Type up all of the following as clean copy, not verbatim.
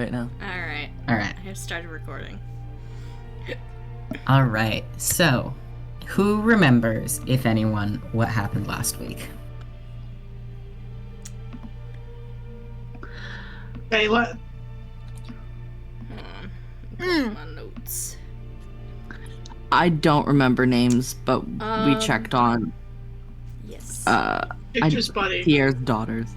right now. Alright. Alright. I have started recording. Alright. So, who remembers, if anyone, what happened last week? Kayla. My notes. I don't remember names, but we checked on Yes. Victor's buddy. Pierre's daughters.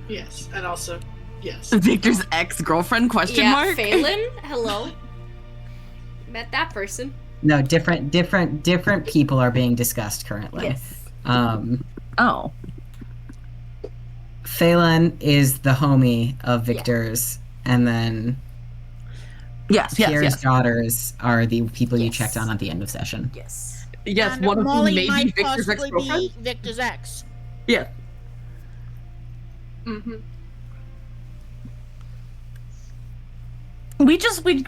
Yes, and also, yes. Victor's ex-girlfriend, question yeah, mark? Phelan, hello. Met that person. No, different people are being discussed currently. Yes. Oh. Phelan is the homie of Victor's, and then Yes. Pierre's daughters are the people you Yes. checked on at the end of session. Yes. Yes, And one of them Molly may be might Victor's possibly ex-girlfriend. be Victor's ex. Yeah. Mm-hmm.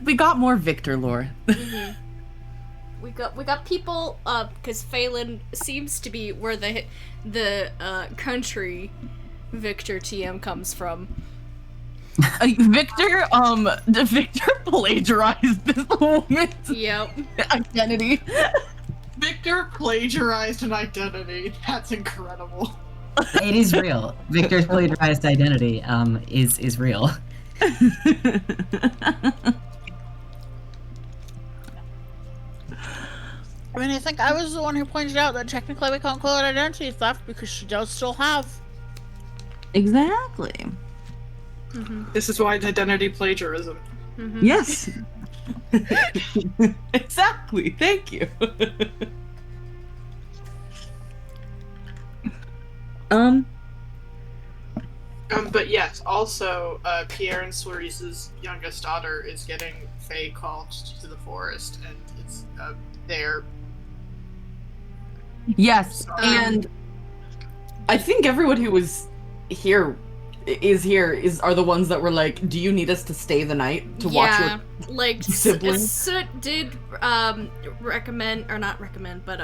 We got more Victor lore. We got people, because Phelan seems to be where the country Victor TM comes from. Victor plagiarized this woman's Yep. identity. Victor plagiarized an identity. That's incredible. It is real. Victor's plagiarized identity is real. I mean, I think I was the one who pointed out that technically we can't call it identity theft because she does still have. Exactly. This is why it's identity plagiarism. Yes. Exactly. Thank you. But yes, also, Pierre and Clarice's youngest daughter is getting Faye called to the forest, and it's, there. Yes, and I think everyone who was here are the ones that were like, do you need us to stay the night to watch your like siblings? Soot did recommend, or not recommend, but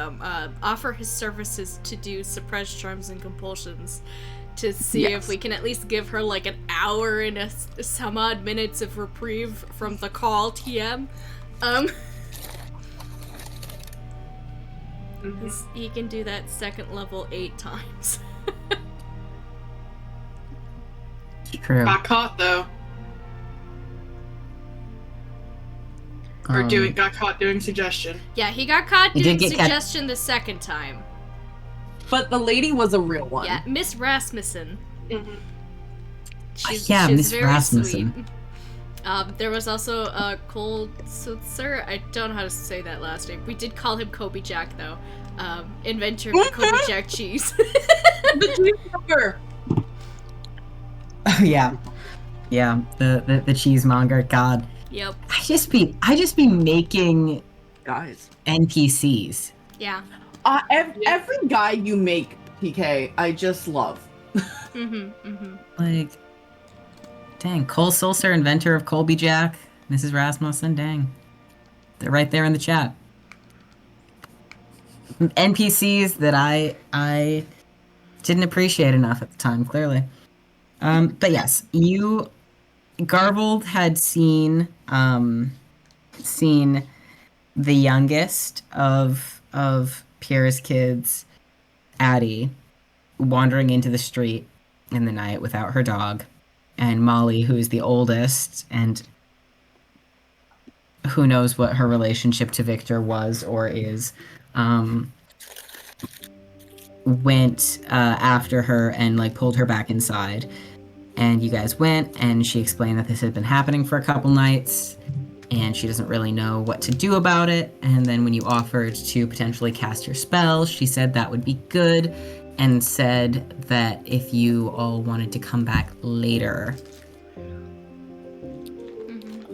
offer his services to do suppressed charms and compulsions to see if we can at least give her like an hour and some odd minutes of reprieve from the call TM. He can do that second level 8 times. True. Got caught, though. Or got caught doing suggestion. Yeah, he got caught He doing did get suggestion the second time. But the lady was a real one. Yeah, Miss Rasmussen. Mm-hmm. She's Miss very Rasmussen. sweet. There was also Cole Sutzer. I don't know how to say that last name. We did call him Kobe Jack, though. Inventor of the Kobe Jack cheese. The cheeseburger. Oh yeah. Yeah, the cheesemonger. God. Yep. I just be making Guys. NPCs. Yeah. Every guy you make, PK, I just love. Like, dang, Cole Sulcer, inventor of Colby Jack, Mrs. Rasmussen, dang. They're right there in the chat. NPCs that I didn't appreciate enough at the time, clearly. But yes, Garbled had seen the youngest of Pierre's kids, Addie, wandering into the street in the night without her dog, and Molly, who's the oldest, and who knows what her relationship to Victor was or is, went after her and like pulled her back inside. And you guys went, and she explained that this had been happening for a couple nights, and she doesn't really know what to do about it. And then when you offered to potentially cast your spell, she said that would be good, and said that if you all wanted to come back later,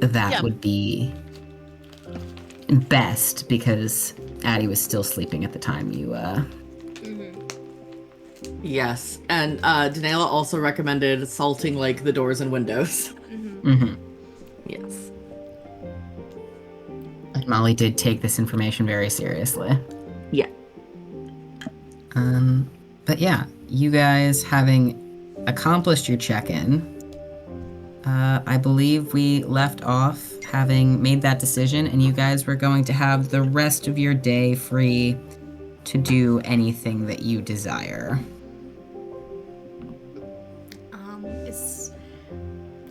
that would be best, because Addie was still sleeping at the time you Yes, and Daniela also recommended salting like the doors and windows. Yes. And Molly did take this information very seriously. Yeah. But yeah, you guys having accomplished your check-in, I believe we left off having made that decision, and you guys were going to have the rest of your day free to do anything that you desire.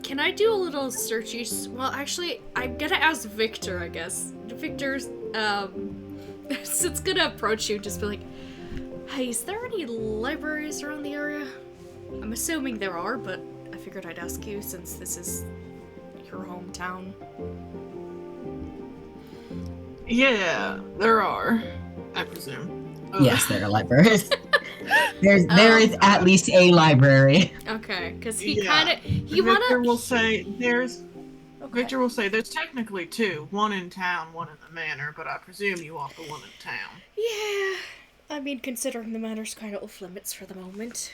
Can I do a little searchy? Well, actually, I'm gonna ask Victor, I guess. Victor's, it's gonna approach you, just be like, hey, is there any libraries around the area? I'm assuming there are, but I figured I'd ask you since this is your hometown. Yeah, there are, I presume. Yes, there are libraries. There is at least a library. Okay, because he Yeah. wanna... Victor will say there's Okay. Victor will say there's technically two, one in town, one in the manor, but I presume you want the one in town. Yeah, I mean, considering the manor's kind of off limits for the moment.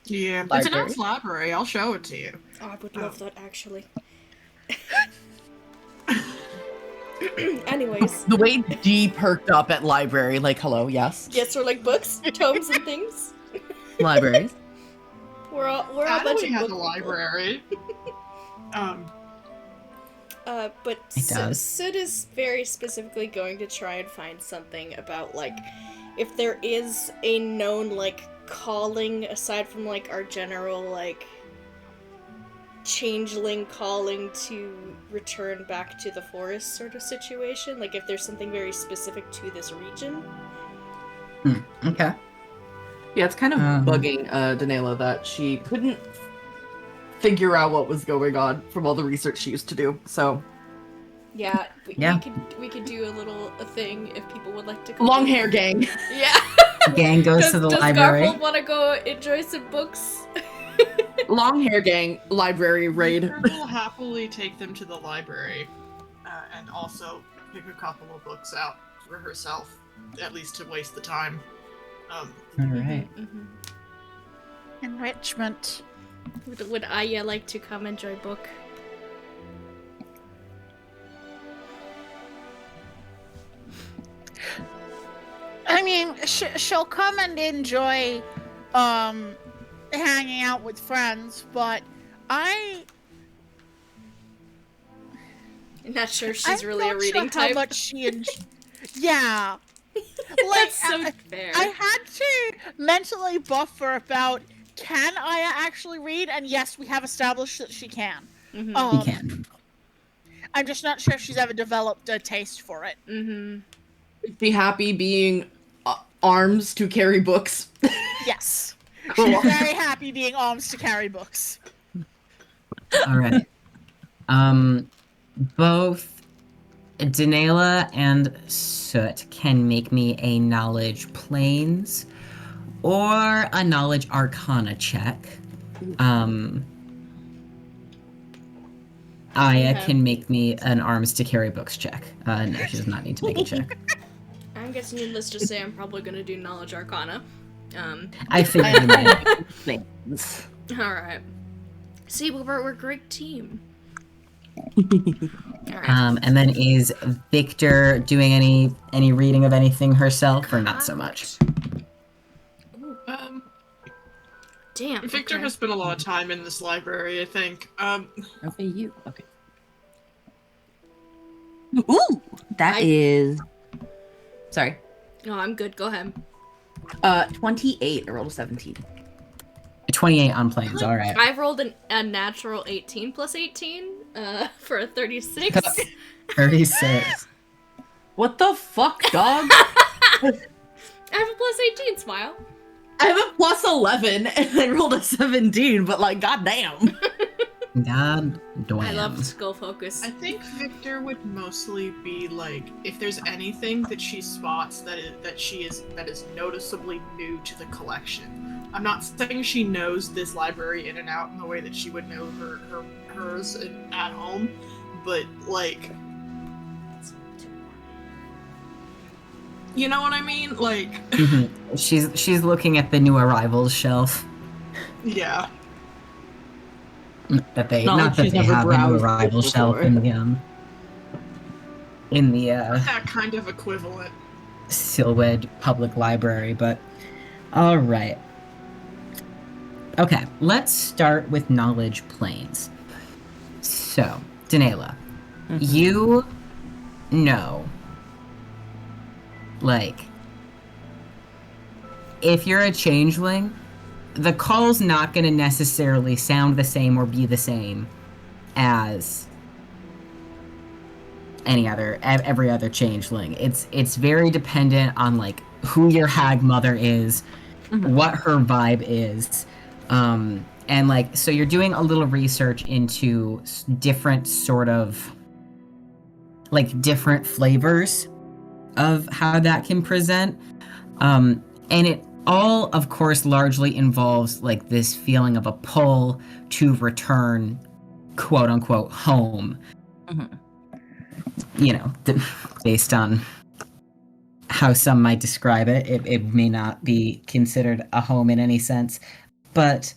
Yeah, it's Library? a nice library. I'll show it to you. Oh, I would love that, actually. Anyways. The way D perked up at library, like, hello, yes. Yes, or like books, tomes, and things. Libraries. We're a bunch Adelaide of has book a people. library. But It does. Sid is very specifically going to try and find something about, like, if there is a known, like, calling aside from, like, our general, like, changeling calling to return back to the forest sort of situation. Like, if there's something very specific to this region. Okay. Yeah, it's kind of Um. bugging Danela that she couldn't figure out what was going on from all the research she used to do. So Yeah, Yeah. we could do a thing if people would like to come. long hair gang. Yeah. The gang goes to the library. Does Garfield want to go enjoy some books? Long hair gang library raid. Victor will happily take them to the library, and also pick a couple of books out for herself, at least to waste the time. All right. Mhm. Enrichment. Would Aya like to come enjoy book? I mean, she'll come and enjoy, hanging out with friends, but I'm Not sure she's I'm really not a reading sure type. How much she yeah. That's so fair. I had to mentally buffer about, can Aya actually read? And yes, we have established that she can. Mhm. You can. I'm just not sure if she's ever developed a taste for it. Mhm. Be happy being arms to carry books. Yes. Cool. She's very happy being arms to carry books. All right. Both Danela and Soot can make me a knowledge planes or a knowledge arcana check. Aya Okay. can make me an arms to carry books check. No, she does not need to make a check. I'm guessing needless to say I'm probably gonna do knowledge arcana. I figured you might. Things. Alright. See, we're a great team. Alright. And then is Victor doing any reading of anything herself, or not so much? Damn. Victor okay. has spent a lot of time in this library, I think. Okay, you. Okay. Ooh, that is. Sorry. No, I'm good. Go ahead. 28. I rolled a 17. 28 on planes, alright. I rolled a natural 18 plus 18 for a 36. 36. What the fuck, dog? I have a plus 18 smile. I have a plus 11 and I rolled a 17, but like, goddamn. God damn. I love skull focus. I think Victor would mostly be like, if there's anything that she spots that is noticeably new to the collection. I'm not saying she knows this library in and out in the way that she would know hers at home, but like, you know what I mean? Like, Mhm. She's looking at the new arrivals shelf. yeah. That they Not not like that she's they never have a new browsed arrival it shelf before. in the That kind of equivalent. Silwed Public Library, but all right. Okay, let's start with knowledge planes. So, Danela, you know, like, if you're a changeling, the call's not going to necessarily sound the same or be the same as every other changeling. It's very dependent on like who your hag mother is, what her vibe is, and like so you're doing a little research into different sort of like different flavors of how that can present, and it all of course largely involves like this feeling of a pull to return, quote unquote, home. You know, based on how some might describe it, it may not be considered a home in any sense. But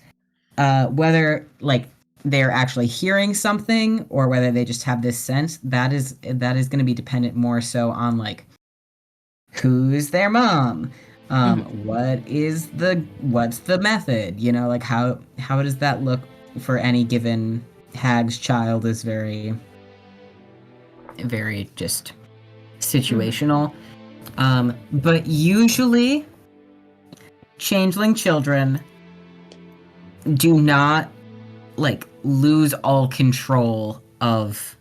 whether like they're actually hearing something or whether they just have this sense, that is going to be dependent more so on like who's their mom, what's the method, you know, like how does that look for any given hag's child is very just situational. But usually changeling children do not like lose all control of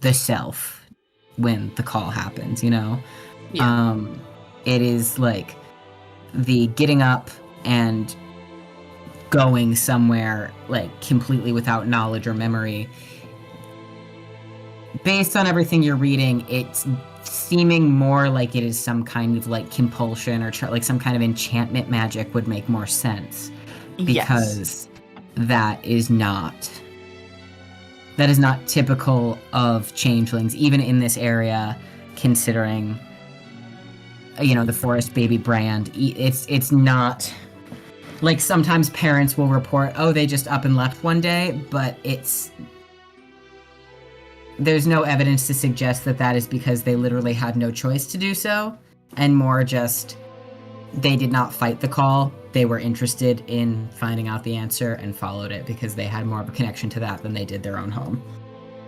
the self when the call happens, you know? Yeah. It is like the getting up and going somewhere like completely without knowledge or memory. Based on everything you're reading, it's seeming more like it is some kind of like compulsion or like some kind of enchantment magic would make more sense. Because that is not typical of changelings, even in this area, considering, you know, the forest baby brand. It's not like sometimes parents will report, oh, they just up and left one day, but there's no evidence to suggest that is because they literally had no choice to do so, and more just they did not fight the call. They were interested in finding out the answer and followed it because they had more of a connection to that than they did their own home.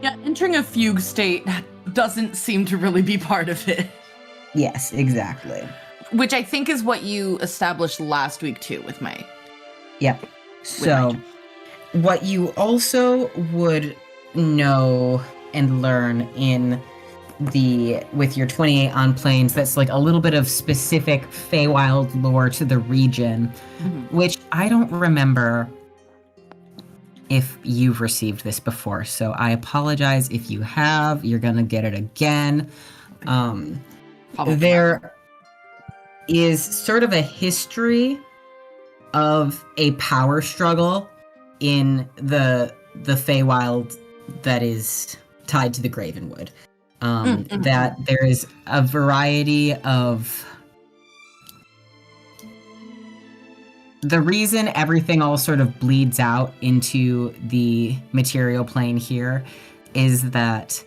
Yeah, entering a fugue state doesn't seem to really be part of it. Yes, exactly. Which I think is what you established last week too with May. Yep. So, what you also would know and learn with your 28 on planes, that's like a little bit of specific Feywild lore to the region, which I don't remember if you've received this before, so I apologize if you have. You're gonna get it again. There is sort of a history of a power struggle in the Feywild that is tied to the Gravenwood. That there is a variety of... The reason everything all sort of bleeds out into the material plane here is that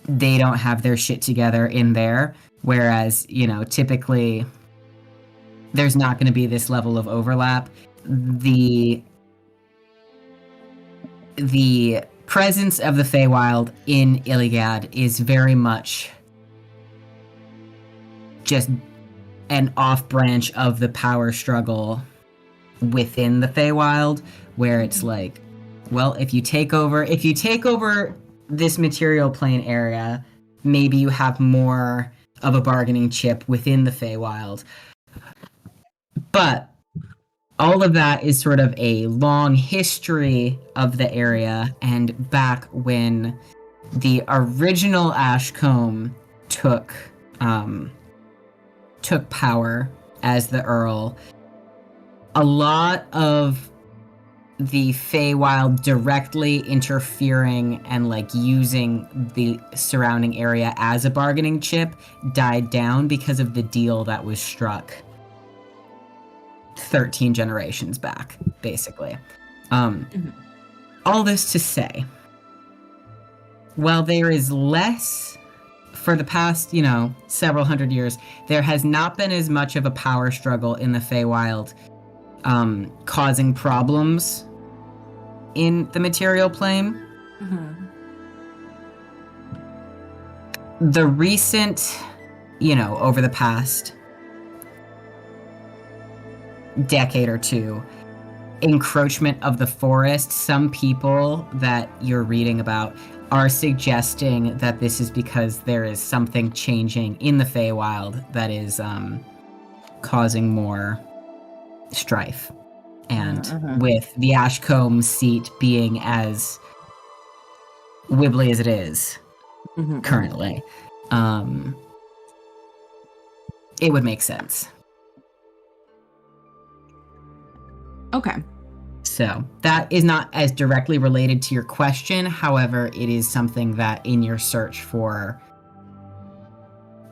they don't have their shit together in there, whereas, you know, typically there's not going to be this level of overlap. The presence of the Feywild in Iliad is very much just an off-branch of the power struggle within the Feywild, where it's like, well, if you take over this material plane area, maybe you have more of a bargaining chip within the Feywild. But all of that is sort of a long history of the area, and back when the original Ashcombe took power as the Earl, a lot of the Feywild directly interfering and like using the surrounding area as a bargaining chip died down because of the deal that was struck 13 generations back, basically. All this to say, while there is less for the past, you know, several hundred years, there has not been as much of a power struggle in the Feywild causing problems in the material plane. The recent, over the past decade or two, encroachment of the forest, some people that you're reading about are suggesting that this is because there is something changing in the Feywild that is causing more strife. And with the Ashcombe seat being as wibbly as it is currently, it would make sense. Okay. So that is not as directly related to your question. However, it is something that in your search for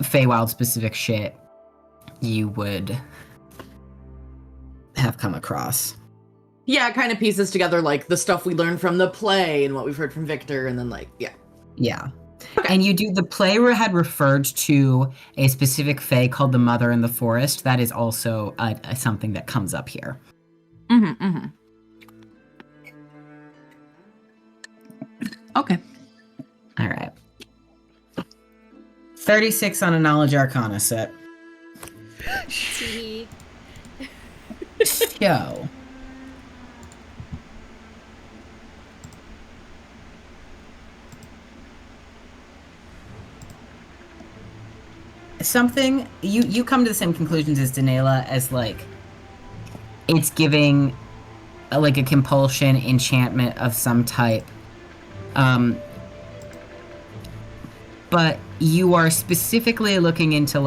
Feywild specific shit, you would have come across. Yeah, it kind of pieces together like the stuff we learned from the play and what we've heard from Victor, and then Yeah. And the play had referred to a specific Fey called the Mother in the Forest. That is also something that comes up here. Okay. All right. 36 on a Knowledge Arcana set. See. So. Something you come to the same conclusions as Danela, as it's giving a compulsion enchantment of some type. But you are specifically looking into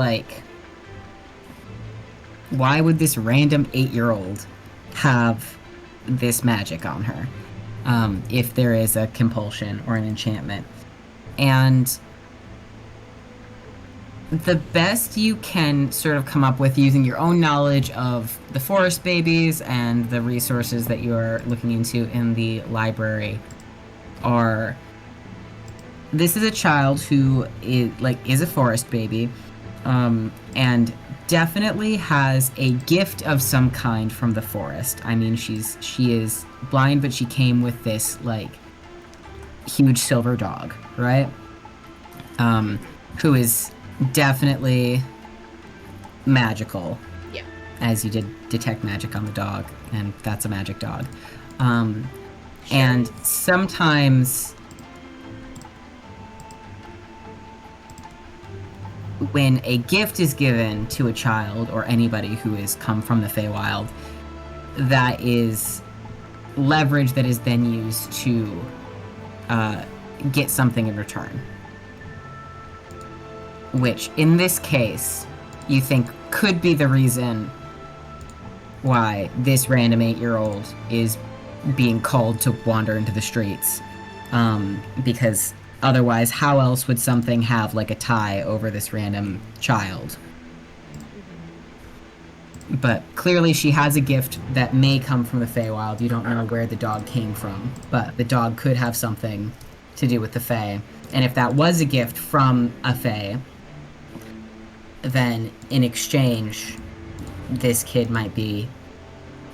why would this random 8-year-old have this magic on her, if there is a compulsion or an enchantment. And the best you can sort of come up with using your own knowledge of the forest babies and the resources that you're looking into in the library are, this is a child who is a forest baby, and definitely has a gift of some kind from the forest. I mean, she is blind, but she came with this huge silver dog, right? Who is definitely magical. Yeah. As you did detect magic on the dog, and that's a magic dog. And sometimes when a gift is given to a child or anybody who has come from the Feywild, that is leverage that is then used to get something in return. Which, in this case, you think could be the reason why this random 8-year-old is being called to wander into the streets. Because otherwise, how else would something have a tie over this random child? But clearly she has a gift that may come from the Feywild. You don't know where the dog came from, but the dog could have something to do with the Fey. And if that was a gift from a Fey, then in exchange, this kid might be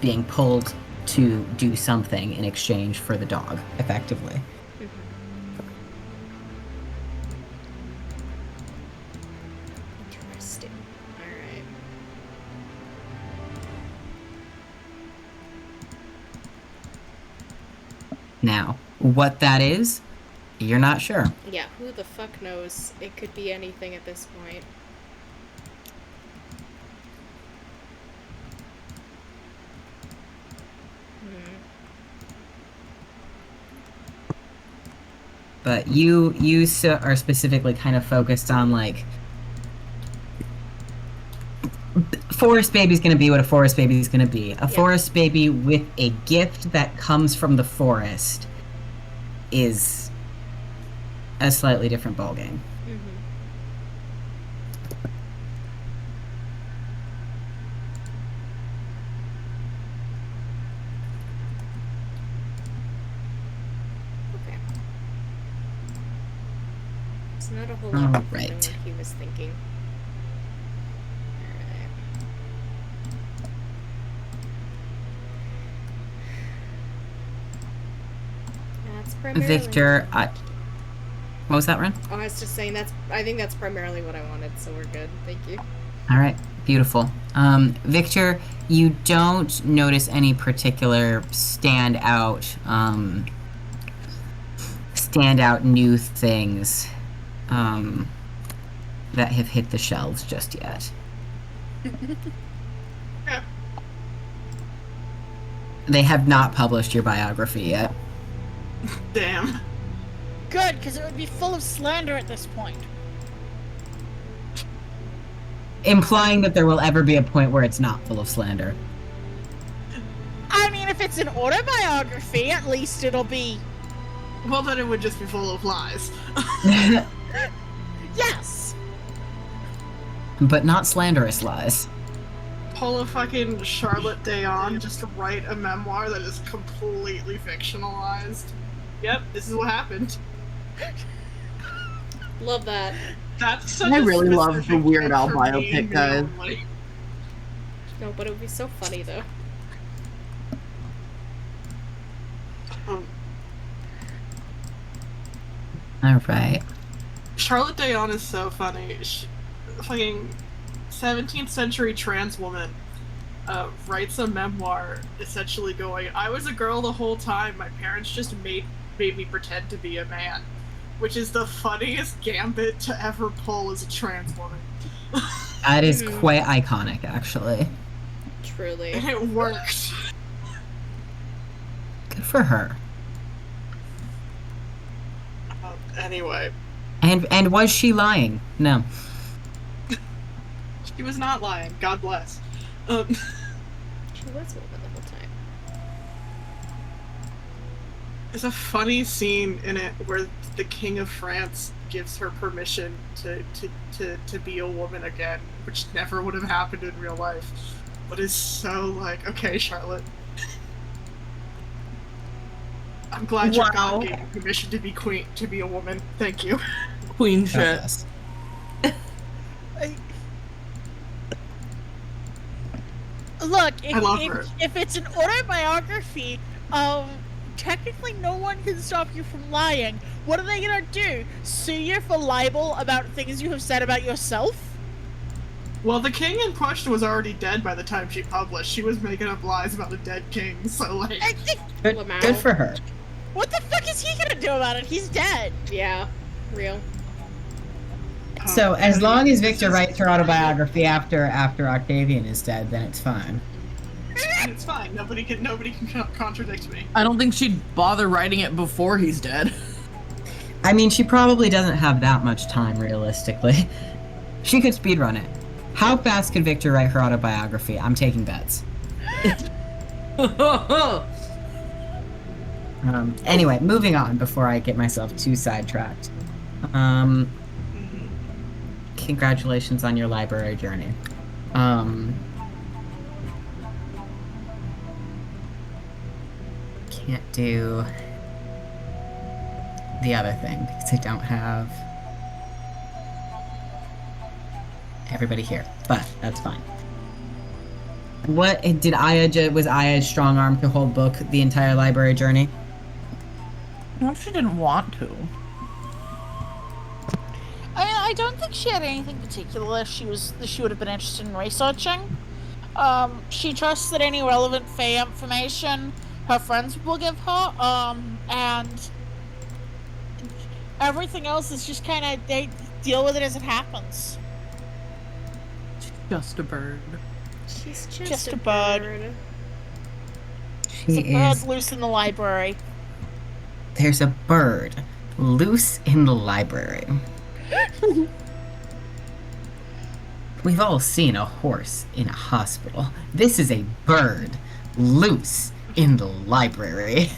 being pulled to do something in exchange for the dog, effectively. Interesting. Alright. Now, what that is, you're not sure. Yeah, who the fuck knows? It could be anything at this point. But you are specifically kind of focused on forest baby's gonna be what a forest baby is gonna be. A forest baby with a gift that comes from the forest is a slightly different ballgame. Not a whole lot of Right. what he was thinking. Alright. That's primarily... Victor, what was that, Ren? Oh, I was just saying I think that's primarily what I wanted, so we're good. Thank you. All right, beautiful. Victor, you don't notice any particular standout new things that have hit the shelves just yet. They have not published your biography yet. Damn. Good, because it would be full of slander at this point. Implying that there will ever be a point where it's not full of slander. I mean, if it's an autobiography, at least it'll be... Well, then it would just be full of lies. Yes! But not slanderous lies. Pull a fucking Charlotte Dayon just to write a memoir that is completely fictionalized. Yep, this is what happened. Love that. That's such I a really love the specific Weird Al hit for me, biopic, guys. like, No, but it would be so funny, though. All right. Charlotte Dayon is so funny. Fucking 17th century trans woman writes a memoir essentially going, I was a girl the whole time, my parents just made me pretend to be a man. Which is the funniest gambit to ever pull as a trans woman. That is quite iconic, actually. Truly. And it worked. Good for her. Anyway. And was she lying? No. She was not lying. God bless. She was a woman the whole time. There's a funny scene in it where the King of France gives her permission to be a woman again, which never would have happened in real life. But is so like, okay, Charlotte. I'm glad your God gave you permission to be queen, to be a woman. Thank you. Queen shit. Yes. Look, I love her. if it's an autobiography, technically no one can stop you from lying. What are they gonna do? Sue you for libel about things you have said about yourself? Well, the king in question was already dead by the time she published. She was making up lies about the dead king, so like... Good for her. What the fuck is he gonna do about it? He's dead. Yeah. Real. So as long as Victor writes her autobiography after Octavian is dead, then it's fine. It's fine. Nobody can contradict me. I don't think she'd bother writing it before he's dead. I mean, she probably doesn't have that much time, realistically. She could speedrun it. How fast could Victor write her autobiography? I'm taking bets. Anyway, moving on before I get myself too sidetracked. Congratulations on your library journey. Can't do the other thing because I don't have everybody here, but that's fine. What did was Aya strong-armed to hold book the entire library journey? No, she didn't want to. I mean, I don't think she had anything particular she would have been interested in researching. She trusts that any relevant Fae information her friends will give her, and everything else is just kind of, they deal with it as it happens. Just a bird. She's Just a bird. She There's a bird loose in the library. There's a bird loose in the library. We've all seen a horse in a hospital. This is a bird loose in the library.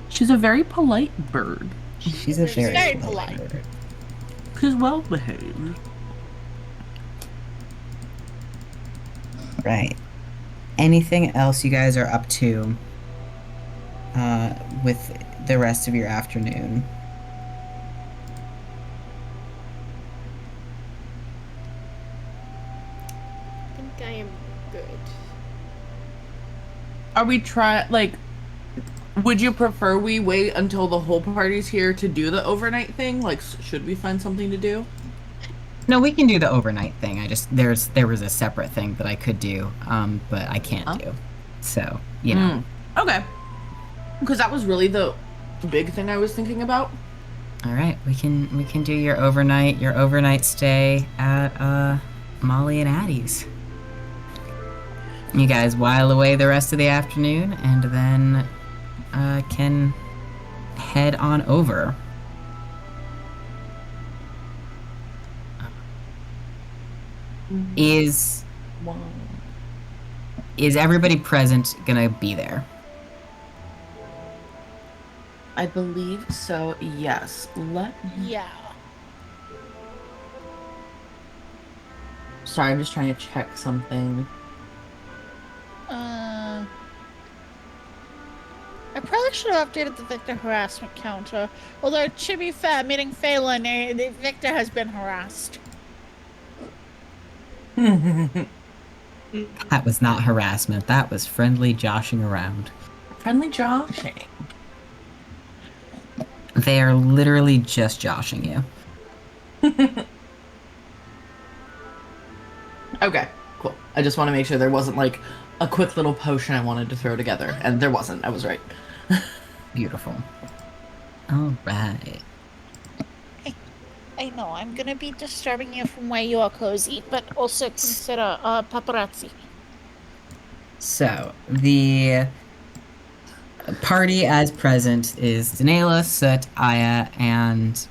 She's a very polite bird. She's a very, very polite. bird. She's well behaved. Right. Anything else you guys are up to with the rest of your afternoon? I am good. Are we would you prefer we wait until the whole party's here to do the overnight thing? Like, should we find something to do? No, we can do the overnight thing. There was a separate thing that I could do, but I can't do. So, you know. Okay. Because that was really the big thing I was thinking about. All right, we can do your overnight stay at Molly and Addie's. You guys while away the rest of the afternoon, and then can head on over. Is everybody present gonna be there? I believe so, yes. Yeah. Sorry, I'm just trying to check something. I probably should have updated the Victor harassment counter. Although, to be fair, meeting Phelan, Victor has been harassed. That was not harassment. That was friendly joshing around. Friendly joshing. They are literally just joshing you. Okay, cool. I just want to make sure there wasn't like a quick little potion I wanted to throw together, and there wasn't. I was right. Beautiful. All right. I know, I'm gonna be disturbing you from where you are cozy, but also consider paparazzi. So, the party as present is Danela, Soot, Aya, and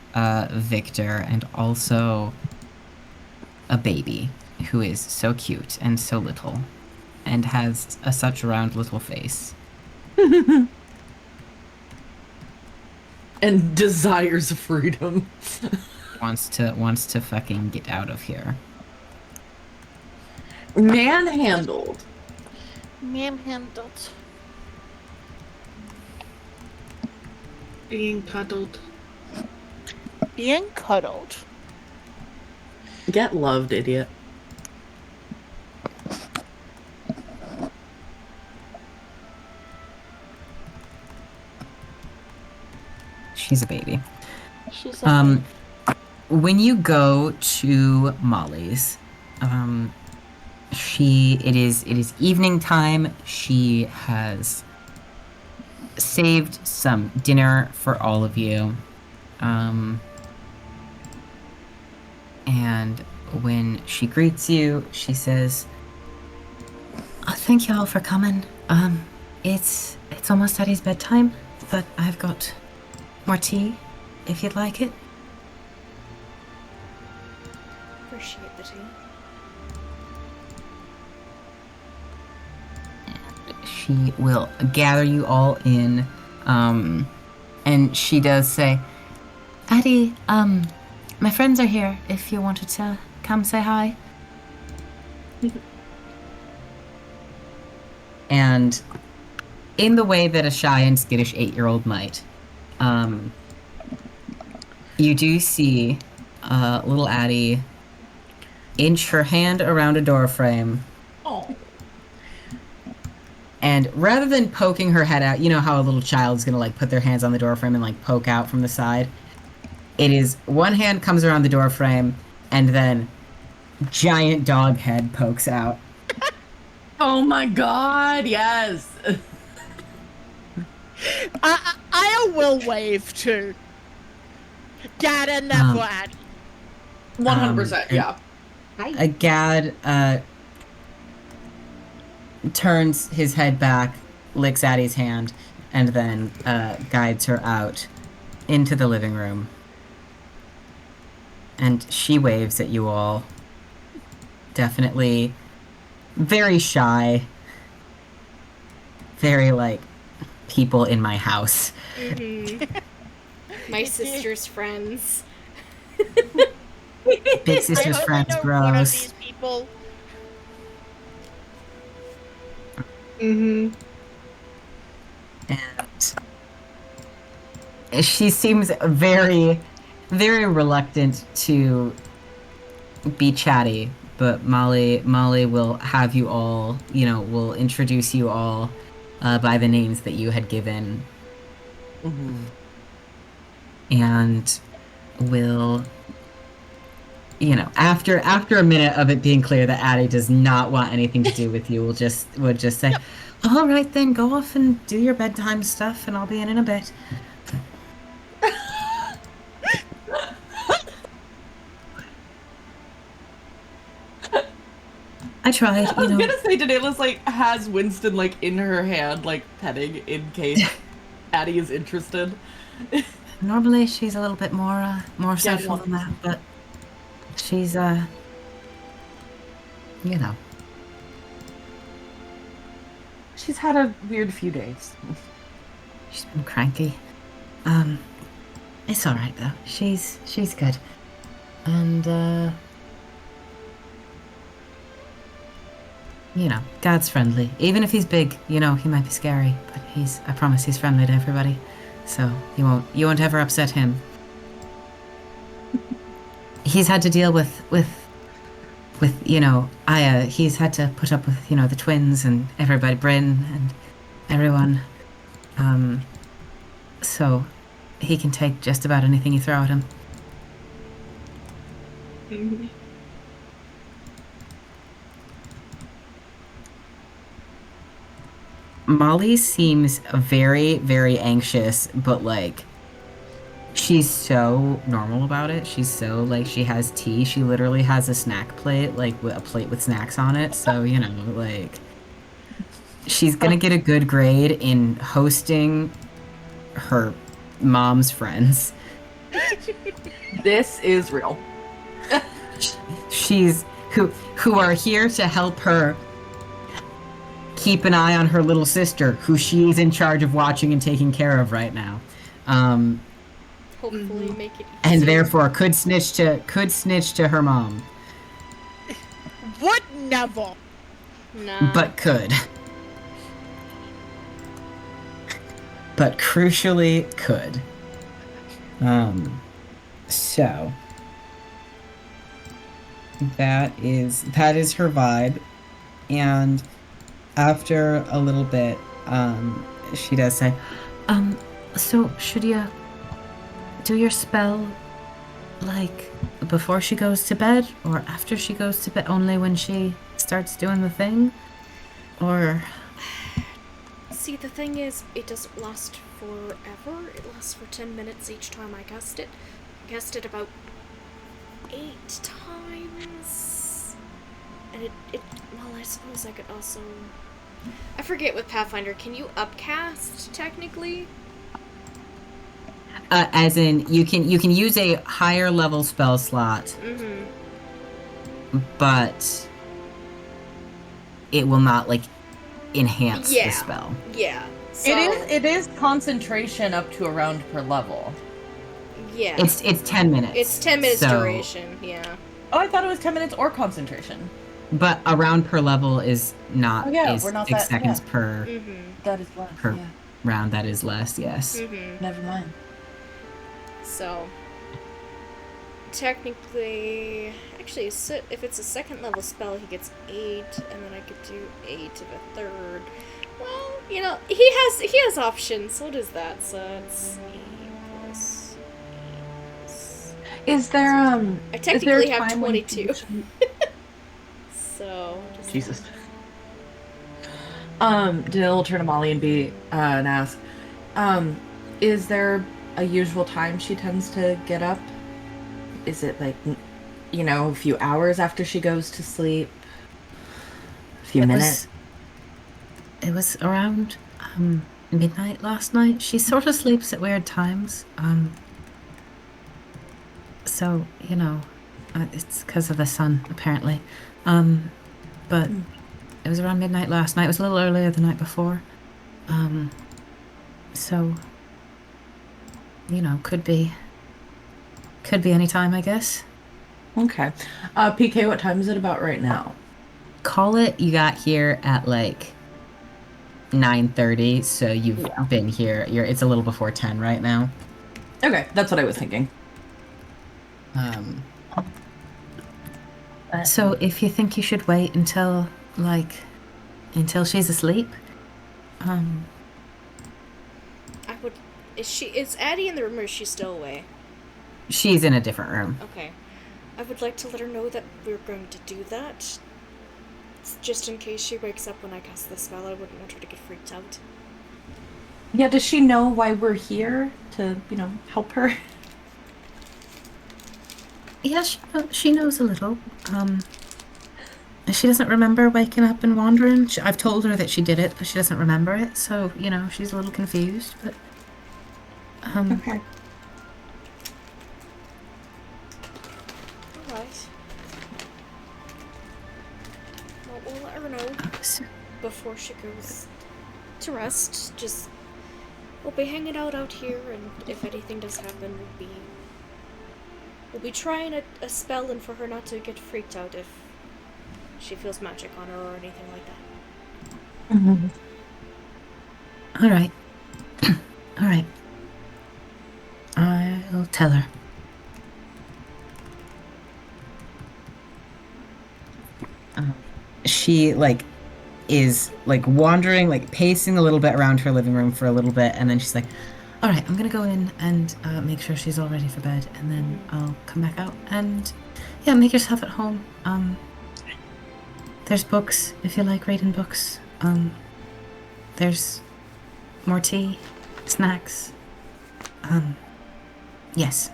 Victor, and also a baby who is so cute and so little, and has such a round little face. And desires freedom. wants to fucking get out of here. Manhandled. Manhandled. Being cuddled. Being cuddled. Get loved, idiot. She's a baby. She's a When you go to Molly's, it is evening time. She has saved some dinner for all of you. And when she greets you, she says, "Oh, thank you all for coming. It's almost Eddie's bedtime, but I've got more tea, if you'd like it." Appreciate the tea. She will gather you all in, and she does say, "Addie, my friends are here if you wanted to come say hi." And in the way that a shy and skittish 8-year-old might, you do see little Addie inch her hand around a doorframe. Oh. And rather than poking her head out, you know how a little child's gonna like put their hands on the doorframe and like poke out from the side? It is one hand comes around the doorframe and then giant dog head pokes out. Oh my god, yes. I will wave too. Get in there for Addie. 100%, yeah. Gad turns his head back, licks Addie's hand, and then guides her out into the living room. And she waves at you all. Definitely very shy. Very like people in my house. My sister's friends. Big sister's I friends, know one of bros. these people. Mm-hmm. And she seems very, very reluctant to be chatty, but Molly will have you all, will introduce you all by the names that you had given, and will, after a minute of it being clear that Addie does not want anything to do with you, would just say, "All right, then go off and do your bedtime stuff, and I'll be in a bit." I tried. I was gonna say, Daenerys has Winston in her hand, petting in case Addie is interested. Normally, she's a little bit more social than that, but she's She's had a weird few days. She's been cranky. It's all right though. She's good, and Dad's friendly. Even if he's big, he might be scary, but I promise he's friendly to everybody. So you won't ever upset him. He's had to deal with Aya. He's had to put up with, the twins and everybody, Bryn and everyone. So he can take just about anything you throw at him. Mm-hmm. Molly seems very, very anxious, but she's so normal about it. She's so she has tea. She literally has a snack plate, with a plate with snacks on it. So, she's gonna get a good grade in hosting her mom's friends. This is real. She's who are here to help her keep an eye on her little sister, who she's in charge of watching and taking care of right now. Hopefully make it easier. And therefore could snitch to her mom. Would never. No. But could. But crucially could. So that is her vibe. And after a little bit, she does say, so should you do your spell, before she goes to bed, or after she goes to bed, only when she starts doing the thing? Or... See, the thing is, it doesn't last forever. It lasts for 10 minutes each time I cast it. I cast it about 8 times. And well, I suppose I could also... I forget with Pathfinder, can you upcast, technically? As in, you can use a higher level spell slot, but it will not enhance the spell. Yeah. So, It is concentration up to a round per level. Yeah. It's 10 minutes. It's 10 minutes duration, yeah. Oh, I thought it was 10 minutes or concentration. But a round per level is not. We're not 6 seconds per That is less. per round. That is less. Yes. Never mind. So, technically, actually, if it's a second level spell, he gets 8, and then I could do 8 of a third. Well, he has options. What is that? So it's 8 plus 8. Is there I technically have 22. So. Jesus. Dill will turn to Molly and ask, is there a usual time she tends to get up? Is it a few hours after she goes to sleep? A few minutes? It was around midnight last night. She sort of sleeps at weird times. So, it's because of the sun, apparently. But it was around midnight last night. It was a little earlier the night before. So, could be any time, I guess. Okay. PK, what time is it about right now? Call it, you got here at 9:30, so you've been here. It's a little before 10 right now. Okay, that's what I was thinking. So if you think you should wait until she's asleep, I would. Is Addie in the room or is she still away? she's in a different room. Okay. I would like to let her know that we're going to do that. Just in case she wakes up when I cast the spell, I wouldn't want her to get freaked out. Yeah, does she know why we're here to, help her? Yeah, she knows a little. She doesn't remember waking up and wandering. I've told her that she did it, but she doesn't remember it. So, she's a little confused. But Okay. Alright. Well, we'll let her know before she goes to rest. Just, we'll be hanging out here, and if anything does happen, we'll be trying a spell and for her not to get freaked out if she feels magic on her or anything like that. Mm-hmm. all right, all right. I'll tell her. She is wandering, pacing a little bit around her living room for a little bit, and then she's like, all right, I'm gonna go in and make sure she's all ready for bed, and then I'll come back out and make yourself at home. There's books if you like reading books. There's more tea, snacks. Yes.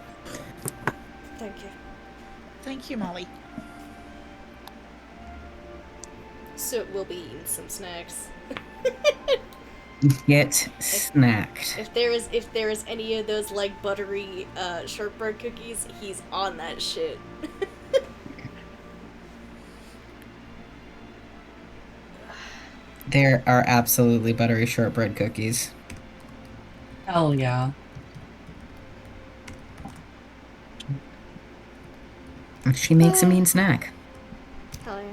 Thank you. Thank you, Molly. So we'll be eating some snacks. Get snacked. If there is any of those buttery shortbread cookies, he's on that shit. There are absolutely buttery shortbread cookies. Hell yeah. She makes a mean snack. Hell yeah.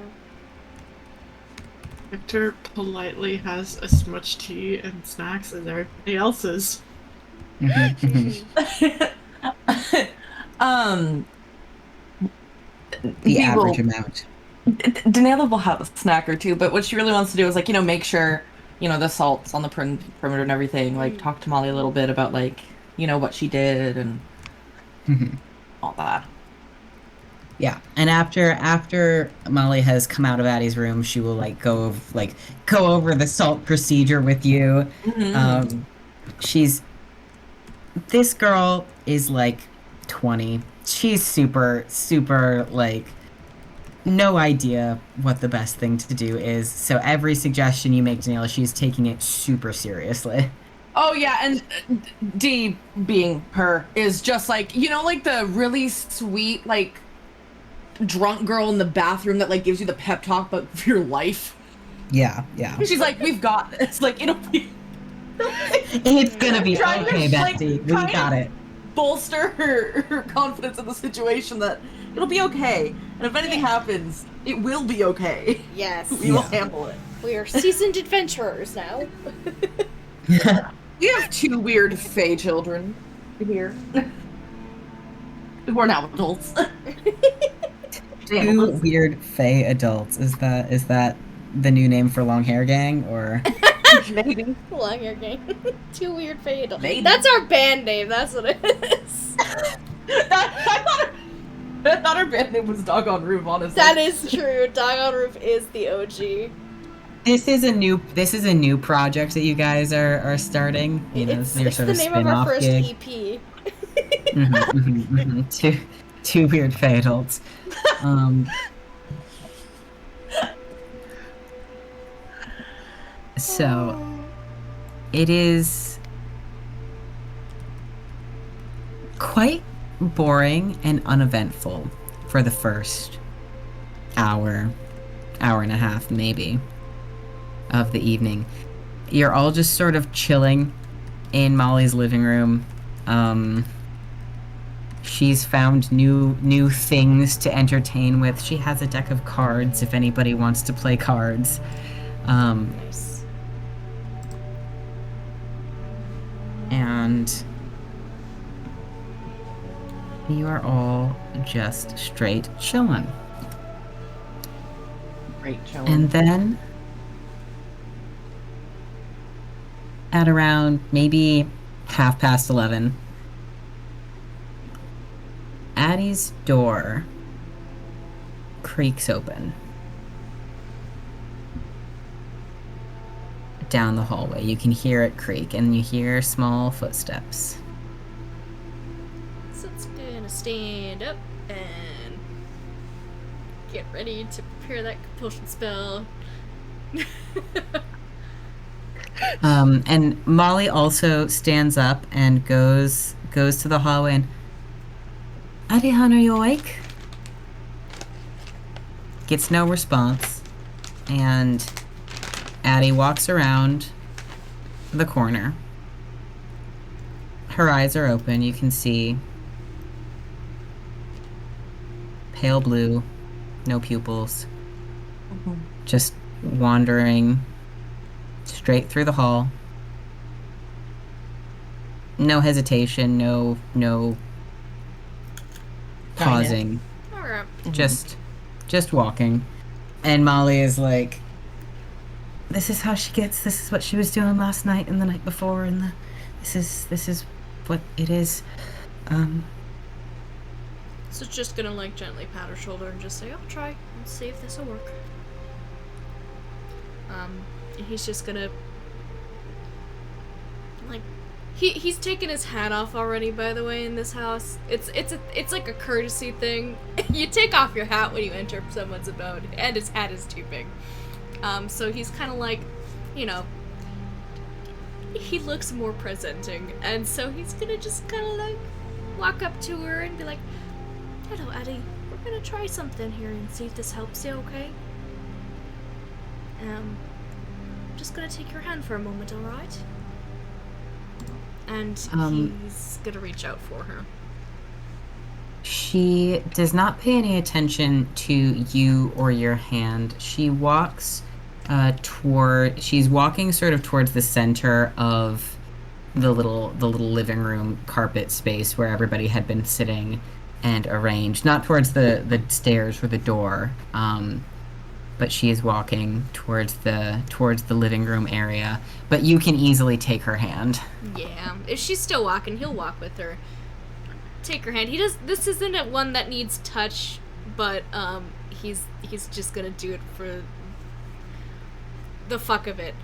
Victor politely has as much tea and snacks as everybody else's. The average amount. Daniela will have a snack or two, but what she really wants to do is make sure, the salt's on the perimeter and everything. Talk to Molly a little bit about what she did and all that. Yeah, and after Molly has come out of Addie's room, she will go over the salt procedure with you. Mm-hmm. This girl is 20. She's super no idea what the best thing to do is. So every suggestion you make, Daniela, she's taking it super seriously. Oh yeah, and D being her is just the really sweet drunk girl in the bathroom that gives you the pep talk but for your life. Yeah. She's we've got this. It'll be it's gonna be okay, Betsy. We got it. Bolster her confidence in the situation that it'll be okay. And if anything happens, it will be okay. Yes. We will handle it. We are seasoned adventurers now. We have two weird fae children here. We're now adults. Two weird fae adults. Is that the new name for Long Hair Gang, or? Maybe. Long Hair Gang. Two weird fae adults. Maybe. That's our band name. That's what it is. I thought our band name was Dog on Roof, honestly. That is true. Dog on Roof is the OG. This is a new project that you guys are starting. It's your the sort of name of our spin-off first gig. EP. Two weird fae adults. So it is quite boring and uneventful for the first hour and a half maybe of the evening. You're all just sort of chilling in Molly's living room. She's found new things to entertain with. She has a deck of cards if anybody wants to play cards. Nice. And you are all just straight chilling. Great showing. And then at around maybe 11:30, Addie's door creaks open. Down the hallway. You can hear it creak, and you hear small footsteps. So it's gonna stand up and get ready to prepare that compulsion spell. And Molly also stands up and goes to the hallway and, Addie, hon, are you awake? Gets no response, and Addie walks around the corner. Her eyes are open. You can see pale blue, no pupils, just wandering straight through the hall. No hesitation, no pausing, Alright. just walking. And Molly is like, this is how she gets, this is what she was doing last night and the night before, and this is what it is. So just gonna like gently pat her shoulder and just say, I'll try. Let's see if this will work. And he's just gonna like he's taken his hat off already, by the way, in this house. It's like a courtesy thing. You take off your hat when you enter someone's abode, and his hat is too big. So he's kind of like, you know, he looks more presenting, and so he's gonna just kind of like walk up to her and be like, hello, Addie. We're gonna try something here and see if this helps you, okay? Just gonna take your hand for a moment, alright? And he's gonna reach out for her. She does not pay any attention to you or your hand. She walks she's walking sort of towards the center of the little living room carpet space where everybody had been sitting and arranged, not towards the stairs or the door, but she is walking towards the living room area. But you can easily take her hand. Yeah, if she's still walking, he'll walk with her. Take her hand. This isn't a one that needs touch, but he's just gonna do it for the fuck of it.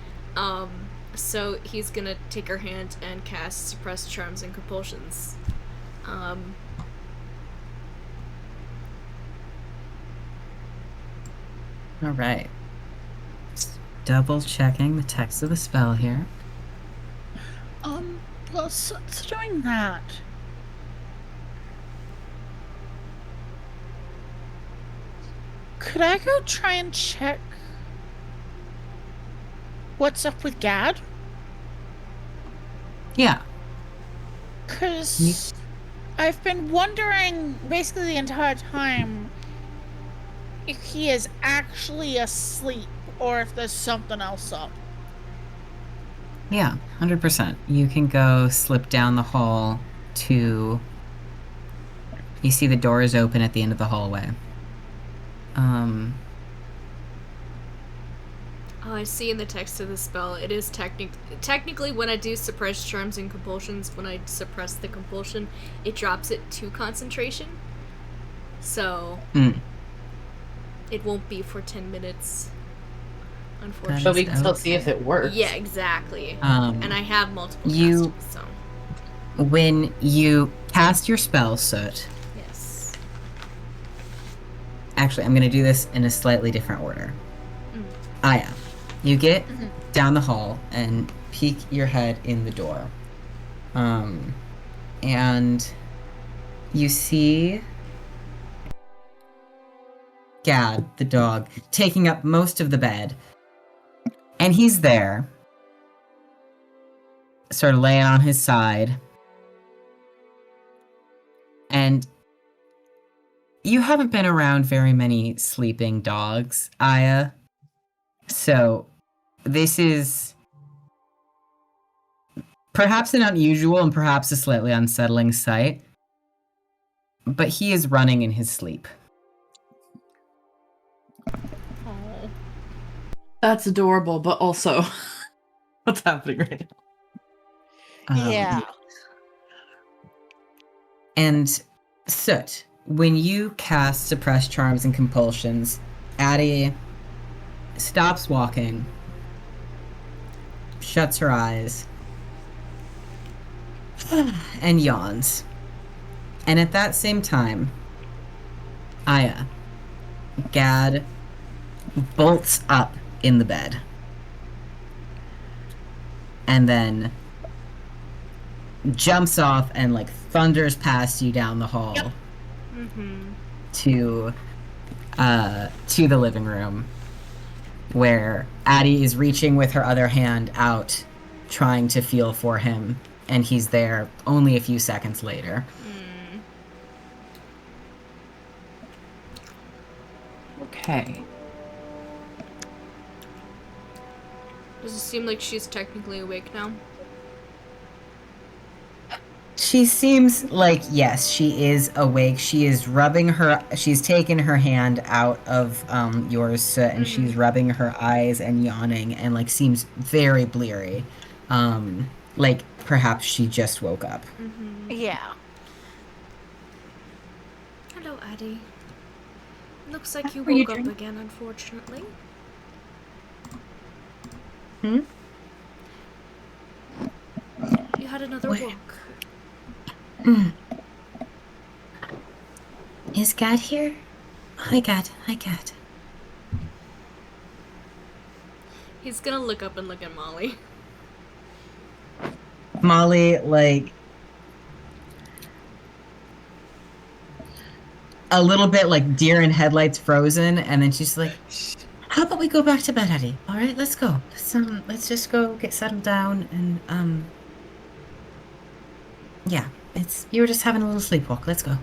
So he's gonna take her hand and cast Suppress Charms and Compulsions. All right. Just double checking the text of the spell here. Well, so doing that, could I go try and check what's up with Gad? Yeah. Because I've been wondering basically the entire time if he is actually asleep or if there's something else up. Yeah, 100%. You can go slip down the hall to... You see the door is open at the end of the hallway. Oh, I see in the text of the spell, it is technically when I do Suppress Charms and Compulsions, when I suppress the compulsion, it drops it to concentration. So, it won't be for 10 minutes, unfortunately. But we can still see if it works. Yeah, exactly. And I have multiple you- casters, so. When you cast your spell, Soot... Yes. Actually, I'm going to do this in a slightly different order. Aya, you get down the hall and peek your head in the door. And you see Gad, the dog, taking up most of the bed. And he's there, sort of laying on his side. And you haven't been around very many sleeping dogs, Aya. So, this is perhaps an unusual and perhaps a slightly unsettling sight. But he is running in his sleep. Oh. That's adorable, but also what's happening right now? Yeah. And Soot, when you cast Suppress Charms and Compulsions, Addie stops walking, shuts her eyes, and yawns. And at that same time, Aya, Gad, bolts up in the bed. And then jumps off and like thunders past you down the hall. Yep. Mm-hmm. to the living room, where Addie is reaching with her other hand out, trying to feel for him, and he's there only a few seconds later. Okay. Does it seem like she's technically awake now? She seems like, yes, she is awake. She is she's taken her hand out of yours, Soot, and she's rubbing her eyes and yawning and like seems very bleary. Like perhaps she just woke up. Mm-hmm. Yeah. Hello, Addie. Looks like you How are you woke up doing? again, unfortunately. Hmm? You had another Wait. walk. Is Gad here? Hi, Gad. Hi, Gad. He's gonna look up and look at Molly. Molly, like, a little bit like deer in headlights frozen, and then she's like, how about we go back to bed, Eddie? All right, let's go. Let's just go get settled down and, yeah, you were just having a little sleepwalk. Let's go.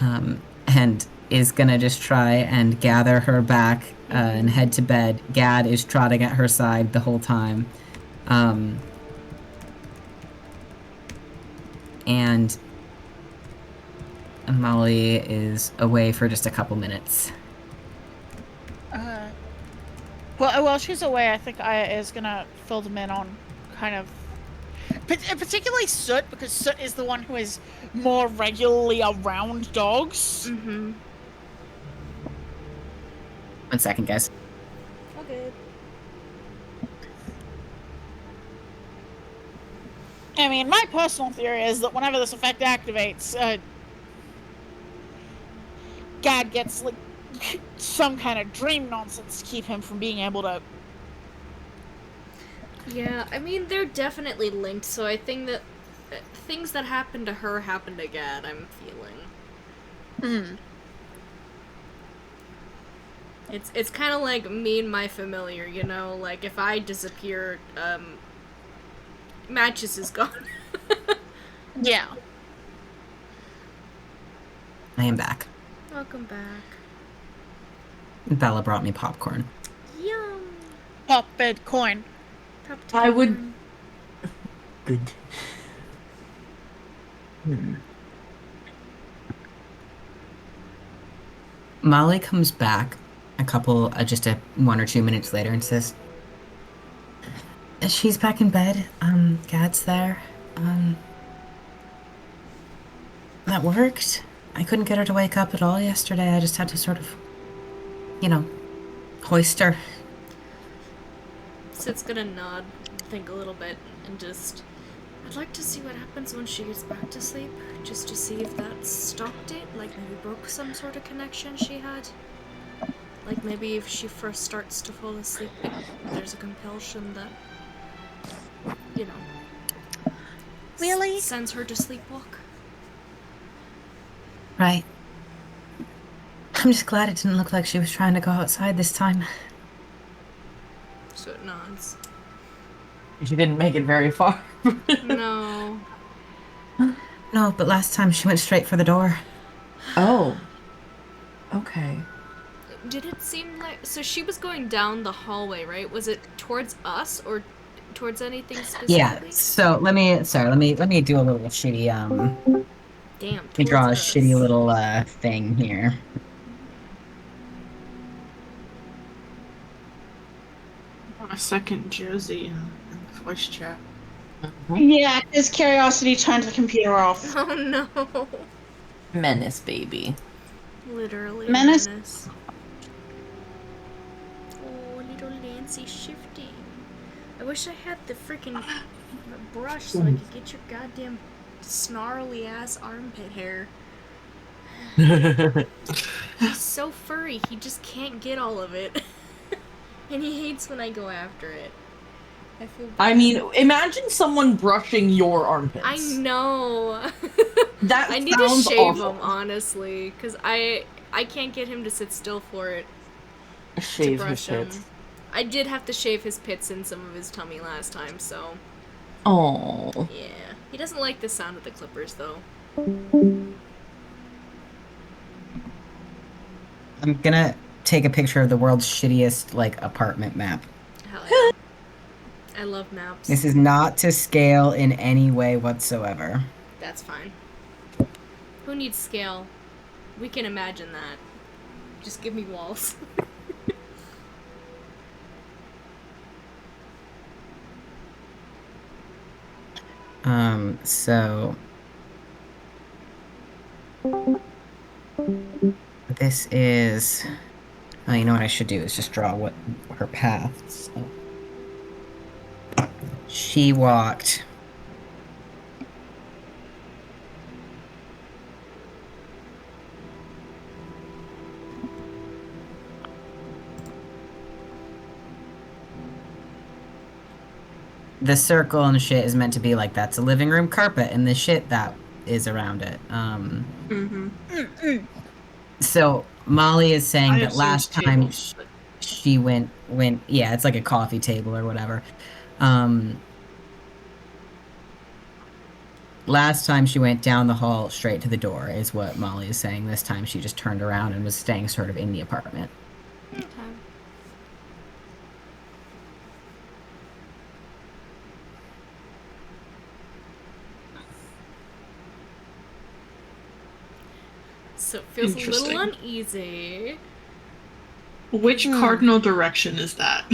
And is gonna just try and gather her back, and head to bed. Gad is trotting at her side the whole time. And Molly is away for just a couple minutes. Well, while she's away, I think Aya is gonna fill them in on kind of, particularly Soot, because Soot is the one who is more regularly around dogs. Mm-hmm. 1 second, guys. Okay. I mean, my personal theory is that whenever this effect activates, Gad gets like some kind of dream nonsense to keep him from being able to. Yeah, I mean, they're definitely linked, so I think that things that happened to her happened to Gad, I'm feeling. It's kind of like me and my familiar, you know? Like, if I disappear, Matches is gone. Yeah. I am back. Welcome back. Bella brought me popcorn. Yum! Pop Bitcoin. Top I would- 10. Good. Molly comes back just 1 or 2 minutes later and says, she's back in bed. Gad's there. That worked. I couldn't get her to wake up at all yesterday. I just had to sort of, hoist her. Sid's gonna nod, think a little bit, and just... I'd like to see what happens when she gets back to sleep, just to see if that stopped it, like maybe broke some sort of connection she had. Like maybe if she first starts to fall asleep, there's a compulsion that, Really? sends her to sleepwalk. Right. I'm just glad it didn't look like she was trying to go outside this time. So it nods. She didn't make it very far. No. No, but last time she went straight for the door. Oh. Okay. Did it seem like... So she was going down the hallway, right? Was it towards us or towards anything specifically? Yeah, so let me do a little shitty, Damn. let me draw a towards us. shitty little, thing here. A second Josie in the voice chat. Yeah, his curiosity turned the computer off. Oh no. Menace baby. Literally Menace. menace. Oh, little Nancy shifting. I wish I had the freaking brush so I could get your goddamn snarly ass armpit hair. He's so furry, he just can't get all of it. And he hates when I go after it. I feel bad. I mean, imagine someone brushing your armpits. I know. That I need to sounds shave awful. him, honestly, because I can't get him to sit still for it. To Shave his brush him. pits. I did have to shave his pits and some of his tummy last time, so Oh. yeah. He doesn't like the sound of the clippers, though. I'm gonna take a picture of the world's shittiest, like, apartment map. Hell yeah. I love maps. This is not to scale in any way whatsoever. That's fine. Who needs scale? We can imagine that. Just give me walls. So this is. Oh, you know what I should do is just draw what her path. So she walked. The circle and shit is meant to be like that's a living room carpet and the shit that is around it. So Molly is saying that last time she went yeah, it's like a coffee table or whatever. Last time she went down the hall straight to the door is what Molly is saying. This time she just turned around and was staying sort of in the apartment. Okay. So it feels a little Interesting. uneasy. Which cardinal direction is that?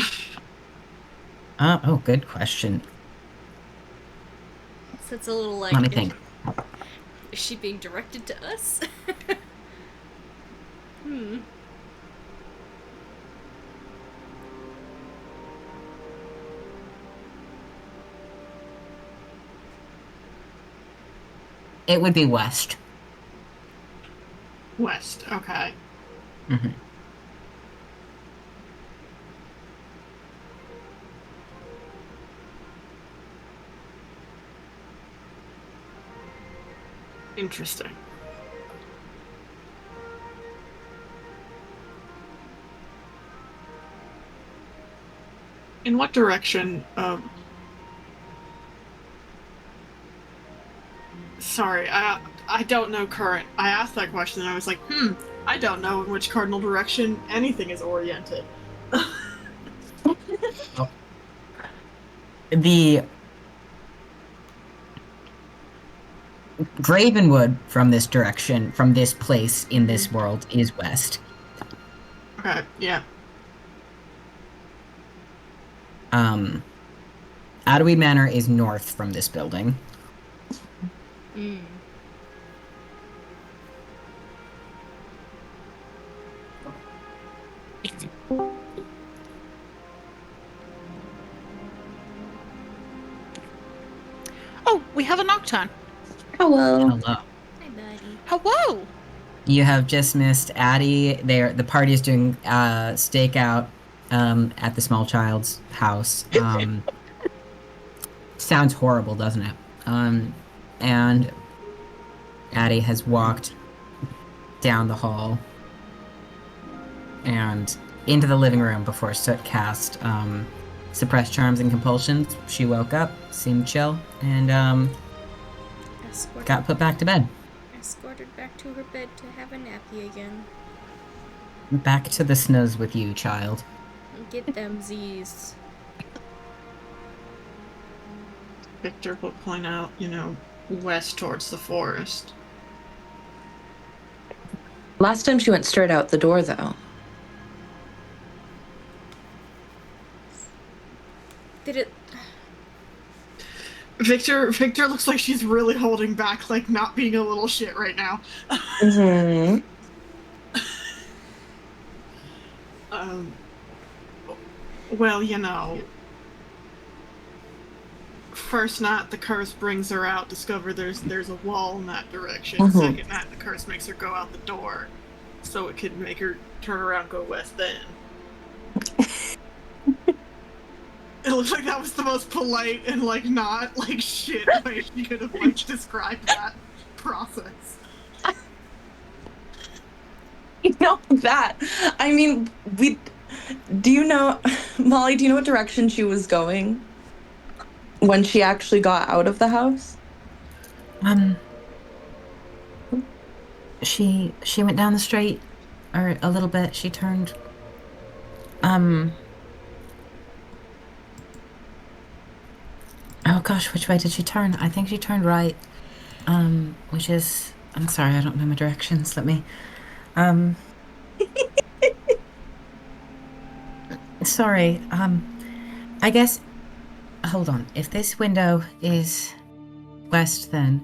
Oh, good question. So it's a little like, Let me think. is she being directed to us? Hmm. It would be west. West. Okay. Hmm. Interesting. In what direction? Sorry, I don't know current. I asked that question and I was like, I don't know in which cardinal direction anything is oriented. The Gravenwood from this direction, from this place in this world, is west. Okay, yeah. Adderweed Manor is north from this building. Mm. Oh, we have a nocturne. Hello. Hello. Hi, buddy. Hello. You have just missed Addie. The party is doing stakeout at the small child's house. Sounds horrible, doesn't it? And Addie has walked down the hall and into the living room before Soot cast Suppress Charms and Compulsions. She woke up, seemed chill, and got put back to bed. Escorted back to her bed to have a nappy again. Back to the snooze with you, child. Get them Z's. Victor will point out, west towards the forest. Last time she went straight out the door, though. Did it? Victor looks like she's really holding back, like not being a little shit right now. Mm-hmm. Well, you know, first night the curse brings her out, discover there's a wall in that direction. Mhm. Second night the curse makes her go out the door, so it could make her turn around and go west then. It looks like that was the most polite and like not like shit way she could have like described that process. You know that. I mean, do you know, Molly, do you know what direction she was going when she actually got out of the house? She went down the street, or a little bit. She turned. Oh gosh, which way did she turn? I think she turned right. Which is. I'm sorry, I don't know my directions. Let me. Sorry. I guess. Hold on. If this window is west, then.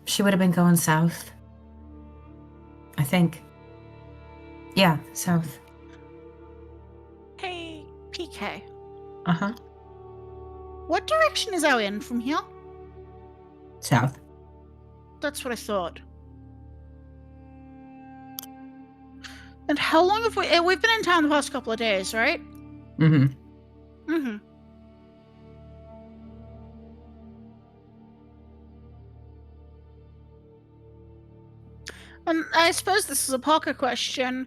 She would have been going south. I think. Yeah, south. Hey, PK. Uh-huh. What direction is our inn from here? South. That's what I thought. And how long have we've been in town the past couple of days, right? Mm-hmm. Mm-hmm. And I suppose this is a Parker question.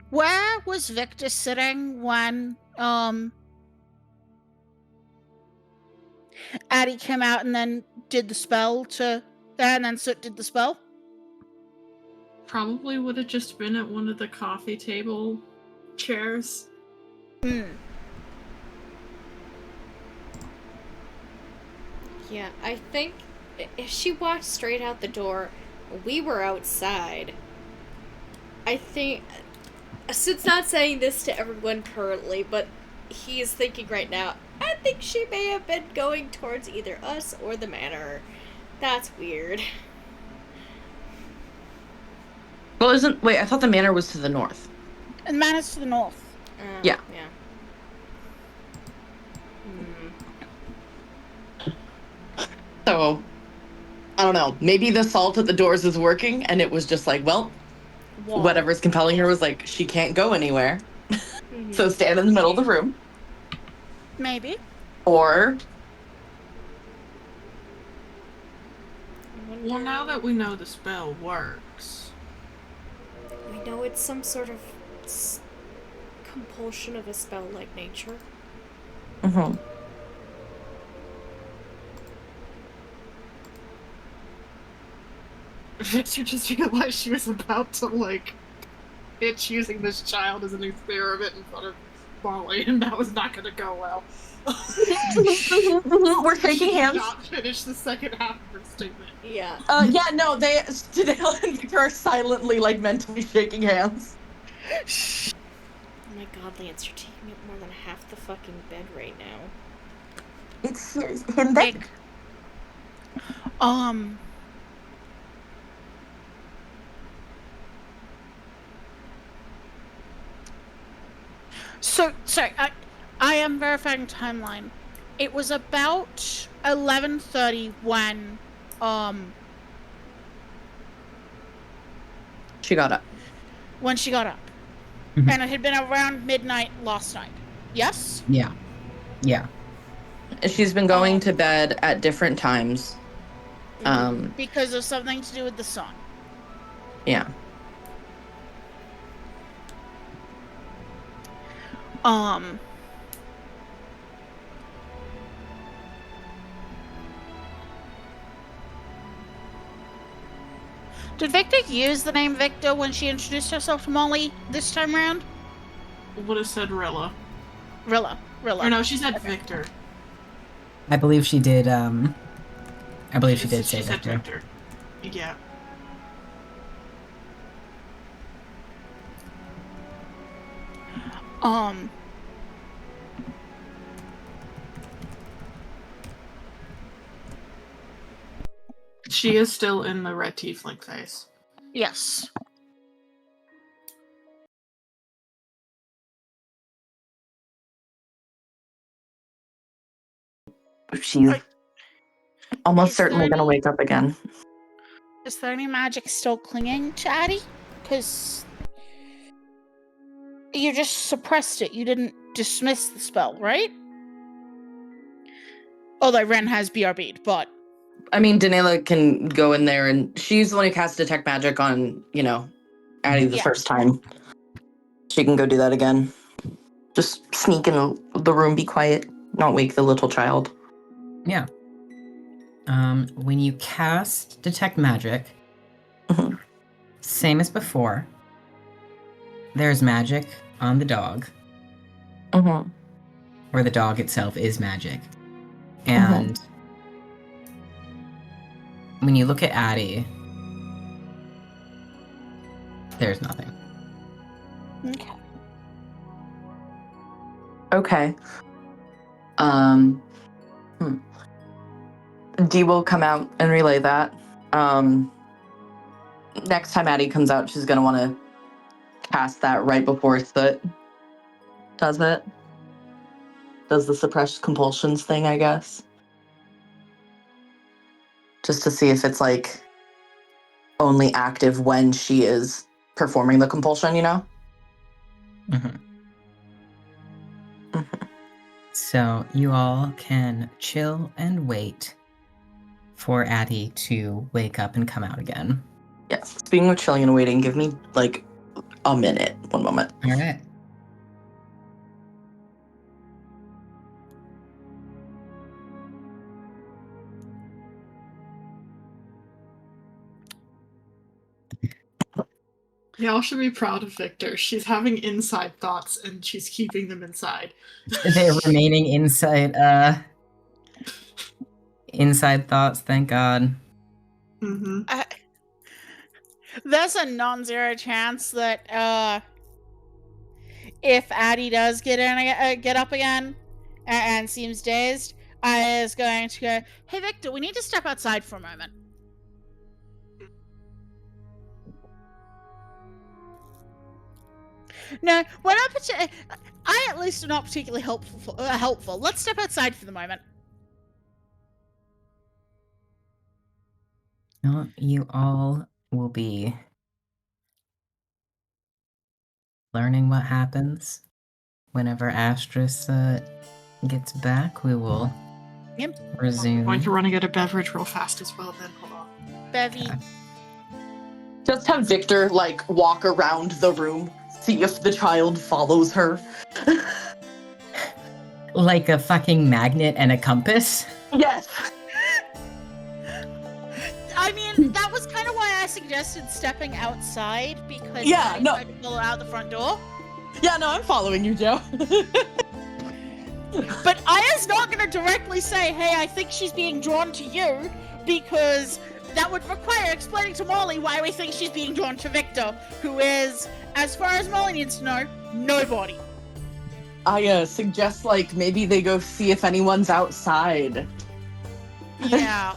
Where was Victor sitting when Addie came out and then did the spell and then Soot did the spell? Probably would have just been at one of the coffee table chairs. Yeah, I think if she walked straight out the door, we were outside. I think Sid's not saying this to everyone currently, but he is thinking right now, I think she may have been going towards either us or the manor. That's weird. Well, wait, I thought the manor was to the north. And Manor's to the north. Yeah. Yeah. So, I don't know. Maybe the salt at the doors is working, and it was just like, well, Wall. whatever's compelling her was like, she can't go anywhere. Mhm. So stand in the middle of the room. Maybe. Or, Well, now that we know the spell works, We know it's some sort of compulsion of a spell-like nature. mhm. Victor just realized she was about to like pitch using this child as an experiment in front of Molly, and that was not going to go well. We're shaking She did hands. not finish the second half of her statement. Yeah. Yeah, no, Tadale and Victor are silently, like, mentally shaking hands. Oh my god, Lance, you're taking up more than half the fucking bed right now. It's him, Vic. So, sorry, I am verifying timeline. It was about 11:30 when, She got up. when she got up. Mhm. And it had been around midnight last night. Yes? Yeah. Yeah. She's been going to bed at different times. Because of something to do with the sun. Yeah. Did Victor use the name Victor when she introduced herself to Molly this time around? Would have said Rilla. Rilla. Or no, she said Victor. I believe she did, I believe she did say said Victor. Victor. Yeah. She is still in the red tiefling phase. Yes. She's Right. almost Is there certainly going to any- wake up again. Is there any magic still clinging to Addie? Because you just suppressed it. You didn't dismiss the spell, right? Although Ren has BRB'd, but I mean, Danila can go in there, and she's the one who cast Detect Magic on, Addie the Yeah. first time. She can go do that again. Just sneak in the room, be quiet, not wake the little child. Yeah. When you cast Detect Magic, Mhm. same as before, there's magic on the dog, Mm-hmm. or the dog itself is magic. And when you look at Addie, there's nothing. okay. Okay. Dee will come out and relay that. Next time Addie comes out, she's gonna want to cast that right before Soot does it. Does the suppressed compulsions thing, I guess. Just to see if it's like only active when she is performing the compulsion, Mhm. So you all can chill and wait for Addie to wake up and come out again. Yes. Speaking of chilling and waiting, give me like a minute. One moment. All right. Y'all should be proud of Victor. She's having inside thoughts and she's keeping them inside. They're remaining inside thoughts, thank God. Mm-hmm. There's a non-zero chance that if Addie does get up again and seems dazed, I is going to go, "Hey Victor, we need to step outside for a moment." No, we're not. I at least am not particularly helpful. Let's step outside for the moment. Well, you all will be learning what happens whenever Astris gets back. We will resume. I'm going to run and get a beverage real fast as well then. Hold on. Bevy. Okay. Just have Victor like walk around the room, see if the child follows her. Like a fucking magnet and a compass. Yes. I mean, that was kind of why I suggested stepping outside, because Yeah, Addie no. tried to pull out the front door. Yeah, no, I'm following you, Joe. But Aya's not going to directly say, "Hey, I think she's being drawn to you," because that would require explaining to Molly why we think she's being drawn to Victor, who is, as far as Molly needs to know, nobody. I suggest like maybe they go see if anyone's outside. Yeah.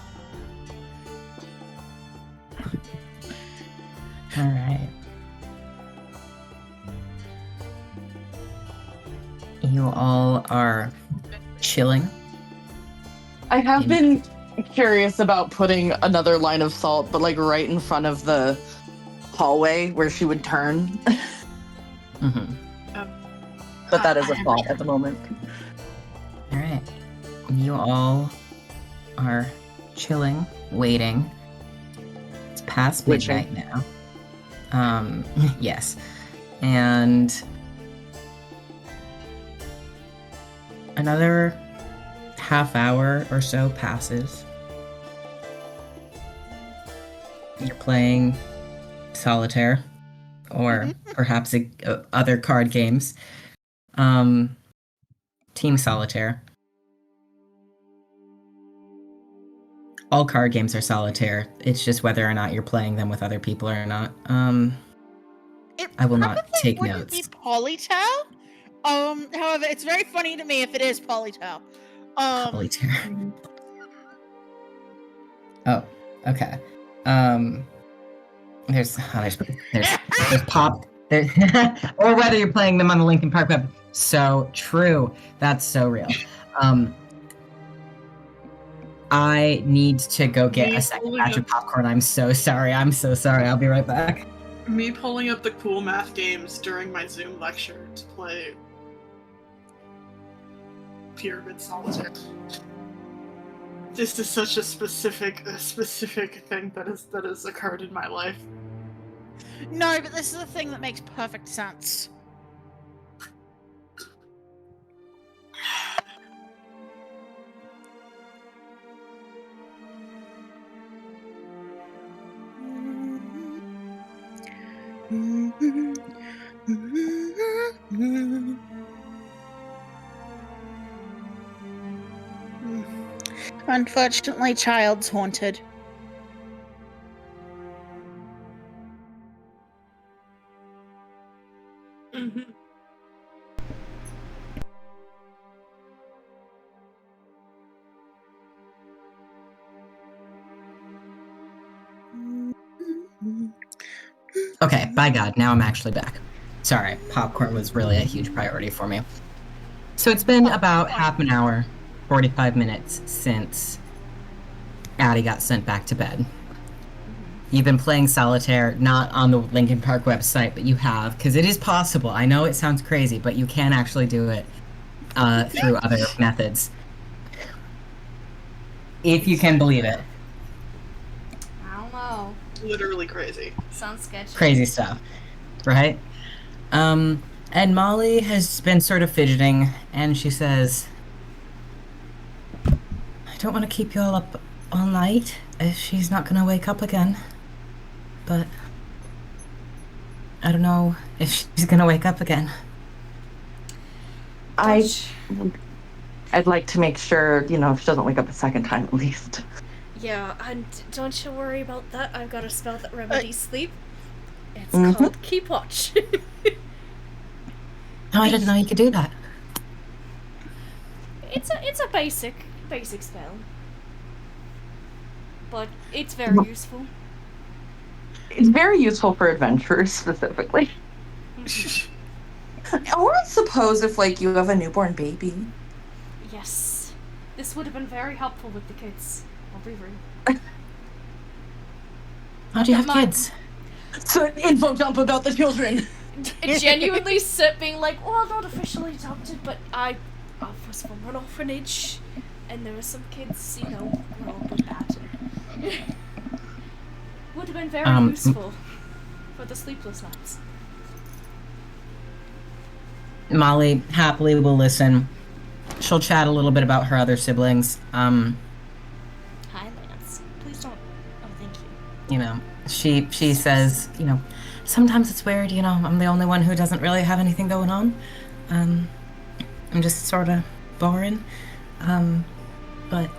All right. You all are chilling. I have been curious about putting another line of salt, but like right in front of the hallway where she would turn. Mm-hmm. But that is a thought at the moment. All right. You all are chilling, waiting. It's past Witching. midnight now. Yes. And another half hour or so passes. You're playing solitaire or perhaps other card games. Team solitaire. All card games are solitaire. It's just whether or not you're playing them with other people or not. It I will not probably take wouldn't notes. be Polytel. However, it's very funny to me if it is Polytel. Solitaire. Oh, Okay. There's pop there, or whether you're playing them on the Linkin Park web. So true. That's so real. I need to go get a second batch of popcorn. I'm so sorry. I'll be right back. Me pulling up the cool math games during my Zoom lecture to play Pyramid Solitaire. This is such a specific thing that has occurred in my life. No, but this is the thing that makes perfect sense. Unfortunately, child's haunted. Mm-hmm. Okay, by God, now I'm actually back. Sorry, popcorn was really a huge priority for me. So it's been about half an hour, 45 minutes since Addie got sent back to bed. You've been playing solitaire, not on the Linkin Park website, but you have, because it is possible. I know it sounds crazy, but you can actually do it through other methods. If you can believe it. I don't know. Literally crazy. Sounds sketchy. Crazy stuff, right? And Molly has been sort of fidgeting, and she says, I don't want to keep you all up all night if she's not going to wake up again. But I don't know if she's going to wake up again. I'd like to make sure, she doesn't wake up a second time at least. Yeah, and don't you worry about that. I've got a spell that remedies sleep. It's Mhm. called Keep Watch. Oh, I didn't know you could do that. It's a basic spell. But it's very useful. It's very useful for adventurers specifically. Or I suppose if, you have a newborn baby. Yes. This would have been very helpful with the kids. I'll be real. How do you have kids? So an info dump about the children. Genuinely being like, well, not officially adopted, but I was from an orphanage, and there were some kids, grow up with that. Would have been very useful for the sleepless nights. Molly happily will listen. She'll chat a little bit about her other siblings. Hi, Lance. Please don't. Oh, thank you. She says, sometimes it's weird, I'm the only one who doesn't really have anything going on. I'm just sort of boring. But,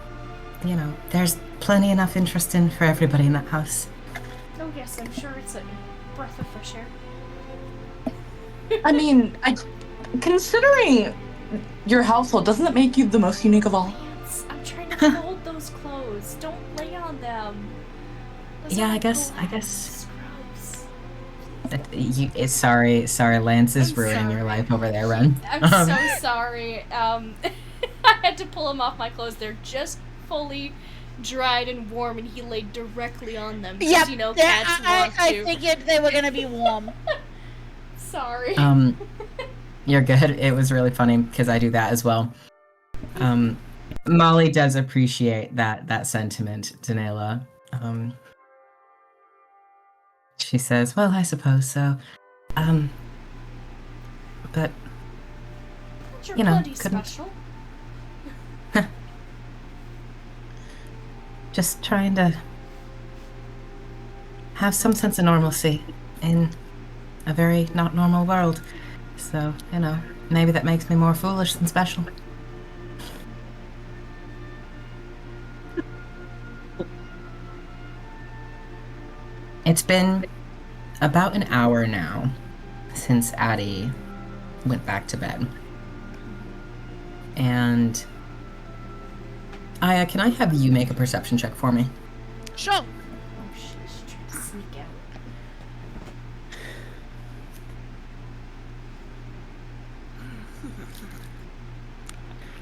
there's plenty enough interest for everybody in that house. Oh, yes, I'm sure it's a breath of fresh air. I mean, considering your household, doesn't it make you the most unique of all? Lance, I'm trying to fold those clothes. Don't lay on them. Those Yeah, are I guess. scrubs. Sorry, Lance is I'm ruining sorry. your life over there, Ren. I'm so sorry. I had to pull him off my clothes. They're just fully dried and warm, and he laid directly on them. Yep, Cats love I to. figured they were gonna be warm. Sorry. You're good. It was really funny because I do that as well. Molly does appreciate that sentiment, Danela. She says, well, I suppose so. But You're you know, bloody couldn't- special. just trying to have some sense of normalcy in a very not normal world. So, maybe that makes me more foolish than special. It's been about an hour now since Addie went back to bed. And Aya, can I have you make a perception check for me? Sure.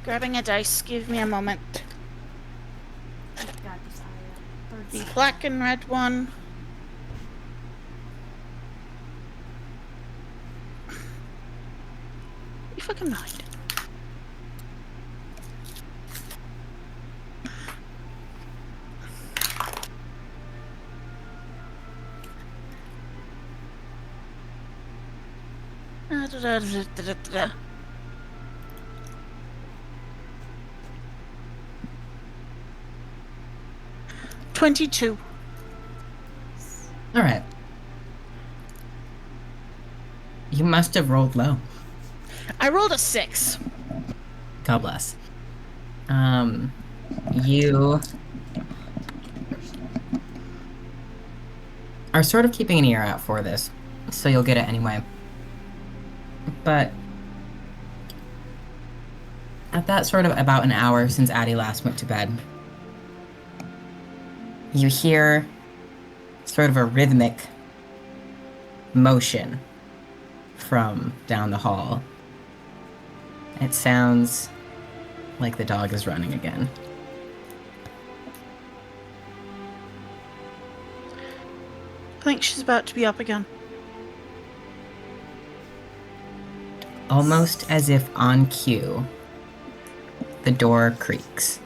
Grabbing a dice. Give me a moment. Oh God, this The birds. black and red one. You fucking mind. Da-da-da-da-da-da. 22. All right. You must have rolled low. I rolled a 6. God bless. You are sort of keeping an ear out for this, so you'll get it anyway. But at that sort of about an hour since Addie last went to bed, you hear sort of a rhythmic motion from down the hall. It sounds like the dog is running again. I think she's about to be up again. Almost as if on cue, the door creaks.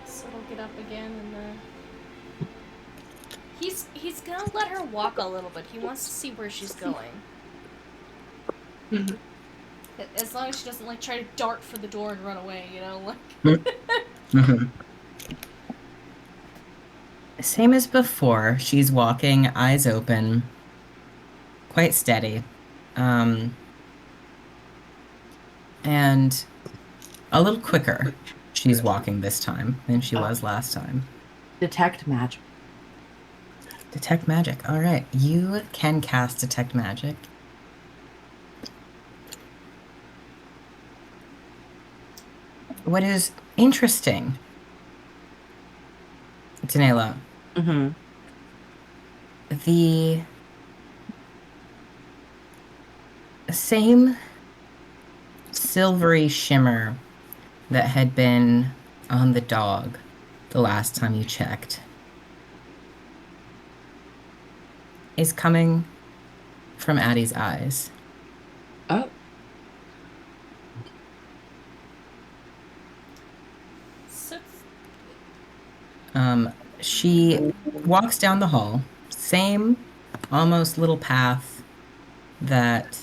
So it'll get up again and he's gonna let her walk a little bit. He wants to see where she's going. Mhm. As long as she doesn't like try to dart for the door and run away, you know, like Mm-hmm. Same as before, she's walking, eyes open, quite steady. And a little quicker she's walking this time than she was last time. Detect magic. Detect magic. All right, you can cast Detect Magic. What is interesting, Danela, Mm-hmm. the same silvery shimmer that had been on the dog the last time you checked is coming from Addie's eyes. Oh. so She walks down the hall, same almost little path that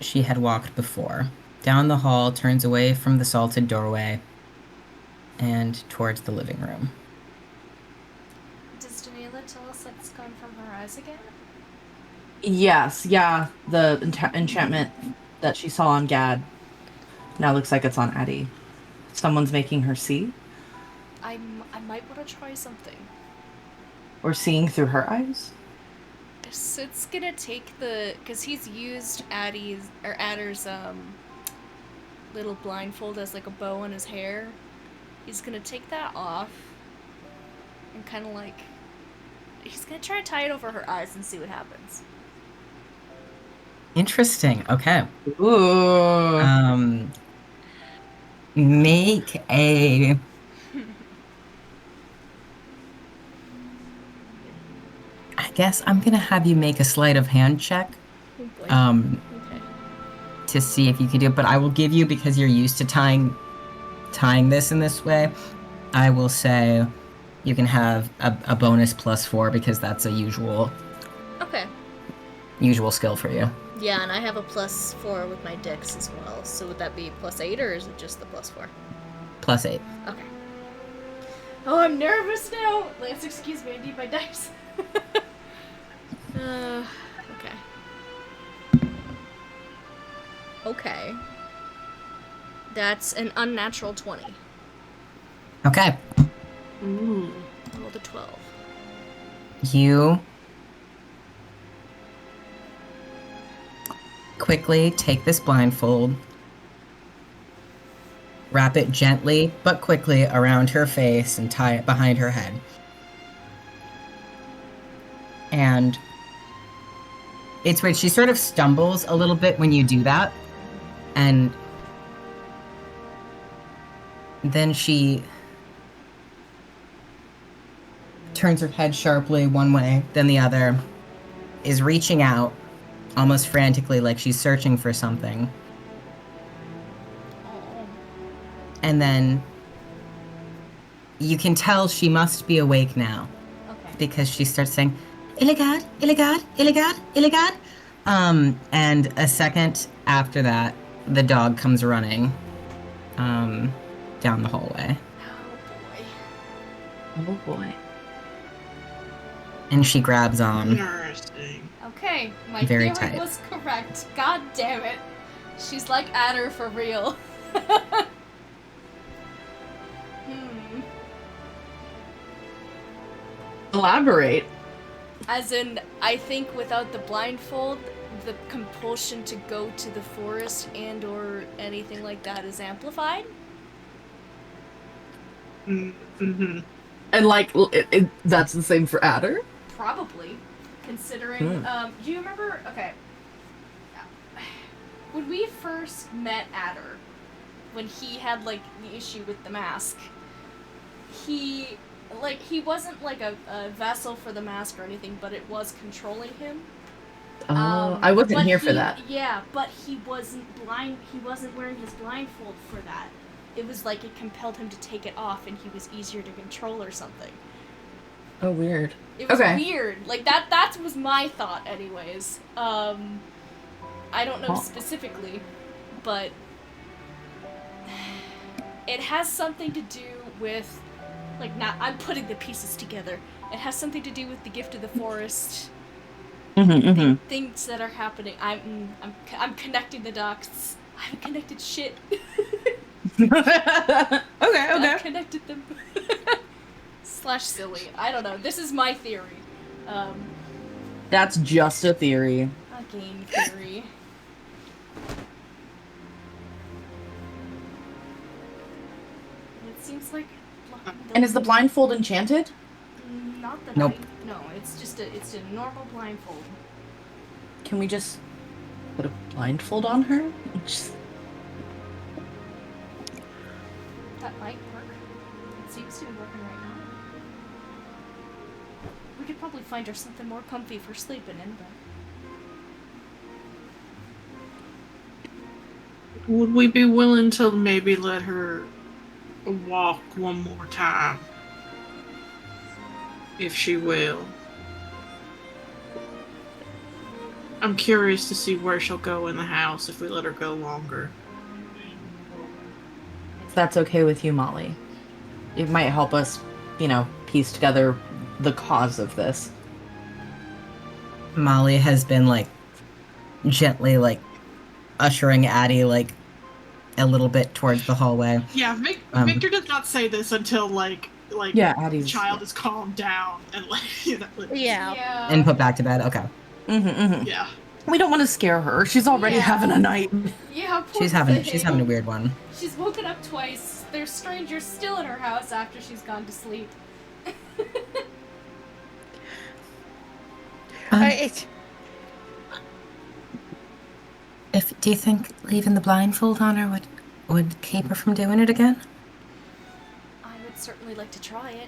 she had walked before. Down the hall, turns away from the salted doorway, and towards the living room. does Daniela tell us that it's gone from her eyes again? Yes, yeah. The enchantment that she saw on Gad now looks like it's on Addie. Someone's making her see, I might want to try something. or seeing through her eyes. So it's gonna take because he's used Adder's little blindfold as like a bow on his hair. He's gonna take that off and kind of like he's gonna try to tie it over her eyes and see what happens. Interesting. Okay. Ooh. Make a. I guess I'm gonna have you make a sleight of hand check. Oh boy. Okay. To see if you can do it, but I will give you, because you're used to tying this in this way, I will say you can have a bonus +4 because that's a usual Okay. skill for you. Yeah, and I have a +4 with my dex as well. So would that be +8 or is it just the +4? +8. Okay. Oh, I'm nervous now. Lance, excuse me. I need my dice. Okay. Okay. That's an unnatural 20. Okay. Ooh. I rolled a 12. You quickly take this blindfold, wrap it gently but quickly around her face, and tie it behind her head. And It's weird. She sort of stumbles a little bit when you do that. And then she turns her head sharply one way, then the other, is reaching out almost frantically like she's searching for something. Oh. And then you can tell she must be awake now Okay. because she starts saying, Illigad, Illigad, Illigad, Illigad. And a second after that, the dog comes running down the hallway. Oh boy. Oh boy. And she grabs on. Interesting. Okay, my Very theory tight. was correct. God damn it. She's like Adder for real. Elaborate. As in, I think without the blindfold, the compulsion to go to the forest and or anything like that is amplified. Mm-hmm. And like, that's the same for Adder? Probably. Considering, do you remember, okay, when we first met Adder, when he had, like, the issue with the mask, he wasn't, like, a vessel for the mask or anything, but it was controlling him. I wasn't but here for that. Yeah, but he wasn't wearing his blindfold for that. It was like it compelled him to take it off and he was easier to control or something. Oh, weird. It was Okay. weird. Like, that was my thought anyways. I don't know Huh. specifically, but it has something to do with, like, I'm putting the pieces together. It has something to do with the gift of the forest, things that are happening. I'm connecting the dots. I haven't connected shit. Okay, I've connected them. / silly. I don't know. This is my theory. That's just a theory. A game theory. It seems like. And is the blindfold enchanted? Not that Nope. No, it's just a normal blindfold. Can we just put a blindfold on her? Just- That might work. It seems to be working right now. We could probably find her something more comfy for sleeping in, but. Would we be willing to maybe let her walk one more time? If she will. I'm curious to see where she'll go in the house if we let her go longer. If that's okay with you, Molly. It might help us, piece together the cause of this. Molly has been, like, gently, like, ushering Addie, like, a little bit towards the hallway. Yeah, Victor did not say this until Yeah, the Addie's. child is calmed down and Yeah. And put back to bed. Okay. yeah. We don't want to scare her. She's already Yeah. having a night. Yeah, poor She's having thing. a weird one. She's woken up twice. There's strangers still in her house after she's gone to sleep. Do you think leaving the blindfold on her would keep her from doing it again? I would certainly like to try it.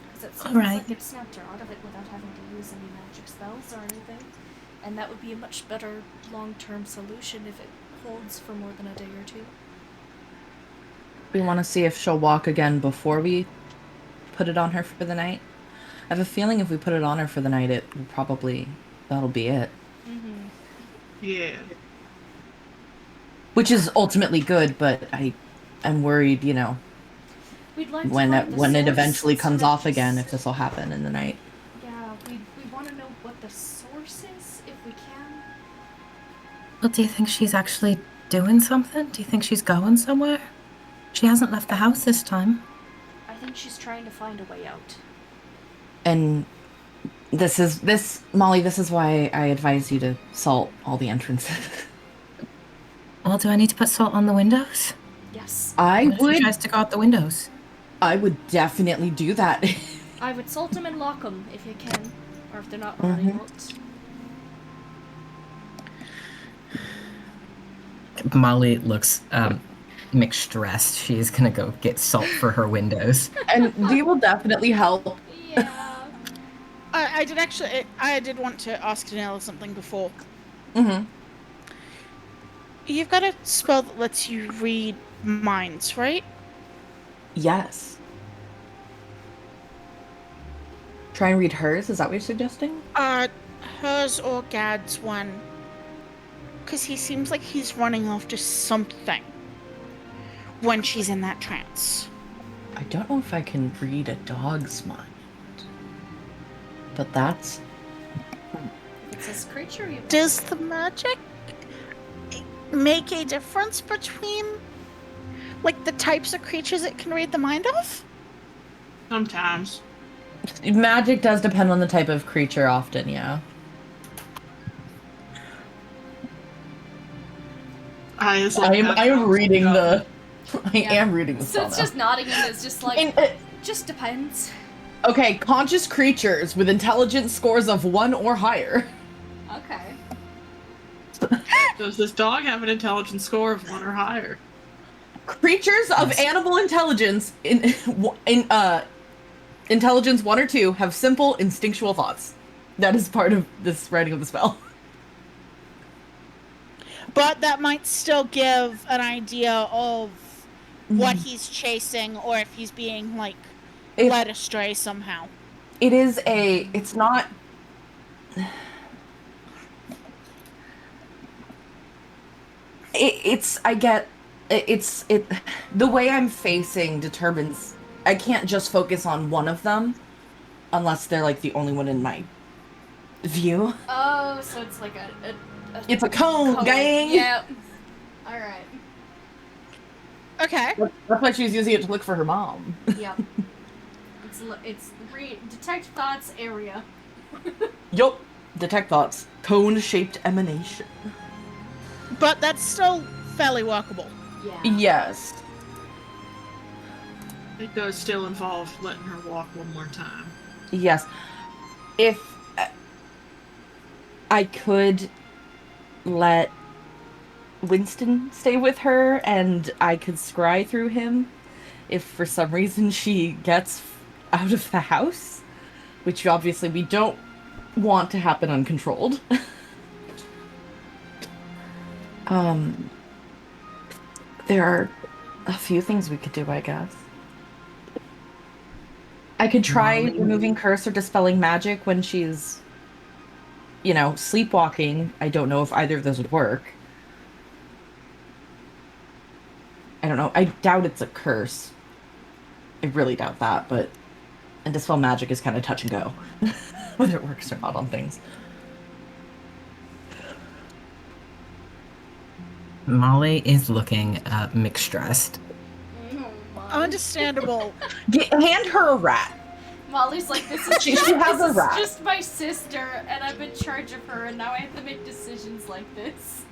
Because it seems Alright. like it snapped her out of it without having to use any magic spells or anything. And that would be a much better long-term solution if it holds for more than a day or two. We want to see if she'll walk again before we put it on her for the night. I have a feeling if we put it on her for the night, that'll be it. Mm-hmm. Yeah. Which is ultimately good, but I'm worried, We'd like to when find the it source eventually instead comes of off again, just- if this will happen in the night. Yeah, we want to know what the source is, if we can. Well, do you think she's actually doing something? Do you think she's going somewhere? She hasn't left the house this time. I think she's trying to find a way out. And Molly, this is why I advise you to salt all the entrances. Well, do I need to put salt on the windows? Yes. I What if she would tries to go out the windows? I would definitely do that I would salt them and lock them if you can, or if they're not already locked. Molly looks mixed stressed. She's gonna go get salt for her windows. And we will definitely help. Yeah. I did want to ask Danella something before. Mm-hmm. You've got a spell that lets you read minds, right? Yes. Try and read hers? Is that what you're suggesting? Hers or Gad's one. Because he seems like he's running after something when she's in that trance. I don't know if I can read a dog's mind. But that's... It's this creature you... Does the magic make a difference between, like, the types of creatures it can read the mind of? Sometimes. Magic does depend on the type of creature often, yeah. I am reading the... I am reading the So spell it's now. just nodding and it's just like, just depends. Okay, conscious creatures with intelligence scores of 1 or higher. Okay. Does this dog have an intelligence score of 1 or higher? Creatures of animal intelligence intelligence 1 or 2 have simple instinctual thoughts. That is part of this writing of the spell. But that might still give an idea of what he's chasing, or if he's being, like, led astray somehow. It is a... It's not... The way I'm facing determines... I can't just focus on one of them unless they're, like, the only one in my view. Oh, so it's like It's a cone, gang! Yeah. Alright. Okay. That's why she was using it to look for her mom. Yep. It's detect thoughts area. Yup. Detect thoughts. Cone-shaped emanation. But that's still fairly workable. Yeah. Yes. It does still involve letting her walk one more time. Yes. If I could let Winston stay with her and I could scry through him if for some reason she gets out of the house, which obviously we don't want to happen uncontrolled. There are a few things we could do, I guess. I could try removing curse or dispelling magic when she's, you know, sleepwalking. I don't know if either of those would work. I don't know. I doubt it's a curse. I really doubt that, but... And dispel magic is kind of touch and go. Whether it works or not on things. Molly is looking mixed stressed. Understandable. Hand her a rat. Molly's like, this is She has a rat. just my sister, and I'm in charge of her, and now I have to make decisions like this.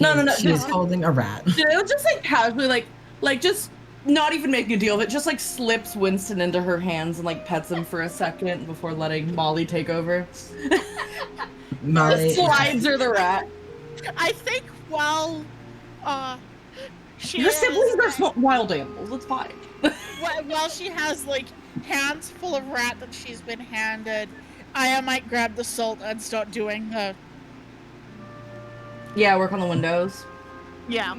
No. She's holding a rat. It was just like casually, like just not even making a deal of it. Just like slips Winston into her hands and like pets him for a second before letting Molly take over. Molly Just slides her the rat. I think while she Your is, siblings are wild animals. It's fine. while she has like hands full of rat that she's been handed, I might grab the salt and start doing Yeah, work on the windows. yeah.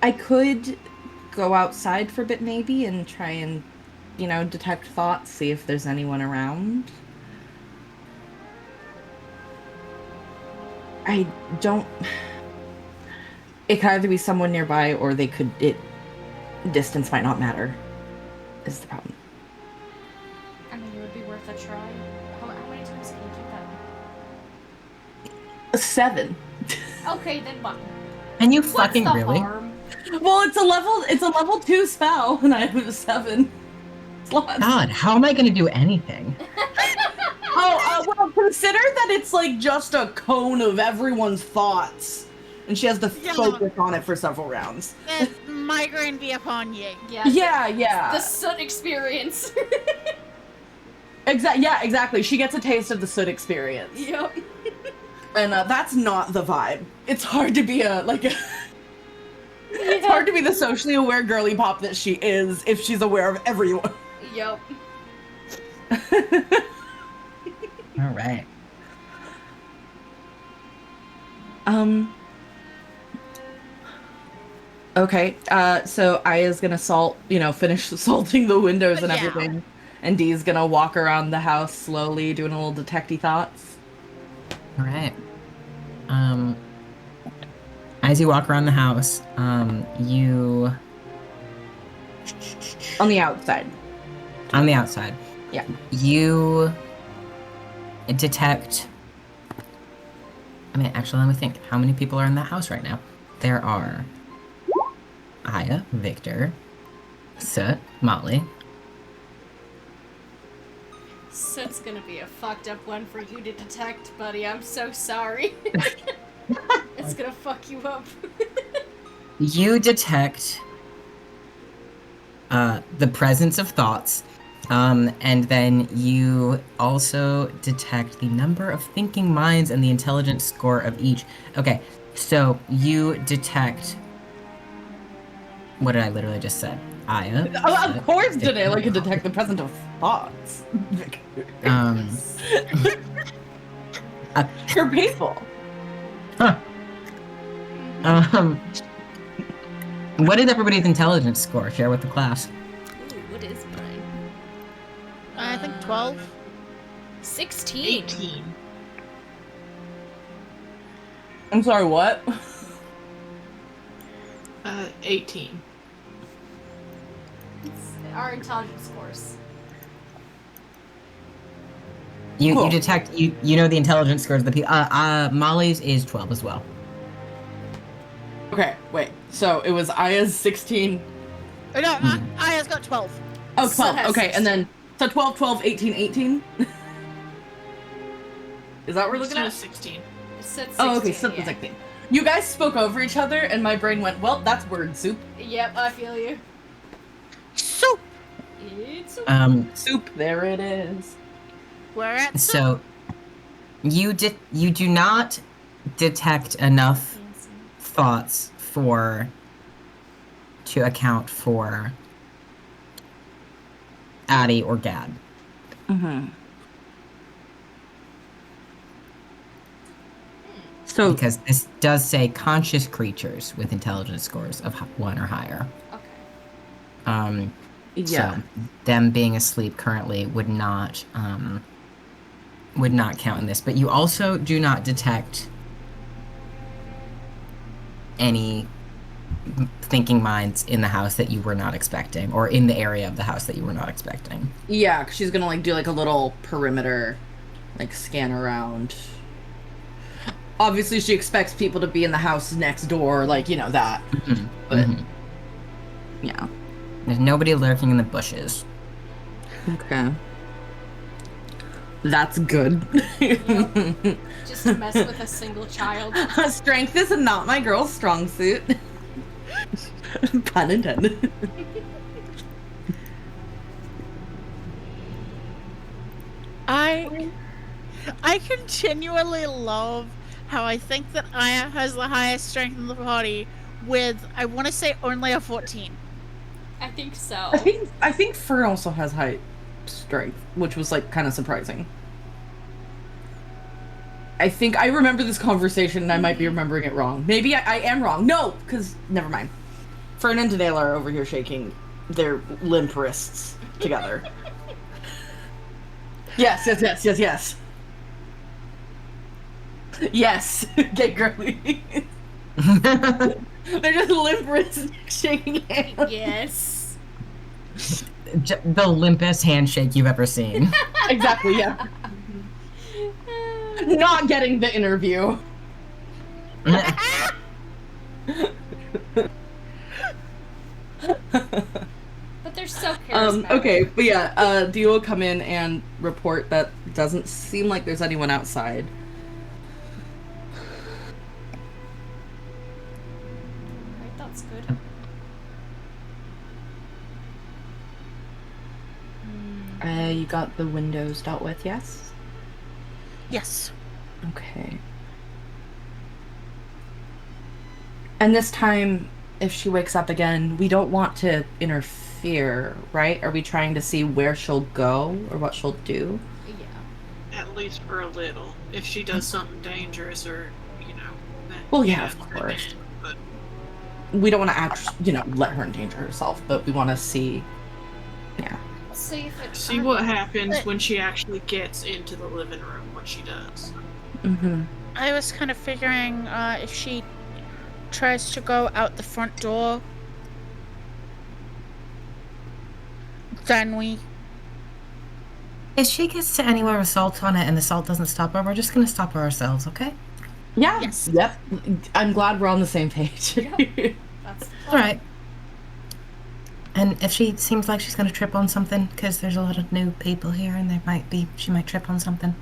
I could go outside for a bit maybe and try and, you know, detect thoughts, see if there's anyone around. I don't... It could either be someone nearby or they could... Distance might not matter, is the problem. I mean, it would be worth a try. How many times can you do that? 7. Okay, then what? And you What's fucking the really? harm? Well, it's a level 2 spell, and I have 7 slots. God, how am I gonna do anything? Well, consider that it's like just a cone of everyone's thoughts, and she has to Yeah. focus on it for several rounds. And migraine be upon ye. Yeah. Yeah. The soot experience. Yeah, exactly. She gets a taste of the soot experience. Yep. And that's not the vibe. It's hard to be it's hard to be the socially aware girly pop that she is if she's aware of everyone. Yep. All right. Okay, so Aya's gonna finish salting the windows and Yeah. everything. And Dee's gonna walk around the house slowly, doing a little detective thoughts. All right. As you walk around the house, you On the outside. on the outside. Yeah. You detect. Actually, let me think. How many people are in that house right now? There are Aya, Victor, Soot, Molly. Soot's gonna be a fucked up one for you to detect, buddy. I'm so sorry. It's gonna fuck you up. You detect the presence of thoughts, and then you also detect the number of thinking minds and the intelligence score of each. Okay, so you detect. What did I literally just say? Aya. Oh, of course, Victor, Janae can detect the presence of thoughts. You're peaceful. What is everybody's intelligence score? Share with the class. Ooh, what is mine? I think 12. 16. 18. I'm sorry, what? 18. It's our intelligence scores. You Cool. detect you know the intelligence scores of the people. Molly's is 12 as well. Okay, wait. So it was Aya's 16. Oh, no, Aya's got 12. Oh, So 12. has Okay, 16. and then so 12, 12, 18, 18. Is that what we're looking So at? 16. It said 16. Oh, okay, so yeah. 16. You guys spoke over each other, and my brain went, "Well, that's word soup." Yep, I feel you. Soup! It's Soup. There it is. We're at soup. So you do not detect enough fancy. thoughts to account for Addie or Gad. Mm-hmm. So Because this does say conscious creatures with intelligence scores of 1 or higher. Okay. yeah. So them being asleep currently would not count in this. But you also do not detect any thinking minds in the house that you were not expecting, or in the area of the house that you were not expecting. Yeah, 'cause she's gonna do a little perimeter, scan around. Obviously, she expects people to be in the house next door, that. Mhm, But mhm. yeah. There's nobody lurking in the bushes. Okay. That's good. Just to mess with a single child. Strength is not my girl's strong suit. Pun intended. I continually love how I think that Aya has the highest strength in the party with, I want to say, only a 14. I think so. I think Fern also has high strength, which was kind of surprising. I think I remember this conversation and I might be remembering it wrong. Maybe I am wrong. No, because never mind. Fern and Daniela are over here shaking their limp wrists together. Yes. Yes, get girly. They're just limp wrists shaking hands. Yes. The limpest handshake you've ever seen. Exactly, yeah. Not getting the interview. But they're so charismatic. Okay, but yeah, Dio will come in and report that doesn't seem like there's anyone outside. Right, that's good. You got the windows dealt with, yes? Yes. Okay. And this time, if she wakes up again, we don't want to interfere, right? Are we trying to see where she'll go or what she'll do? Yeah. At least for a little. If she does something dangerous or, you know. Then Well, yeah, of course. But We don't want to let her endanger herself, but we want to see. Yeah. See if it. see what happens when she actually gets into the living room, what she does. Mm-hmm. I was kind of figuring if she tries to go out the front door, then we. If she gets to anywhere with salt on it and the salt doesn't stop her, we're just gonna stop her ourselves, okay? Yeah. Yes. Yep. I'm glad we're on the same page. That's the All right. And if she seems like she's gonna trip on something, because there's a lot of new people here, and she might trip on something.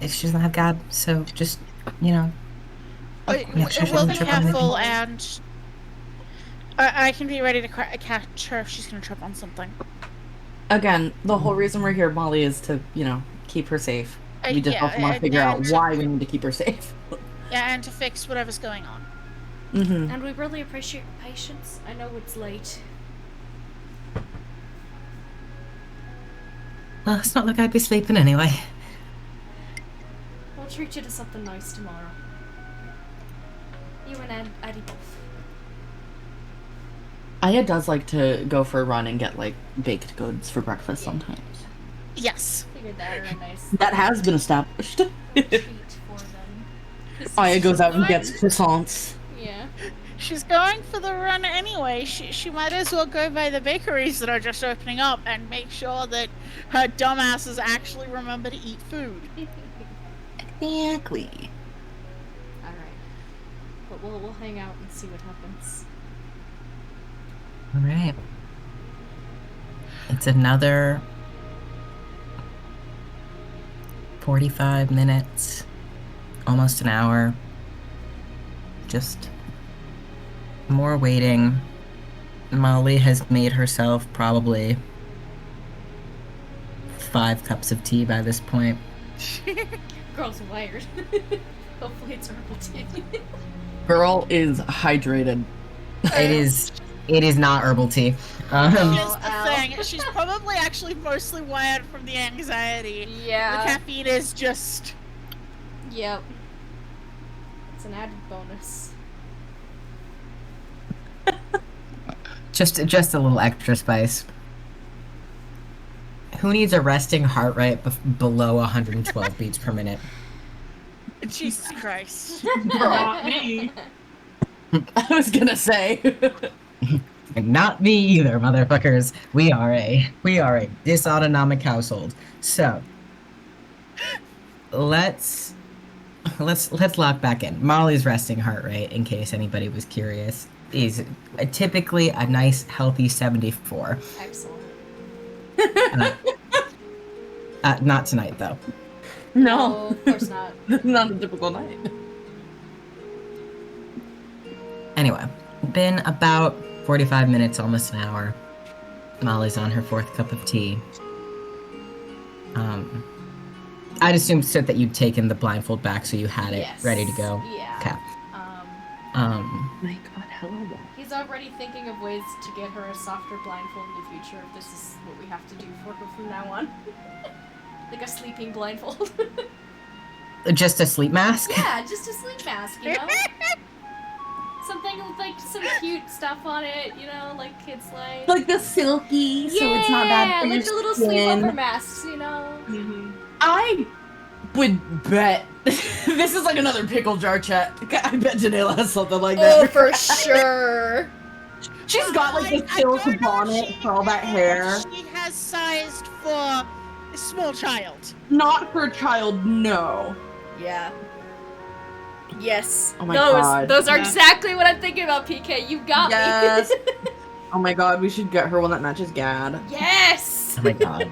If she doesn't have God, so just, make sure she We'll doesn't be trip on anything. careful, and I can be ready to catch her if she's gonna trip on something. Again, the whole reason we're here, Molly, is to, keep her safe. We just also want to figure out why we need to keep her safe. Yeah, and to fix whatever's going on. Mm-hmm. And we really appreciate your patience. I know it's late. Well, it's not like I'd be sleeping anyway. We'll treat you to something nice tomorrow. You and Addie both. Aya does like to go for a run and get, baked goods for breakfast sometimes. Yes. Figured that are a nice That has been established. treat for them. 'Cause Aya she's goes out and going- gets croissants. Yeah. She's going for the run anyway. She might as well go by the bakeries that are just opening up and make sure that her dumbasses actually remember to eat food. Exactly. Alright. But we'll hang out and see what happens. All right. It's another 45 minutes, almost an hour. Just more waiting. Molly has made herself probably 5 cups of tea by this point. Girl's wired. Hopefully it's herbal tea. Girl is hydrated. It is not herbal tea. Here's Oh, the ow. thing, she's probably actually mostly wired from the anxiety. Yeah. The caffeine is just... Yep. It's an added bonus. Just a little extra spice. Who needs a resting heart rate below 112 beats per minute? Jesus Christ. Not me. I was gonna say. Not me either, motherfuckers. We are a dysautonomic household. So let's lock back in. Molly's resting heart rate, in case anybody was curious, is typically a nice healthy 74. Excellent. Not tonight though. No, of course not. Not a typical night. Anyway, been about 45 minutes, almost an hour. Molly's on her 4th cup of tea. I'd assume so that you'd taken the blindfold back, so you had it Yes. ready to go. Yeah. Okay. My God, hello. He's already thinking of ways to get her a softer blindfold in the future if this is what we have to do for her from now on. Like a sleeping blindfold. Just a sleep mask. Yeah, just a sleep mask, you know? Something with like some cute stuff on it, you know, like kids like. Like the silky, so it's not bad for like your the little skin. sleepover masks, you know? Mm-hmm. I would bet this is like another pickle jar chat. I bet Janela has something like that. Oh, for sure. She's got like the I silk don't know if bonnet she for all that hair. She has sized for a small child. Not for a child, no. Yeah. Yes. Oh my God. Those are Yeah. exactly what I'm thinking about, PK. You got Yes. me. Oh my God, we should get her one that matches Gad. Yes! Oh my god.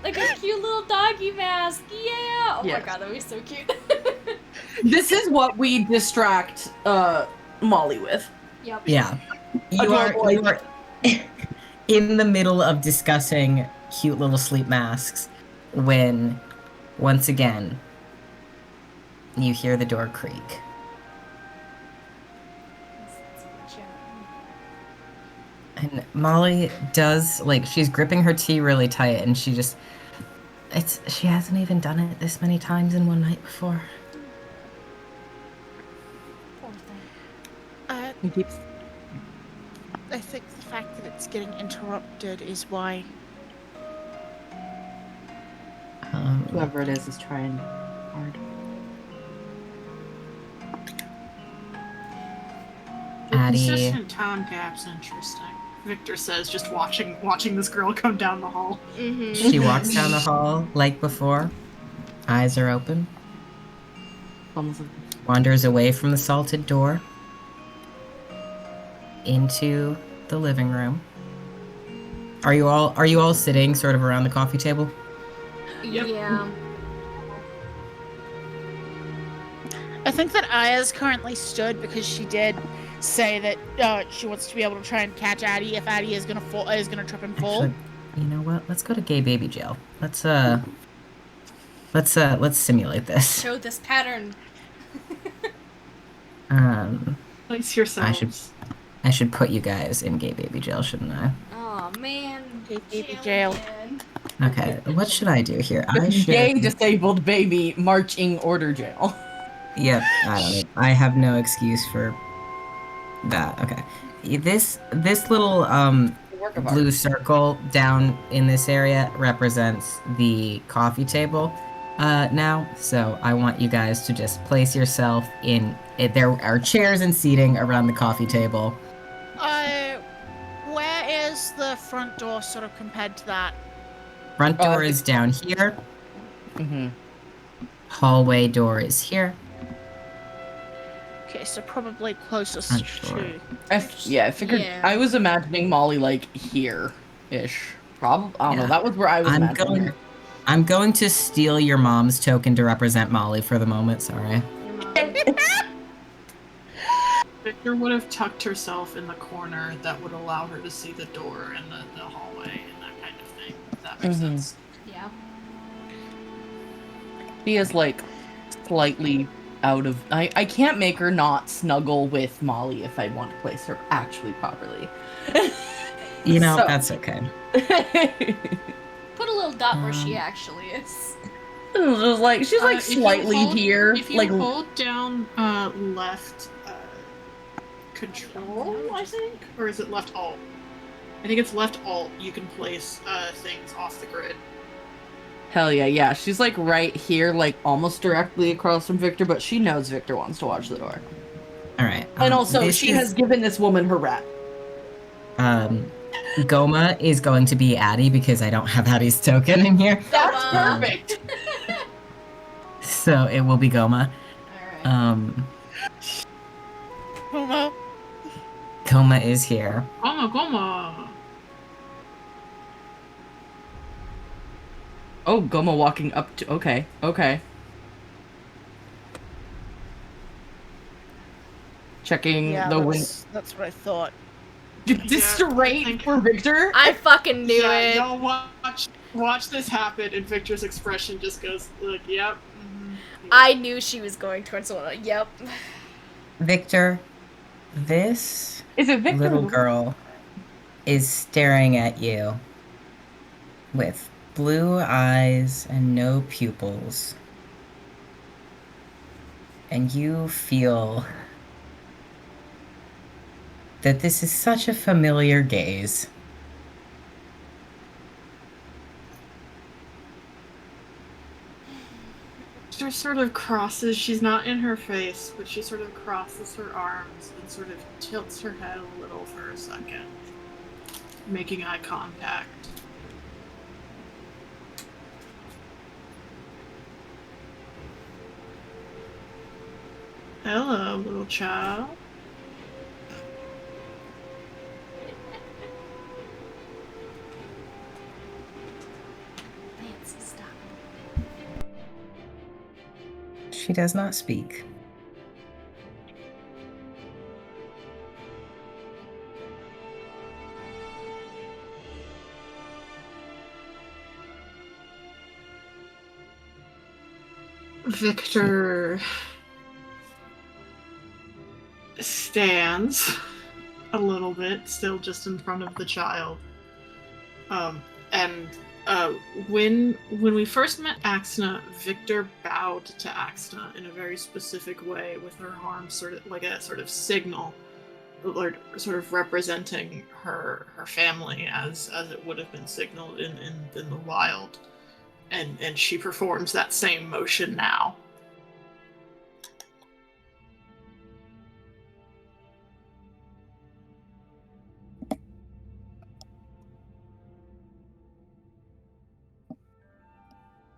Like a cute little doggy mask. Yeah! Oh Yeah. my god, that'd be so cute. This is what we distract Uh, Molly with. Yep. Yeah. Adorable. in the middle of discussing cute little sleep masks when, once again, you hear the door creak. And Molly does, like, she's gripping her tea really tight, and she hasn't even done it this many times in one night before. I think the fact that it's getting interrupted is why. Whoever it is trying hard. The Addie. consistent time gap's interesting. Victor says, just watching this girl come down the hall. Mm-hmm. She walks down the hall like before. Eyes are open. Wanders away from the salted door into the living room. Are you all sitting sort of around the coffee table? Yep. Yeah. I think that Aya's currently stood because she did say that she wants to be able to try and catch Addie if Addie is gonna trip and fall. Actually, you know what? Let's go to gay baby jail. Let's simulate this. Show this pattern. Place yourselves. I should put you guys in gay baby jail, shouldn't I? Oh man. Baby jail. again. Okay, what should I do here? I should. Gay disabled baby marching order jail. Yep, I don't know. I have no excuse for that. Okay. This little Work of blue art. circle down in this area represents the coffee table now. So I want you guys to just place yourself in it. There are chairs and seating around the coffee table. Where is the front door sort of compared to that? Front door I is down here. Mm-hmm. Hallway door is here. Okay, so probably closest Front door. to. I figured. Yeah. I was imagining Molly like here-ish. Probably. I don't know. Yeah. That was where I was imagining her. I'm going to steal your mom's token to represent Molly for the moment. Sorry. Victor would have tucked herself in the corner that would allow her to see the door and the hallway and that kind of thing. If that makes Mhm. sense. Yeah. She is like slightly out of. I can't make her not snuggle with Molly if I want to place her actually properly. You know, So- that's okay. Put a little dot where she Um, actually is. Just like she's like If you slightly hold- here, If you like hold down left control, I think, or is it left alt? I think it's left alt. You can place things off the grid. hell yeah. She's like right here, like almost directly across from Victor, but she knows Victor wants to watch the door. All right. And also, this she is- has given this woman her rat. Goma is going to be Addie because I don't have Addie's token in here. That's Wow. perfect. So it will be Goma. Alright. Homo. Goma is here. Goma. Oh, Goma walking up to. Okay. Checking Yeah, the window. that's what I thought. Just Yeah, straight I think- for Victor. I fucking knew Yeah, it. y'all watch this happen, and Victor's expression just goes like, "Yep." mhm, yep. I knew she was going towards someone. Yep. Victor, this Is it Victor? little girl is staring at you with blue eyes and no pupils. And you feel that this is such a familiar gaze. She sort of crosses. She's not in her face, but she sort of crosses her arms and sort of tilts her head a little for a second, making eye contact. Hello, little child. Nancy, stop. She does not speak. Victor stands a little bit, still just in front of the child. And when we first met Axna, Victor bowed to Axna in a very specific way, with her arms sort of like a sort of signal, or sort of representing her family as it would have been signaled in the wild. And she performs that same motion now.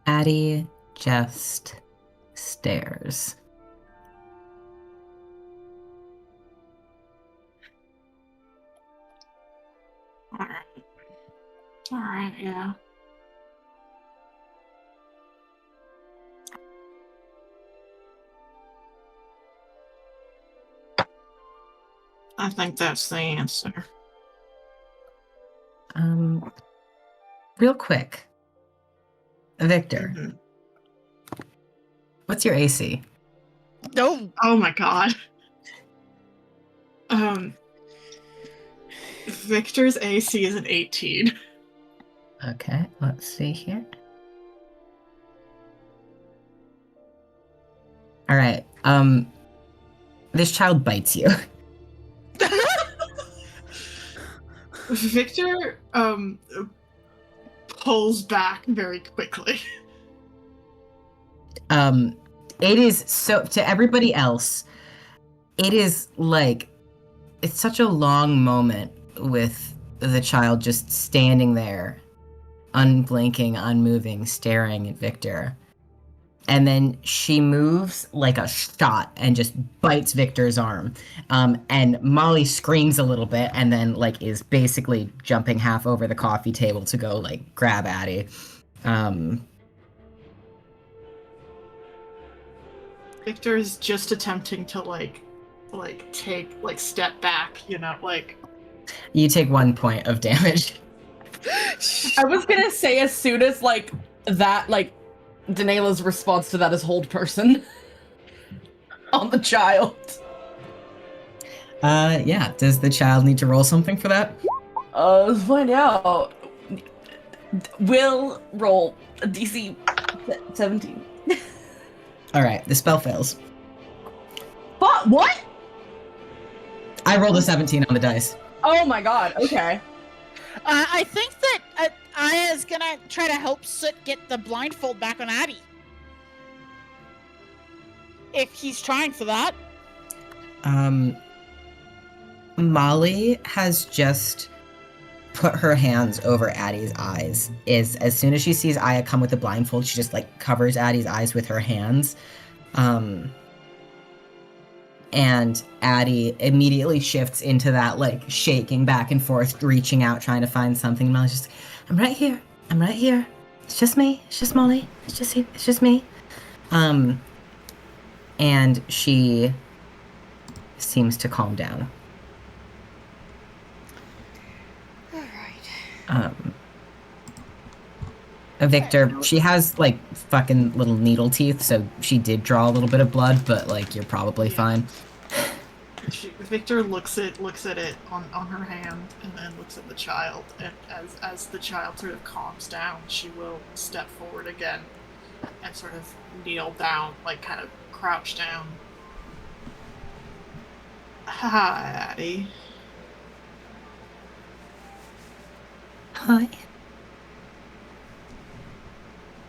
Addie just stares. Alright, yeah. I think that's the answer. Real quick. Victor, what's your AC? No. Oh my god. Victor's AC is an 18. Okay, let's see here. All right. This child bites you. Victor pulls back very quickly. It is so, to everybody else, it is like, it's such a long moment with the child just standing there, unblinking, unmoving, staring at Victor. And then she moves like a shot and just bites Victor's arm. And Molly screams a little bit and then like is basically jumping half over the coffee table to go like grab Addie. Victor is just attempting to step back, You take 1 point of damage. I was gonna say, as soon as Daniela's response to that is hold person on the child. Yeah. Does the child need to roll something for that? Let's find out. Will roll a DC 17. All right, the spell fails. But what? I rolled a 17 on the dice. Oh my god. Okay. I think that Aya's gonna try to help Soot get the blindfold back on Addie. If he's trying for that. Molly has just put her hands over Addie's eyes. As soon as she sees Aya come with the blindfold, she just like covers Addie's eyes with her hands. And Addie immediately shifts into that like shaking back and forth, reaching out, trying to find something. Molly's just, I'm right here. I'm right here. It's just me. It's just Molly. It's just me. And she seems to calm down. Victor, she has like fucking little needle teeth, so she did draw a little bit of blood, but like you're probably fine. Victor looks at it on her hand, and then looks at the child, and as the child sort of calms down, she will step forward again and sort of kneel down, like kind of crouch down. Hi, Addie. Hi.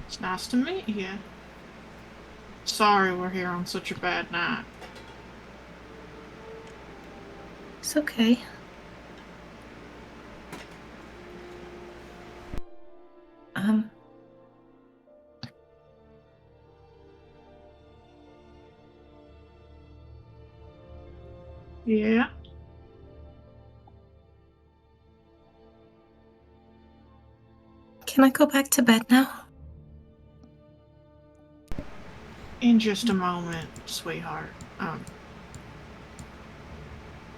It's nice to meet you. Sorry we're here on such a bad night. It's okay. Yeah. Can I go back to bed now? In just a moment, sweetheart.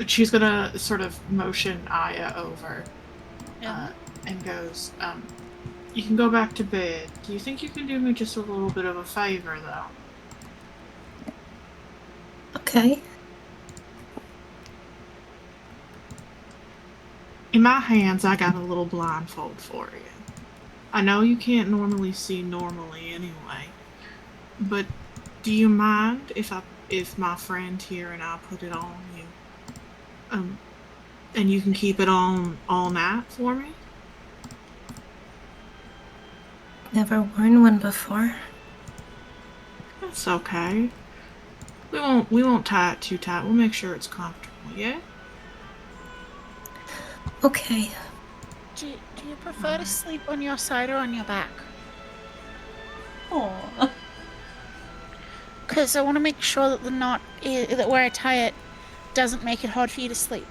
She's gonna sort of motion Aya over, and goes, you can go back to bed. Do you think you can do me just a little bit of a favor, though? Okay. In my hands, I got a little blindfold for you. I know you can't normally see normally anyway, but do you mind if my friend here and I put it on you? And you can keep it on all night for me? Never worn one before. That's okay. We won't tie it too tight. We'll make sure it's comfortable, yeah? Okay. Do you prefer to sleep on your side or on your back? Aw. Because I want to make sure that the knot, that where I tie it, doesn't make it hard for you to sleep.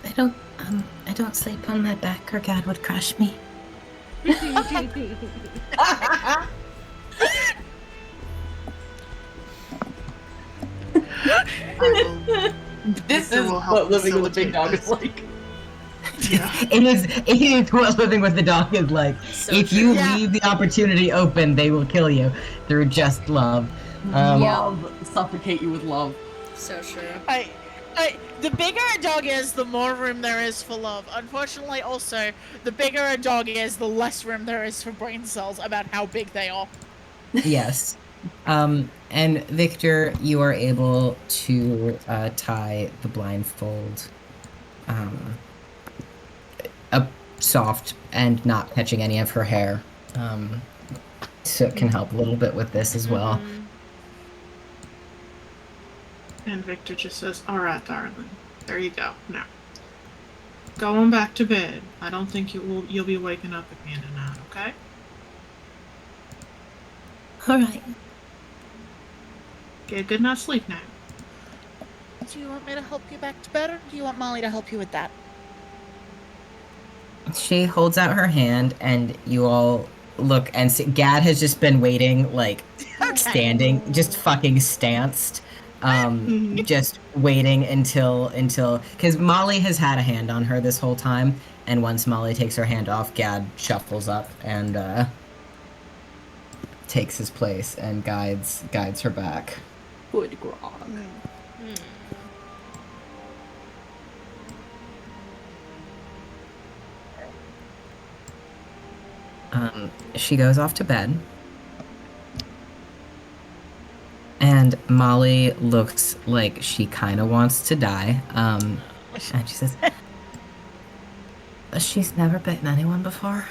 I don't sleep on my back or God would crush me. This Victor is will help what living with a big facilitate dog this. is like. Yeah. It is what living with the dog is like. So If true. you Yeah. leave the opportunity open, they will kill you through just love. Love. Suffocate you with love. So true. The bigger a dog is, the more room there is for love. Unfortunately, also, the bigger a dog is, the less room there is for brain cells about how big they are. Yes. And Victor, you are able to tie the blindfold up soft and not catching any of her hair. So it can help a little bit with this as well. Mhm. And Victor just says, "All right, darling. There you go. Now, go on back to bed. I don't think you'll be waking up again tonight, okay? All right. Get a good night's sleep now." Do you want me to help you back to bed, or do you want Molly to help you with that? She holds out her hand, and you all look and see. Gad has just been waiting, like, standing, just fucking stanced. Just waiting until because Molly has had a hand on her this whole time, and once Molly takes her hand off, Gad shuffles up and takes his place and guides her back. Good grog. She goes off to bed, and Molly looks like she kind of wants to die. And she says, "She's never bitten anyone before."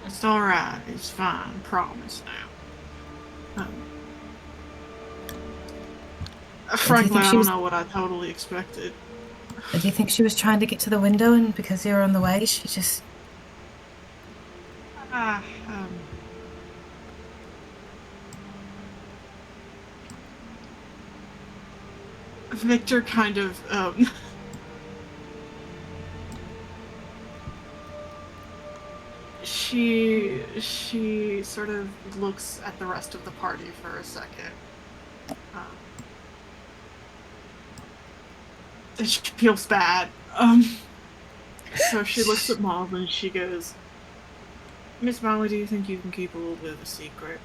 It's all right. It's fine. Promise now. Frankly, I she don't was- know what I totally expected. Do you think she was trying to get to the window and because you were on the way, she just... Ah, Victor kind of she sort of looks at the rest of the party for a second. And she feels bad. So she looks at Molly and she goes, "Miss Molly, do you think you can keep a little bit of a secret?"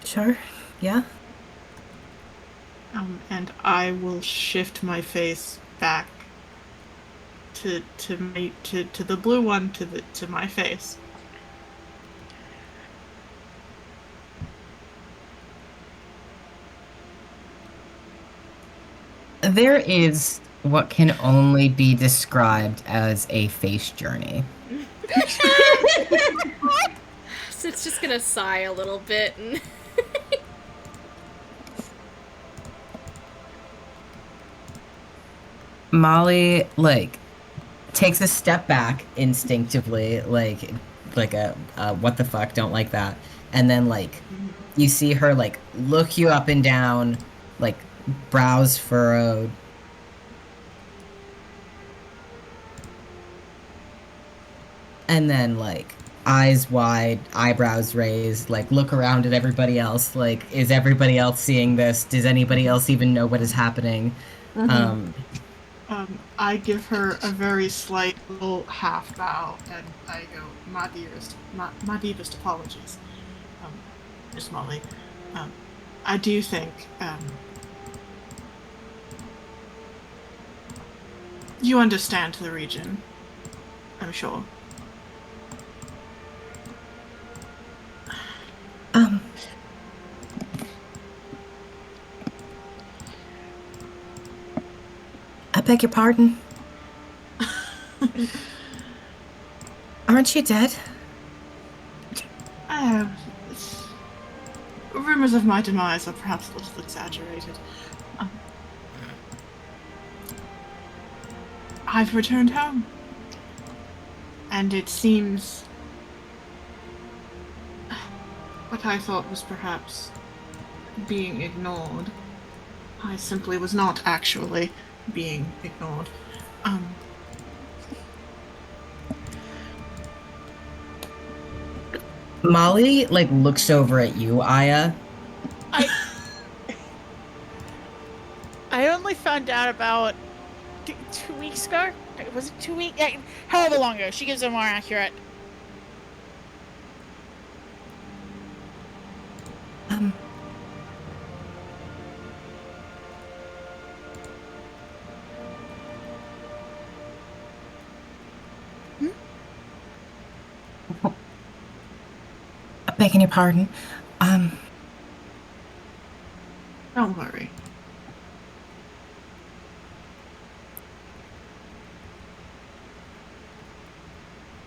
Sure, yeah. And I will shift my face back to the blue one to my face. There is what can only be described as a face journey. So it's just gonna sigh a little bit and Molly, like, takes a step back instinctively, like a what the fuck, don't like that. And then, like, you see her, like, look you up and down, like, brows furrowed. And then, like, eyes wide, eyebrows raised, like, look around at everybody else, like, is everybody else seeing this? Does anybody else even know what is happening? I give her a very slight little half bow, and I go, my deepest apologies. Miss Molly. I do think you understand the region, I'm sure. I beg your pardon. Aren't you dead? Rumors of my demise are perhaps a little exaggerated. I've returned home. And it seems what I thought was perhaps being ignored, I simply was not actually being ignored. Molly, like, looks over at you, Aya. I only found out about 2 weeks ago. Was it 2 weeks? However long ago. She gives a more accurate. Begging your pardon. Don't worry.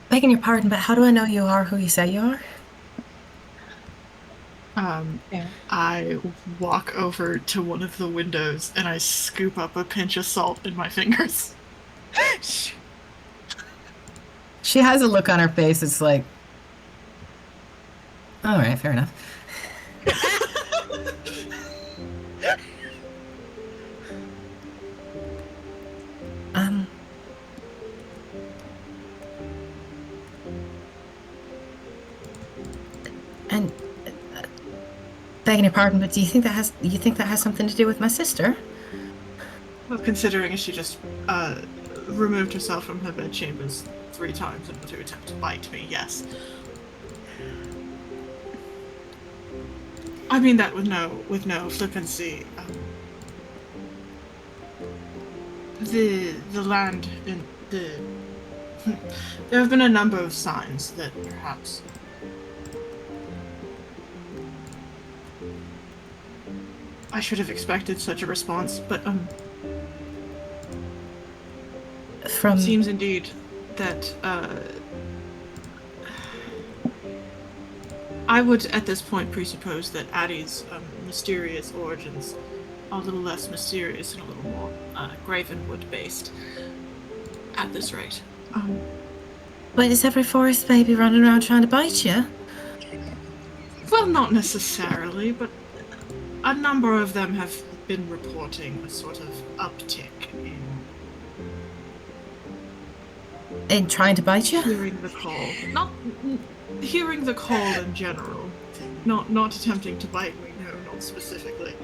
Begging your pardon, but how do I know you are who you say you are? I walk over to one of the windows and I scoop up a pinch of salt in my fingers. She has a look on her face. It's like, all right, fair enough. And begging your pardon, but do you think that has something to do with my sister? Well, considering she just removed herself from her bedchambers 3 times in order to attempt to bite me, yes. I mean that with no flippancy. The land in the there have been a number of signs that perhaps I should have expected such a response, but From it seems indeed that I would at this point presuppose that Addie's mysterious origins are a little less mysterious and a little more Gravenwood based at this rate. But is every forest baby running around trying to bite you? Well, not necessarily, but a number of them have been reporting a sort of uptick In trying to bite you? hearing the call. Not hearing the call in general. Not attempting to bite me, no, not specifically.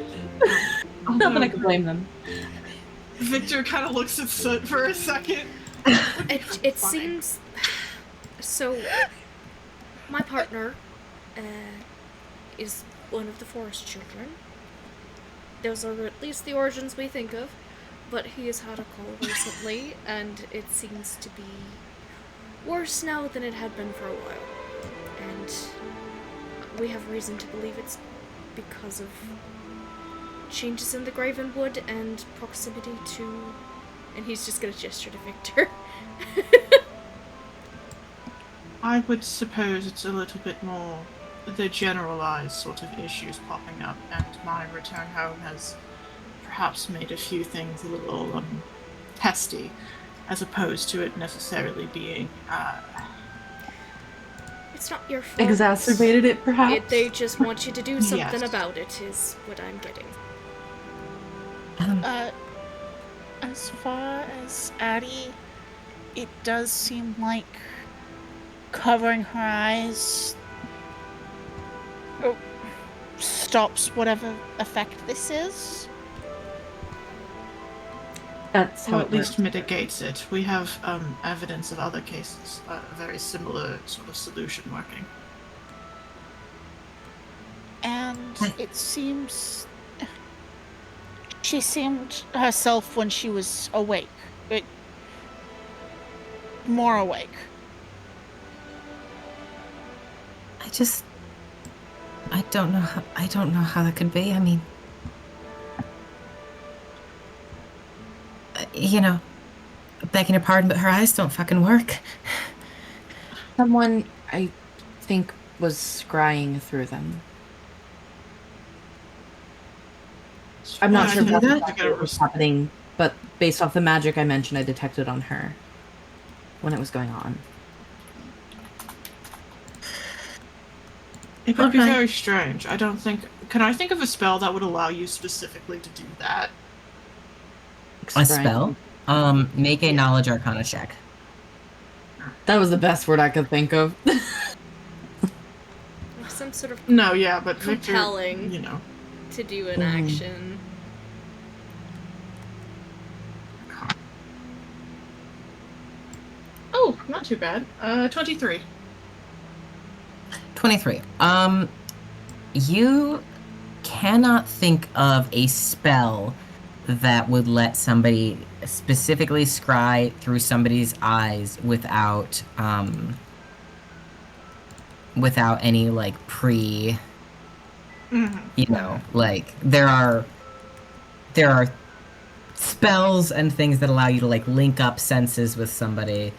Not that I can blame them. Victor kind of looks at Soot for a second. It seems... So, my partner is one of the forest children. Those are at least the origins we think of, but he has had a call recently, and it seems to be worse now than it had been for a while. And we have reason to believe it's because of changes in the Gravenwood and proximity to... And he's just gonna gesture to Victor. I would suppose it's a little bit more the generalized sort of issues popping up, and my return home has perhaps made a few things a little testy, as opposed to it necessarily being It's not your fault. Exacerbated it, perhaps? They just want you to do something Yes. about it, is what I'm getting. As far as Addie, it does seem like covering her eyes stops whatever effect this is. That's how or it at least works. mitigates it. We have evidence of other cases, a very similar sort of solution working. And it seems she seemed herself when she was awake. More awake. I don't know how that could be. I mean, you know, begging your pardon, but her eyes don't fucking work. Someone, I think, was scrying through them. I'm not Yeah, sure I what think exactly was happening, but based off the magic I mentioned, I detected on her when it was going on. It would be Okay. very strange. I don't think. Can I think of a spell that would allow you specifically to do that? A spell? Make a knowledge arcana check. That was the best word I could think of. Like some sort of No, yeah, but compelling Victor, you know. to do an action. Oh, not too bad. 23. 23. You cannot think of a spell that would let somebody specifically scry through somebody's eyes without any like you know, like there are spells and things that allow you to like link up senses with somebody.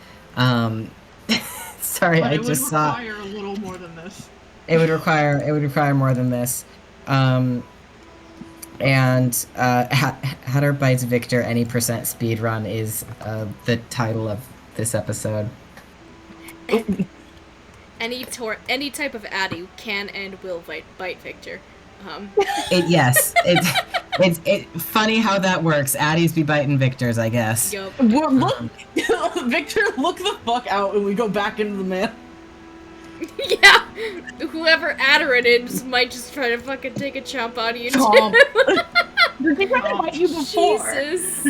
Sorry, But I it would just saw require a little more than this. it would require more than this. And Hatter Bites Victor Any Percent Speed Run is the title of this episode. Any type of addy can and will bite Victor. It's funny how that works. Addies be biting Victors, I guess. Yup. Look, Victor, look the fuck out, and we go back into the man. Yeah, whoever Adderin is might just try to fucking take a chomp out of you Chomp. too. They tried to bite you before. Jesus.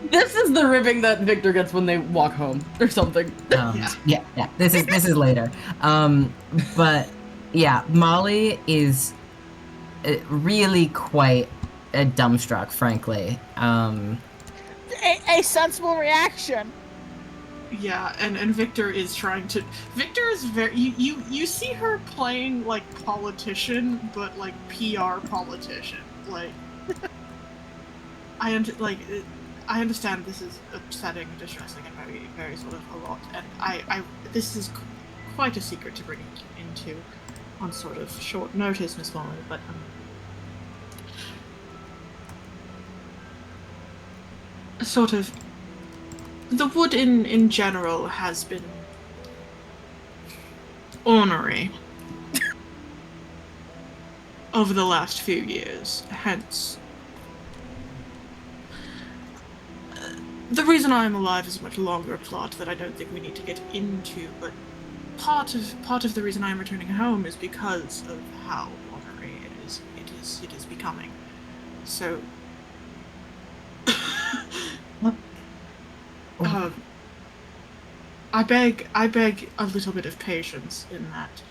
This is the ribbing that Victor gets when they walk home, or something. Yeah. This is later. But yeah, Molly is really quite dumbstruck, frankly. A sensible reaction. Yeah, and Victor is trying to. Victor is very. You see her playing like politician, but like PR politician. Like, I understand this is upsetting, distressing, and very, very sort of a lot. And this is quite a secret to bring into on sort of short notice, Miss Molly. But sort of. The wood in general has been ornery over the last few years, hence the reason I am alive is a much longer plot that I don't think we need to get into, but part of the reason I am returning home is because of how ornery it is becoming. So I beg a little bit of patience in that.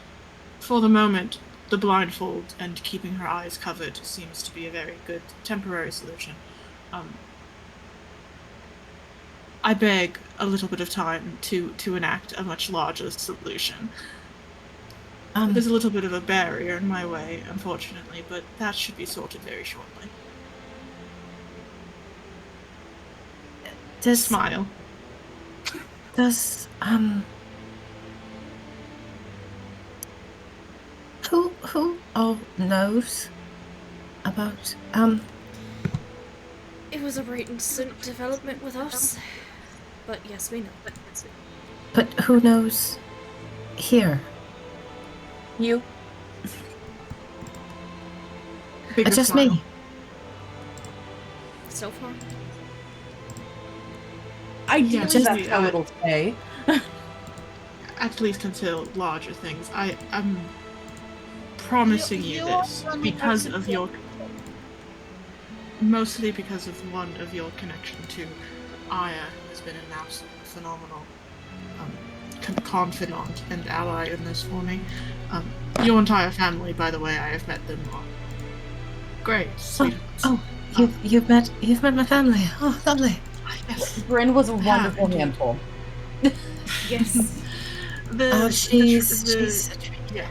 For the moment, the blindfold and keeping her eyes covered seems to be a very good temporary solution. I beg a little bit of time to enact a much larger solution. There's a little bit of a barrier in my way, unfortunately, but that should be sorted very shortly. Smile. Does who all knows about It was a recent development with us, but yes, we know. but who knows here? You? Bigger Just smile. me. So far. Ideally, just that's me, how it'll stay. At least until larger things. I'm promising you this because of your... Mostly because of one of your connection to Aya, who has been an absolute phenomenal confidant and ally in this for me. Your entire family, by the way, I have met them. Are great, sweethearts. You've met my family. Oh, lovely. Yes. Bryn was a wonderful handful. Yes. She's such a... Yeah.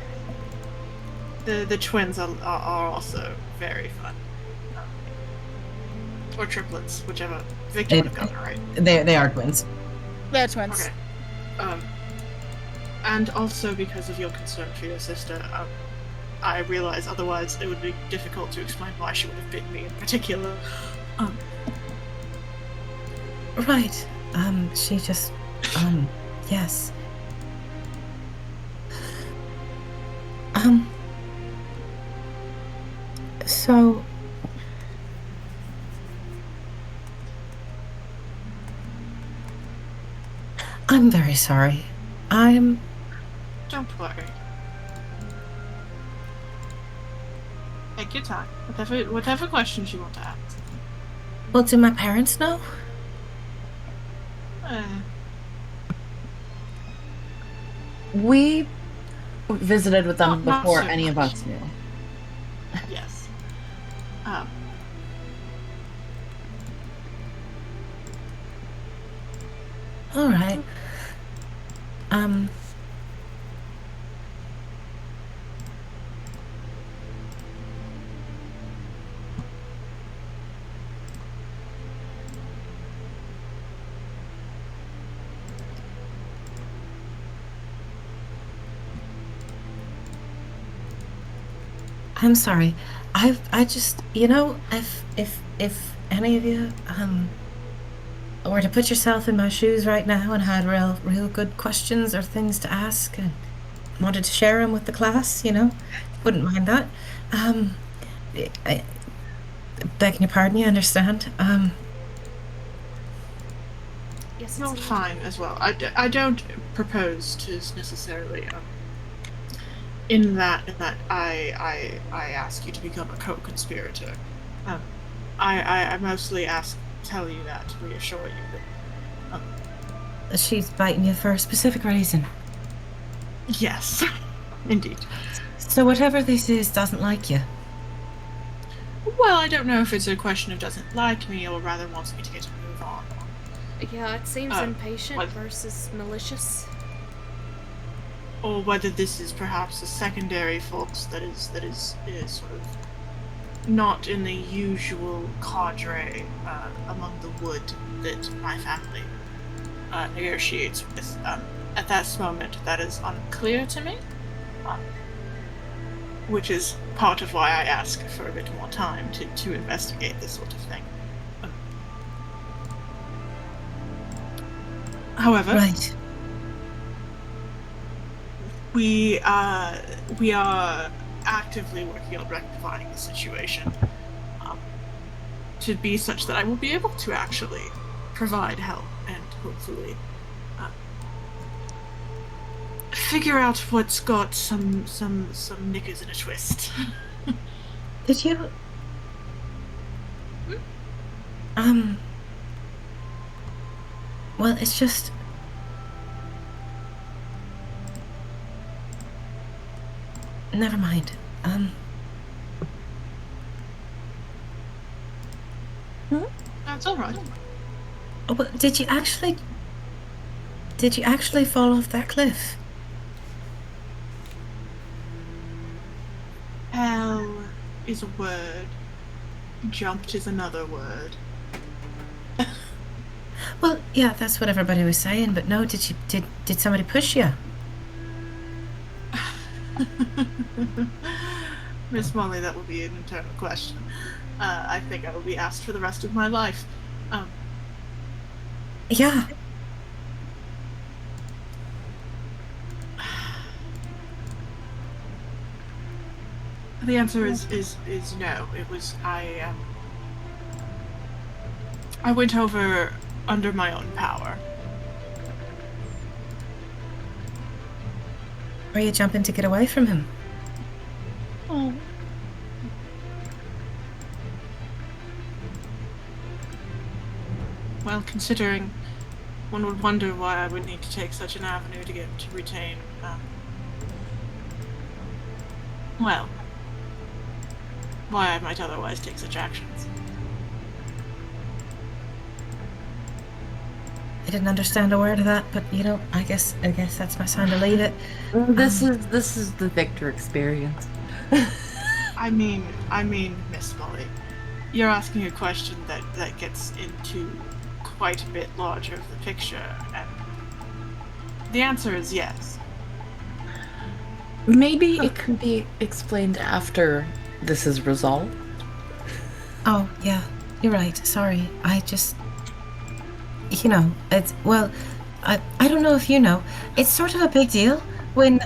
The twins are also very fun. Or triplets, whichever. Victor would have gotten it right. They are twins. They're twins. Okay. And also because of your concern for your sister, I realize otherwise it would be difficult to explain why she would have bitten me in particular. Right. She just... yes. So... I'm very sorry. Don't worry. Take your time. Whatever questions you want to ask. Well, do my parents know? We visited with them Not before so any of much. us knew. Yes. All right. I'm sorry. I just, if any of you were to put yourself in my shoes right now and had real good questions or things to ask and wanted to share them with the class, wouldn't mind that. Begging your pardon, you understand. Yes, You're it's fine as well. I don't propose to necessarily in that I ask you to become a co-conspirator. I mostly tell you that to reassure you that She's biting you for a specific reason. yes, indeed. So whatever this is doesn't like you. Well, I don't know if it's a question of doesn't like me or rather wants me to get a move on. Yeah, it seems impatient what- versus malicious. Or whether this is perhaps a secondary fault that is sort of not in the usual cadre among the wood that my family negotiates with. At that moment, that is unclear to me, which is part of why I ask for a bit more time to investigate this sort of thing. However, Right. we are actively working on rectifying the situation to be such that I will be able to actually provide help and hopefully figure out what's got some knickers in a twist. Did you? Well, it's just... Never mind. That's all right. Oh, but did you actually fall off that cliff? Hell is a word. Jumped is another word. Well, yeah, that's what everybody was saying, but no, did somebody push you? Miss Molly, that will be an internal question. I think I will be asked for the rest of my life. Yeah. The answer is no. It was I went over under my own power. Were you jumping to get away from him? Oh. Well, considering One would wonder why I would need to take such an avenue to retain, well, why I might otherwise take such actions. I didn't understand a word of that, but you know, I guess that's my sign to leave it. This is the Victor experience. I mean, Miss Molly, you're asking a question that gets into quite a bit larger of the picture, and the answer is yes. Maybe it could be explained after this is resolved. Oh, yeah, you're right. Sorry. I just, you know, it's, well, I don't know if you know, it's sort of a big deal when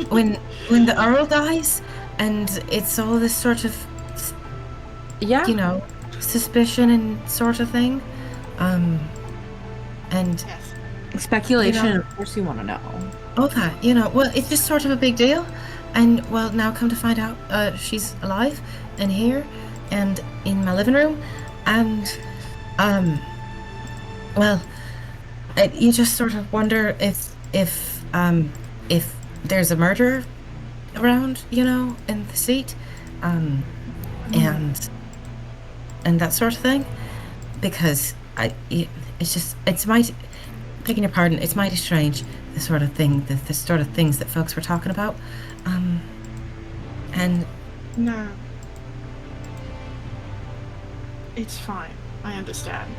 when the Earl dies, and it's all this sort of, Yeah. you know, suspicion and sort of thing. And Yes. Speculation, You know- of course you want to know. all that, you know, well, it's just sort of a big deal. And, well, now come to find out, she's alive and here and in my living room. And, well, you just sort of wonder if there's a murder around, you know, in the seat, and that sort of thing, because it's mighty, begging your pardon, it's mighty strange, the sort of things that folks were talking about, and No. It's fine. I understand.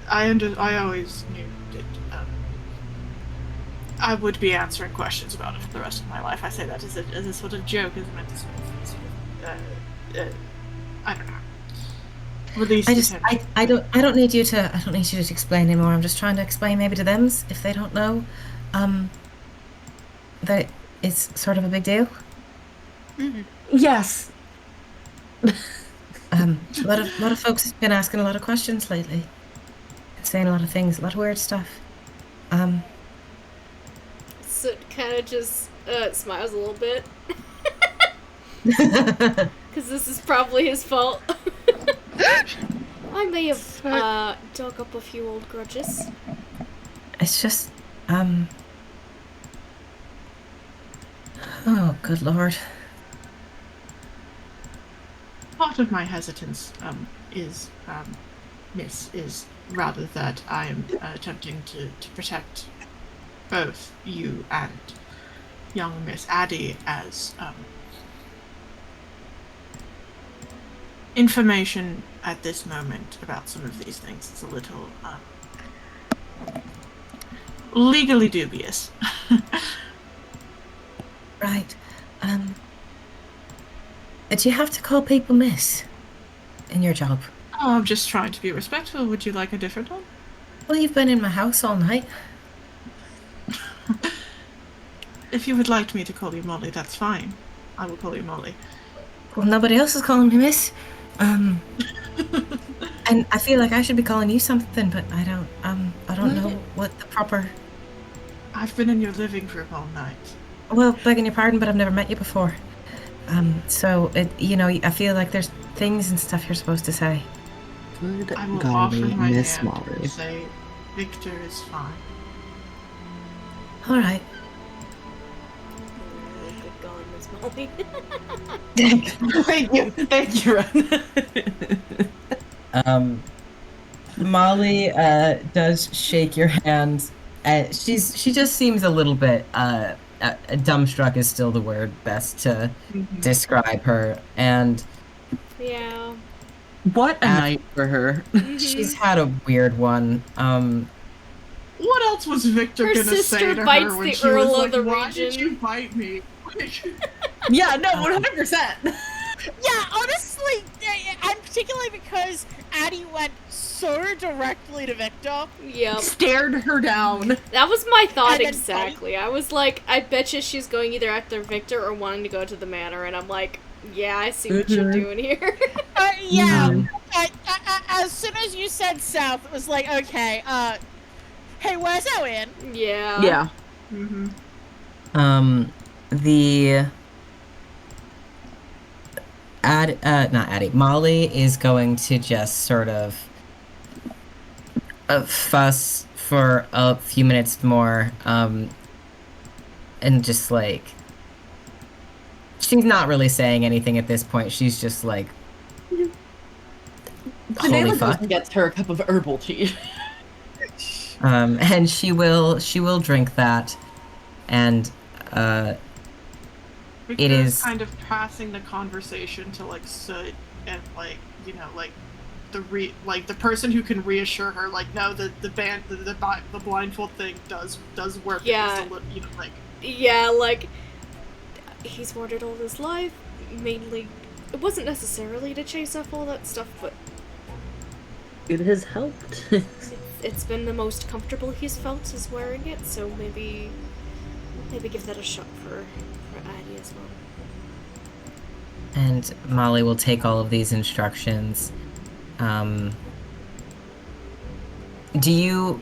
I always knew that I would be answering questions about it for the rest of my life. I say that as a sort of joke, as meant to sort of, I don't know. Release attention. I don't need you to explain anymore. I'm just trying to explain maybe to them if they don't know, that it's sort of a big deal. Yes. A lot of folks have been asking a lot of questions lately, saying a lot of things, a lot of weird stuff. So kind of just smiles a little bit. Because this is probably his fault. I may have dug up a few old grudges. It's just, oh, good lord. Part of my hesitance is rather that I am attempting to protect both you and young Miss Addie as information at this moment about some of these things is a little legally dubious. Right. Do you have to call people miss in your job? Oh, I'm just trying to be respectful. Would you like a different one? Well, you've been in my house all night. If you would like me to call you Molly, that's fine. I will call you Molly. Well, nobody else is calling me miss. And I feel like I should be calling you something, but I don't know what the proper... I've been in your living room all night. Well, begging your pardon, but I've never met you before. So, you know, I feel like there's things and stuff you're supposed to say. Good I will golly, offer my Miss hand Molly. and say, Victor is fine. All right. Good going, Miss Molly. Thank you, Ren. Molly does shake your hand. She just seems a little bit dumbstruck is still the word best to describe her, and Yeah. What a night for her. she's had a weird one. What else was Victor Her gonna sister say to bites her when the she Earl was of like, the "Why did region." you bite me?" Yeah, no, 100%. Yeah, honestly, and particularly because Addie went so directly to Victor. Yep. Stared her down. That was my thought And then exactly. I was like, I bet you she's going either after Victor or wanting to go to the manor, and I'm like, yeah, I see what you're doing here. Yeah. As soon as you said south, it was like, okay, hey, where's Owen? Yeah. Yeah. The not Addie. Molly is going to just sort of fuss for a few minutes more, and just like she's not really saying anything at this point. She's just like, holy Vanilla fuck. gets her a cup of herbal tea. And she will drink that, and Victor's is- kind of passing the conversation to like Soot and like like the person who can reassure her like no the blindfold thing does work. Yeah. It's a little, like Yeah, like, he's wanted all his life, mainly, it wasn't necessarily to chase off all that stuff, but It has helped. it's been the most comfortable he's felt is wearing it, so maybe give that a shot for Addie as well. And Molly will take all of these instructions. Do you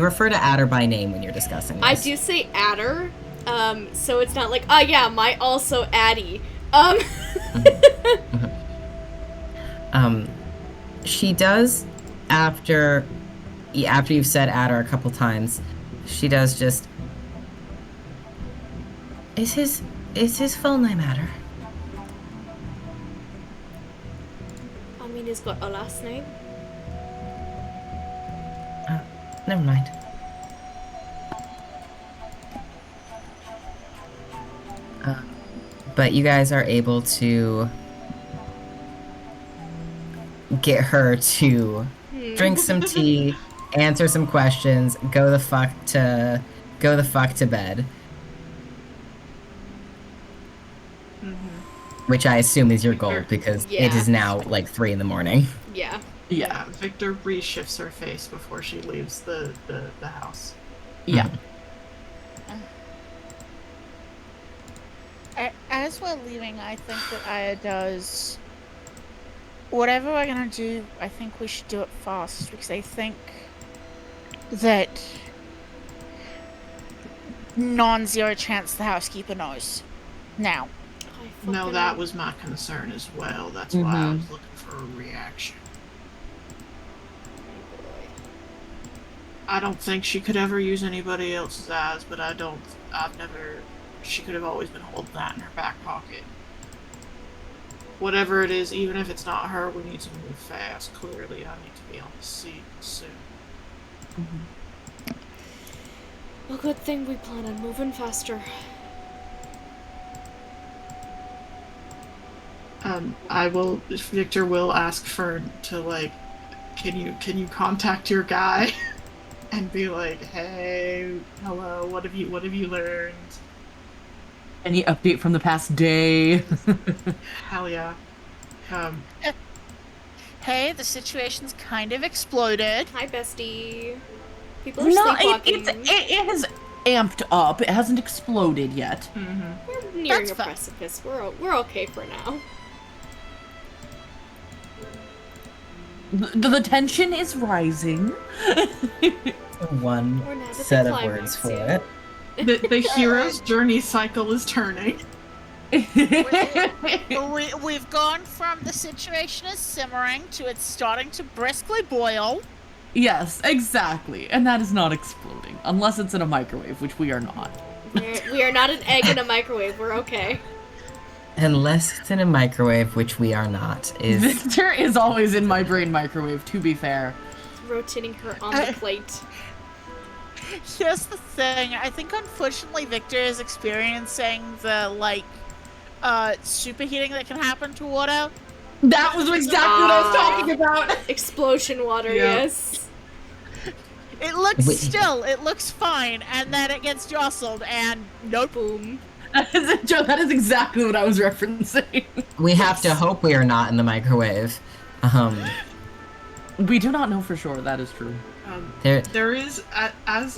refer to Adder by name when you're discussing this? I do say Adder, so it's not like, oh yeah, my also Addie. She does, after you've said Adder a couple times, she does just... Is his full name Adder? I mean, he's got a last name. Never mind. But you guys are able to get her to drink some tea, answer some questions, go the fuck to bed. Which I assume is your goal, because it Yeah. is now like 3 a.m. Yeah. yeah. Victor reshifts her face before she leaves the house. Yeah. As we're leaving, I think that Aya does. Whatever we're gonna do, I think we should do it fast, because I think that non-zero chance the housekeeper knows. Now. No, that was my concern as well. That's why I was looking for a reaction. I don't think she could ever use anybody else's eyes, but she could have always been holding that in her back pocket. Whatever it is, even if it's not her, we need to move fast. Clearly, I need to be on the scene soon. Well, good thing we plan on moving faster. Victor will ask Fern to like, can you contact your guy and be like, hey, hello, what have you learned? Any update from the past day? Hell yeah. Hey, the situation's kind of exploded. Hi, bestie. People are No, sleepwalking. it has amped up. It hasn't exploded yet. We're nearing That's a fine. precipice. We're okay for now. The tension is rising. One We're not at the set of climax words for yet. it. The hero's journey cycle is turning. We've gone from the situation is simmering to it's starting to briskly boil. Yes, exactly. And that is not exploding. Unless it's in a microwave, which we are not. We are not an egg in a microwave. We're okay. Unless it's in a microwave, which we are not, is... Victor is always in my brain microwave, to be fair. Rotating her on the plate. Here's the thing. I think unfortunately Victor is experiencing the superheating that can happen to water. That was exactly what I was talking about. Explosion water, Yeah. yes. It looks Wait. still, it looks fine, and then it gets jostled, and nope. Boom. Joe, that is exactly what I was referencing. We have to hope we are not in the microwave. We do not know for sure. That is true. There is as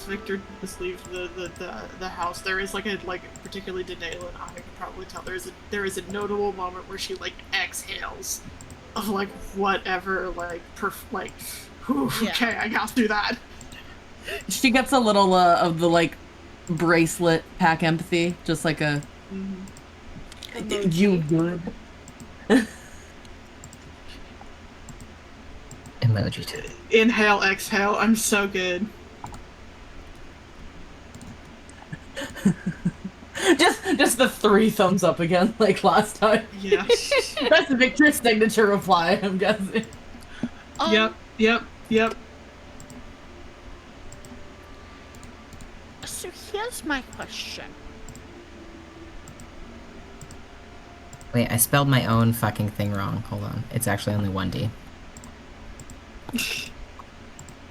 Victor just leaves the house. There is particularly Danae and I can probably tell there is a notable moment where she exhales of whatever whew, Yeah. okay, I got through that. She gets a little of the bracelet pack empathy, just like a you good. emoji too. Inhale, exhale. I'm so good. Just the 3 thumbs up again, like last time. Yeah. That's Victor's signature reply, I'm guessing. Yep. So here's my question. Wait, I spelled my own fucking thing wrong. Hold on. It's actually only 1D.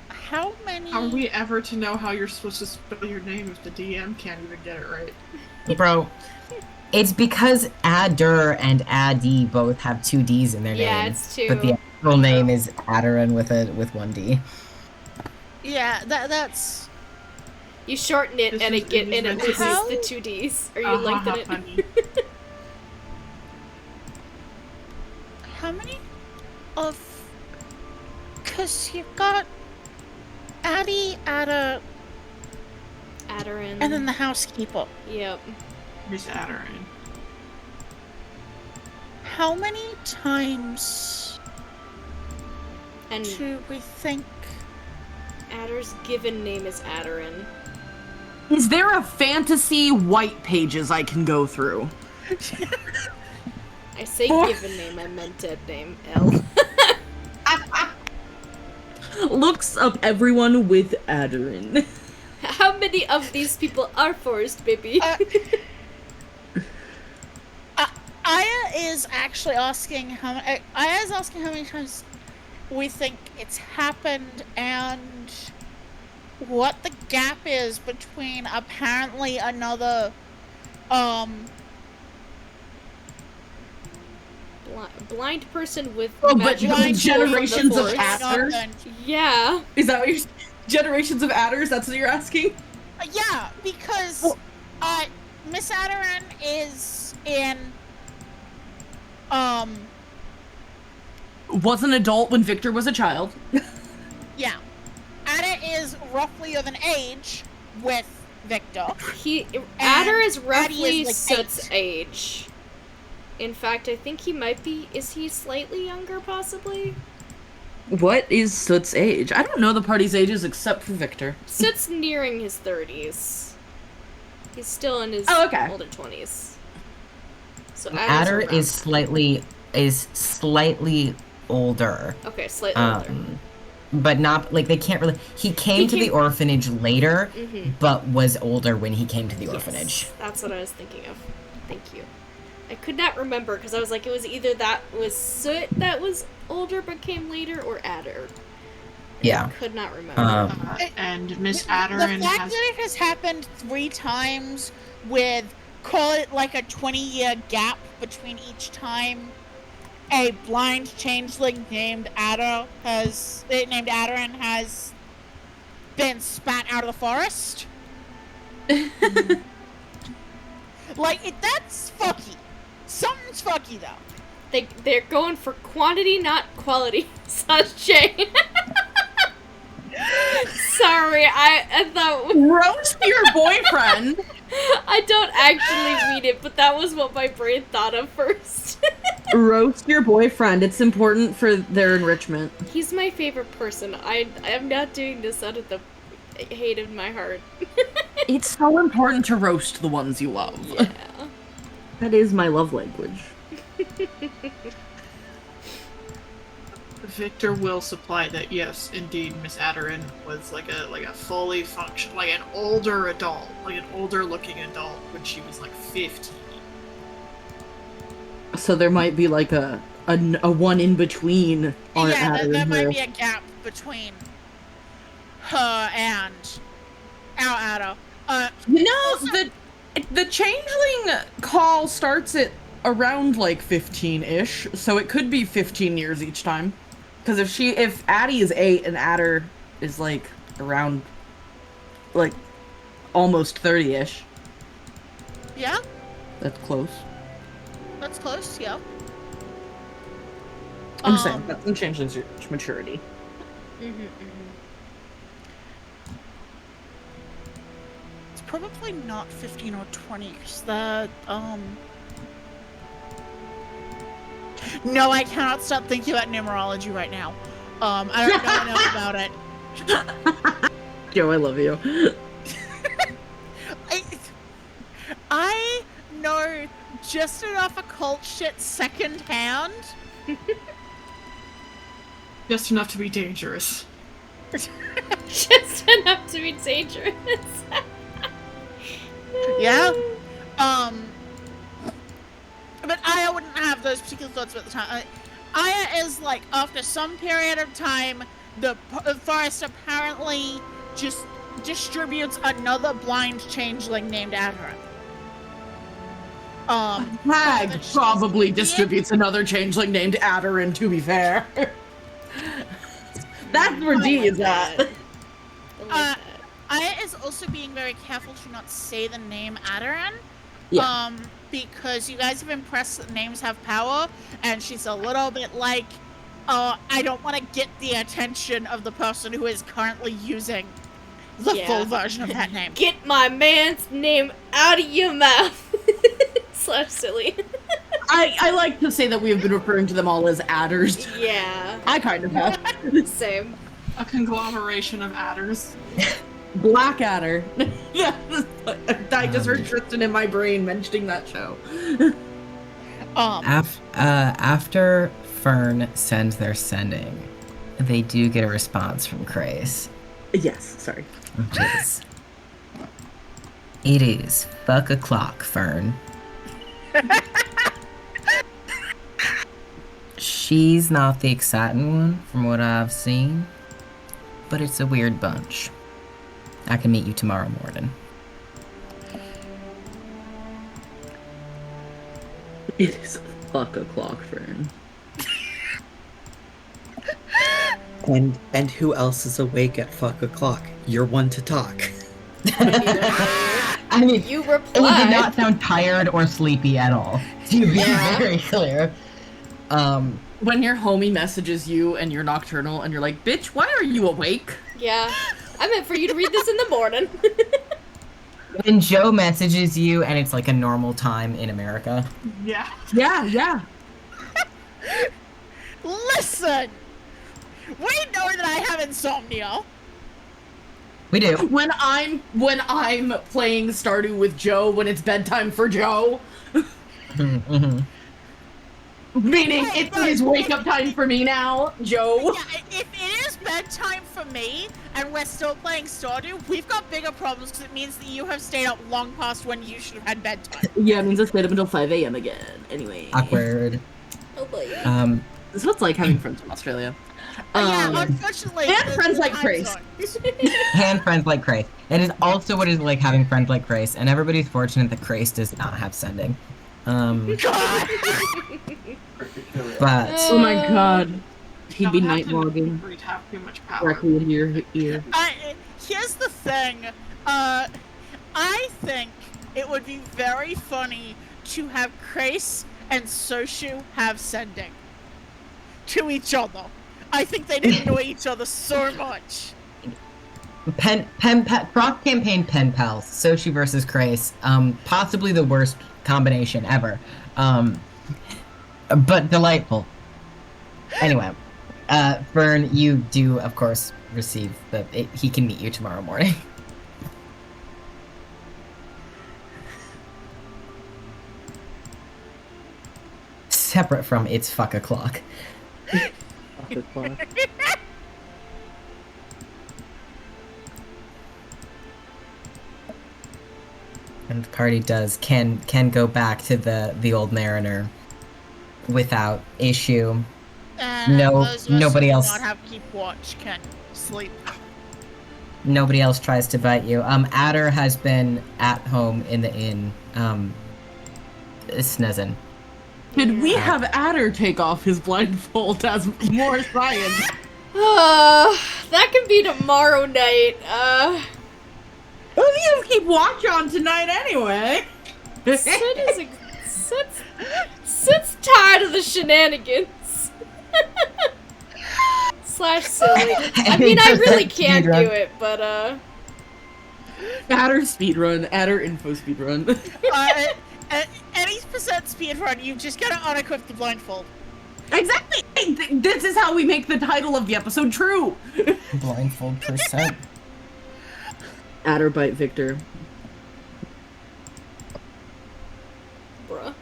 How many? How are we ever to know how you're supposed to spell your name if the DM can't even get it right? Bro, it's because Adder and Addy both have 2 Ds in their Yeah, name. it's 2. But the actual name is Adderin with 1D. Yeah, that's. You shorten it This and is- it it is meant to loses be- the 2 Ds, or you lengthen it. Funny. How many of. Because you've got Addy, Adda, Adderin. and then the housekeeper. Yep. Miss Adderin. How many times And do we think. Adder's given name is Adderin. Is there a fantasy white pages I can go through? I say given name, I meant dead name. L. Looks up everyone with Adderin. How many of these people are forced, baby? Aya is actually asking Aya's asking how many times we think it's happened and what the gap is between apparently another Blind person with Oh, but magical blind tools from the generations of forest. Adder? Yeah. Is that what you're... Generations of adders, that's what you're asking? Yeah, because Miss Adderin is in Was an adult when Victor was a child. yeah. Ada is roughly of an age with Victor. Adder is Addy roughly is, like, Soot's age. In fact, I think he might be. Is he slightly younger, possibly? What is Soot's age? I don't know the party's ages except for Victor. Soot's nearing his 30s. He's still in his okay. older 20s. So Adder around. is slightly older. Okay, slightly older. But not like they can't really. He came to the orphanage later, but was older when he came to the orphanage. Yes, that's what I was thinking of. Thank you. I could not remember because I was like, it was either that was Soot that was older but came later, or Adder. Yeah. I could not remember. And Miss The Adderin fact has. that it has happened 3 times with, call it like a 20-year gap between each time a blind changeling named Adderin has been spat out of the forest. That's fucky. Something's fucky though. They're going for quantity, not quality. Sachet. Sorry, I thought Roast your boyfriend. I don't actually mean it, but that was what my brain thought of first. Roast your boyfriend. It's important for their enrichment. He's my favorite person. I'm not doing this out of the hate in my heart. It's so important to roast the ones you love. Yeah. That is my love language. Victor will supply that yes, indeed, Miss Adderin was like a fully function, like an older adult, like an older looking adult when she was like 15. So there might be like a one in between on Yeah, Adderin there might here. be a gap between her and our Adder. You know, the changeling call starts at around like 15-ish, so it could be 15 years each time. Because if Addie is 8 and Adder is like around like almost 30-ish, Yeah, that's close. that's close. Yeah. I'm saying that's in changeling's maturity. It's probably not 15 or 20 because the No, I cannot stop thinking about numerology right now. I don't know enough about it. Joe, I love you. I know just enough occult shit secondhand. Just enough to be dangerous. Just enough to be dangerous. Yeah. But Aya wouldn't have those particular thoughts at the time. Aya is like, after some period of time, the forest apparently just distributes another blind changeling named Adra. Hag probably distributes another changeling named Adarin, to be fair. That's where D is at. Aya is also being very careful to not say the name Adarin. Yeah. Because you guys have impressed that names have power, and she's a little bit like, I don't want to get the attention of the person who is currently using the full version of that name. Get my man's name out of your mouth. Slash silly. I like to say that we have been referring to them all as adders. Yeah. I kind of have. Same. A conglomeration of adders. Blackadder. I just heard Tristan in my brain mentioning that show. After Fern sends their sending, they do get a response from Crace. Yes, sorry. Which is, it is fuck o'clock, Fern. She's not the exciting one from what I've seen, but it's a weird bunch. I can meet you tomorrow morning. It is fuck o'clock, Fern. And who else is awake at fuck o'clock? You're one to talk. I mean, You it did replied. not sound tired or sleepy at all, to be very clear. When your homie messages you and you're nocturnal and you're like, bitch, why are you awake? Yeah. I meant for you to read this in the morning. When Joe messages you and it's like a normal time in America. Yeah. Yeah. Listen! We know that I have insomnia. We do. When I'm playing Stardew with Joe when it's bedtime for Joe. Mm-hmm. Meaning it's his wake up time for me now, Joe. Yeah, if it is bedtime for me and we're still playing Stardew, we've got bigger problems because it means that you have stayed up long past when you should have had bedtime. Yeah, it means I stayed up until 5 a.m. again. Anyway. Awkward. Oh boy. This is what's like having friends from Australia. Yeah, unfortunately. and friends like time Grace. zones. And friends like Crace. It is also what it's like having friends like Crace, and everybody's fortunate that Crace does not have sending. But Oh my god. He'd be Don't night have to logging breed have too much power. directly into your ear. Here's the thing. I think it would be very funny to have Crace and Soshu have sending to each other. I think they'd annoy each other so much. Frost campaign pen pals, Soshi versus Crace, possibly the worst combination ever, but delightful. Anyway, Fern, you do of course receive he can meet you tomorrow morning. Separate from it's fuck o'clock. And the party can go back to the old Mariner without issue. And No- those of us nobody who do else- not have keep watch can sleep. Nobody else tries to bite you. Adder has been at home in the inn, snezzing. Could we have Adder take off his blindfold as more science? That can be tomorrow night. Well, you just keep watch on tonight anyway. Sid's tired of the shenanigans. Slash silly. I mean, I really can't do it, but Adder speedrun, Adder info speedrun. Any percent speedrun, you've just gotta unequip the blindfold. Exactly. This is how we make the title of the episode true. Blindfold percent. Adder bite Victor. Bruh.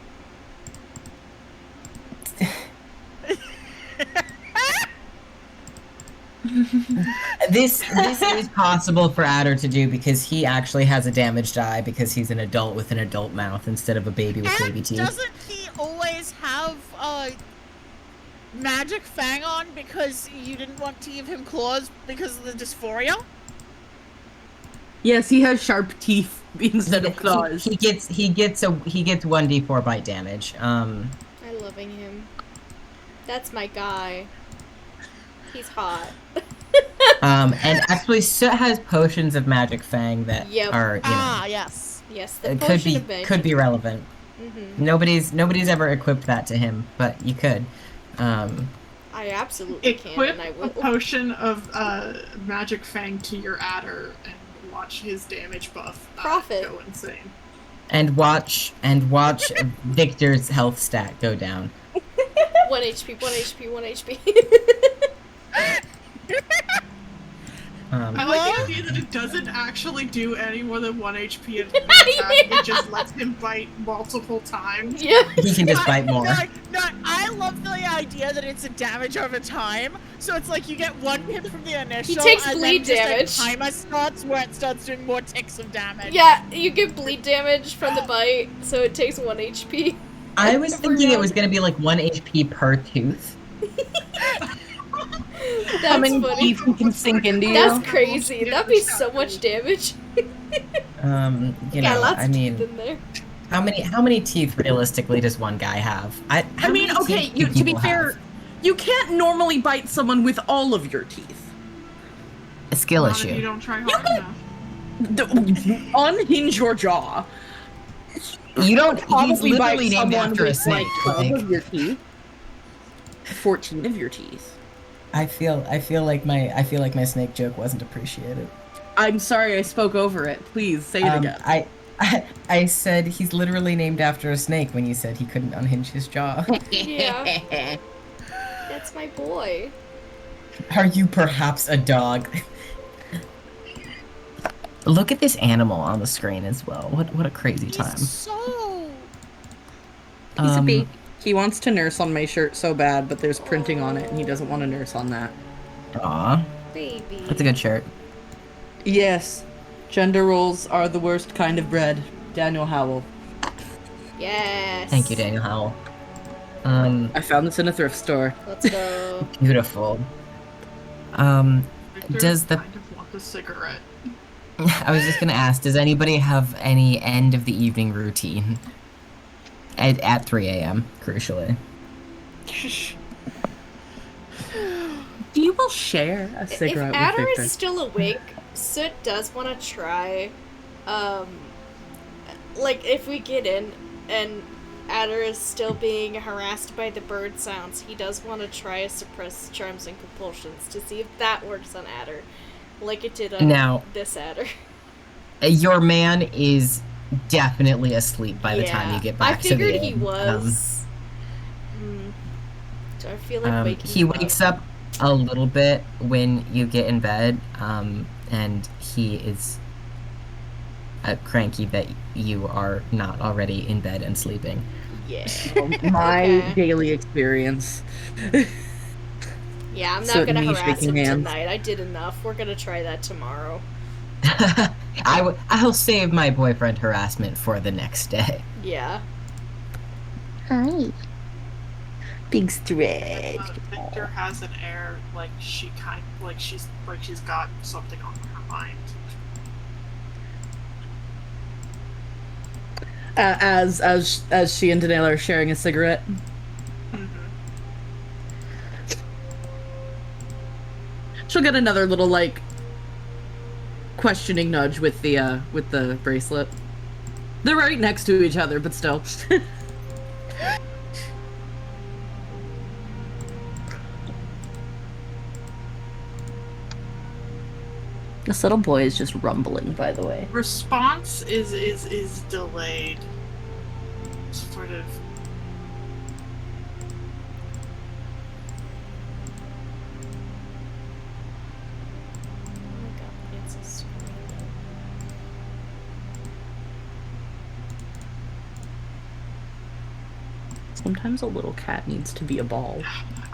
This is possible for Adder to do because he actually has a damaged eye because he's an adult with an adult mouth instead of a baby with baby teeth. Doesn't he always have magic fang on because you didn't want to give him claws because of the dysphoria? Yes, he has sharp teeth instead of claws. He gets 1d4 bite damage. I'm loving him. That's my guy. He's hot. And actually Soot has potions of magic fang that Yep. are, you know, Yes. Yes, the it potion of magic. could be relevant. Mm-hmm. Nobody's ever equipped that to him, but you could. I absolutely can, Equip and I a will. potion of magic fang to your adder and watch his damage buff Profit. go insane. And watch Victor's health stat go down. 1 HP, 1 HP, 1 HP. I like the idea that it doesn't actually do any more than 1 HP and it just lets him bite multiple times. Yeah. He can just bite more. No, I love the idea that it's a damage over time. So it's like you get 1 hit from the initial. He takes and bleed then damage. just a timer starts where it starts doing more ticks of damage. Yeah, you get bleed damage from the bite, so it takes 1 HP. I was thinking it was gonna be like 1 HP per tooth. That's How many funny. teeth we can sink into you? That's crazy. That'd be so much damage. You Got know, lots I of mean, teeth in there. how many teeth realistically does one guy have? I mean, okay, to be fair, you can't normally bite someone with all of your teeth. a skill Not if you issue. don't try hard enough. Unhinge your jaw. You don't. He's Probably bite literally named someone after a with snake. like 12 Like, of your teeth. 14 of your teeth. I feel like my snake joke wasn't appreciated. I'm sorry I spoke over it. Please say it again. I said he's literally named after a snake when you said he couldn't unhinge his jaw. Yeah. That's my boy. Are you perhaps a dog? Look at this animal on the screen as well. What a crazy time. So He's a baby. He wants to nurse on my shirt so bad, but there's printing on it, and he doesn't want to nurse on that. Aw, Baby. that's a good shirt. Yes, gender roles are the worst kind of bread. Daniel Howell. Yes. Thank you, Daniel Howell. I found this in a thrift store. Let's go. Beautiful. Victor Does the kind of want a cigarette. I was just gonna ask, does anybody have any end of the evening routine? At 3 a.m., crucially. You will share a cigarette If Adder with Victor. is still awake, Soot does want to try, like, if we get in and Adder is still being harassed by the bird sounds, he does want to try a suppress charms and compulsions to see if that works on Adder, like it did on Now- this Adder. Your man is definitely asleep by the time you get back to the I figured he inn. was. So I feel like waking He him wakes up a little bit when you get in bed, and he is cranky that you are not already in bed and sleeping. Yeah. My Okay. daily experience. Yeah, I'm not So gonna me harass him shaking hands. tonight. I did enough. We're gonna try that tomorrow. I'll save my boyfriend harassment for the next day. Yeah. Hi. Big stretch. Victor has an air like she's got something on her mind. As she and Daniela are sharing a cigarette. She'll get another little like questioning nudge with the bracelet. They're right next to each other, but still. This little boy is just rumbling, by the way. Response is delayed. Sort of. Sometimes a little cat needs to be a ball.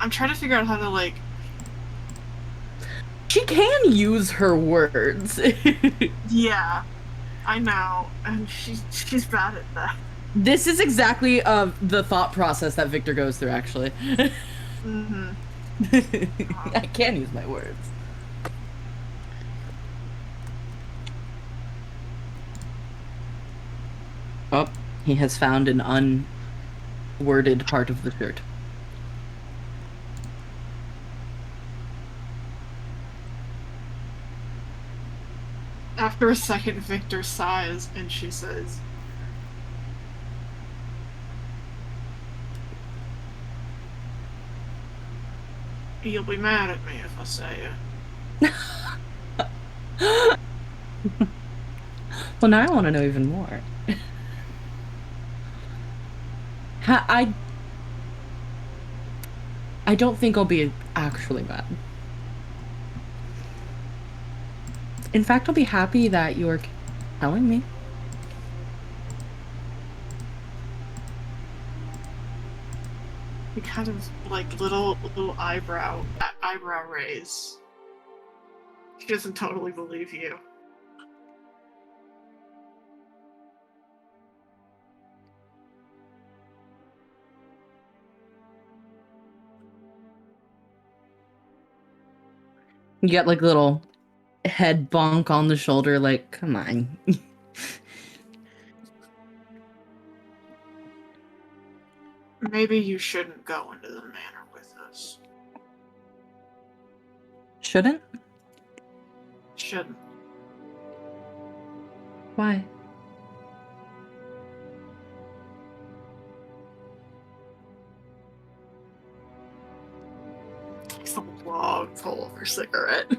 I'm trying to figure out how to, like... She can use her words. Yeah, I know, and she's bad at that. This is exactly the thought process that Victor goes through, actually. Mm-hmm. I can use my words. Oh, he has found an unworded part of the shirt. After a second, Victor sighs, and she says, "You'll be mad at me if I say it." Well, now I want to know even more. I don't think I'll be actually mad. In fact, I'll be happy that you're telling me. He kind of, like, little eyebrow raise. She doesn't totally believe you. You get like little head bonk on the shoulder, like, come on. Maybe you shouldn't go into the manor with us. Shouldn't? Shouldn't. Why? Takes a long pull of her cigarette.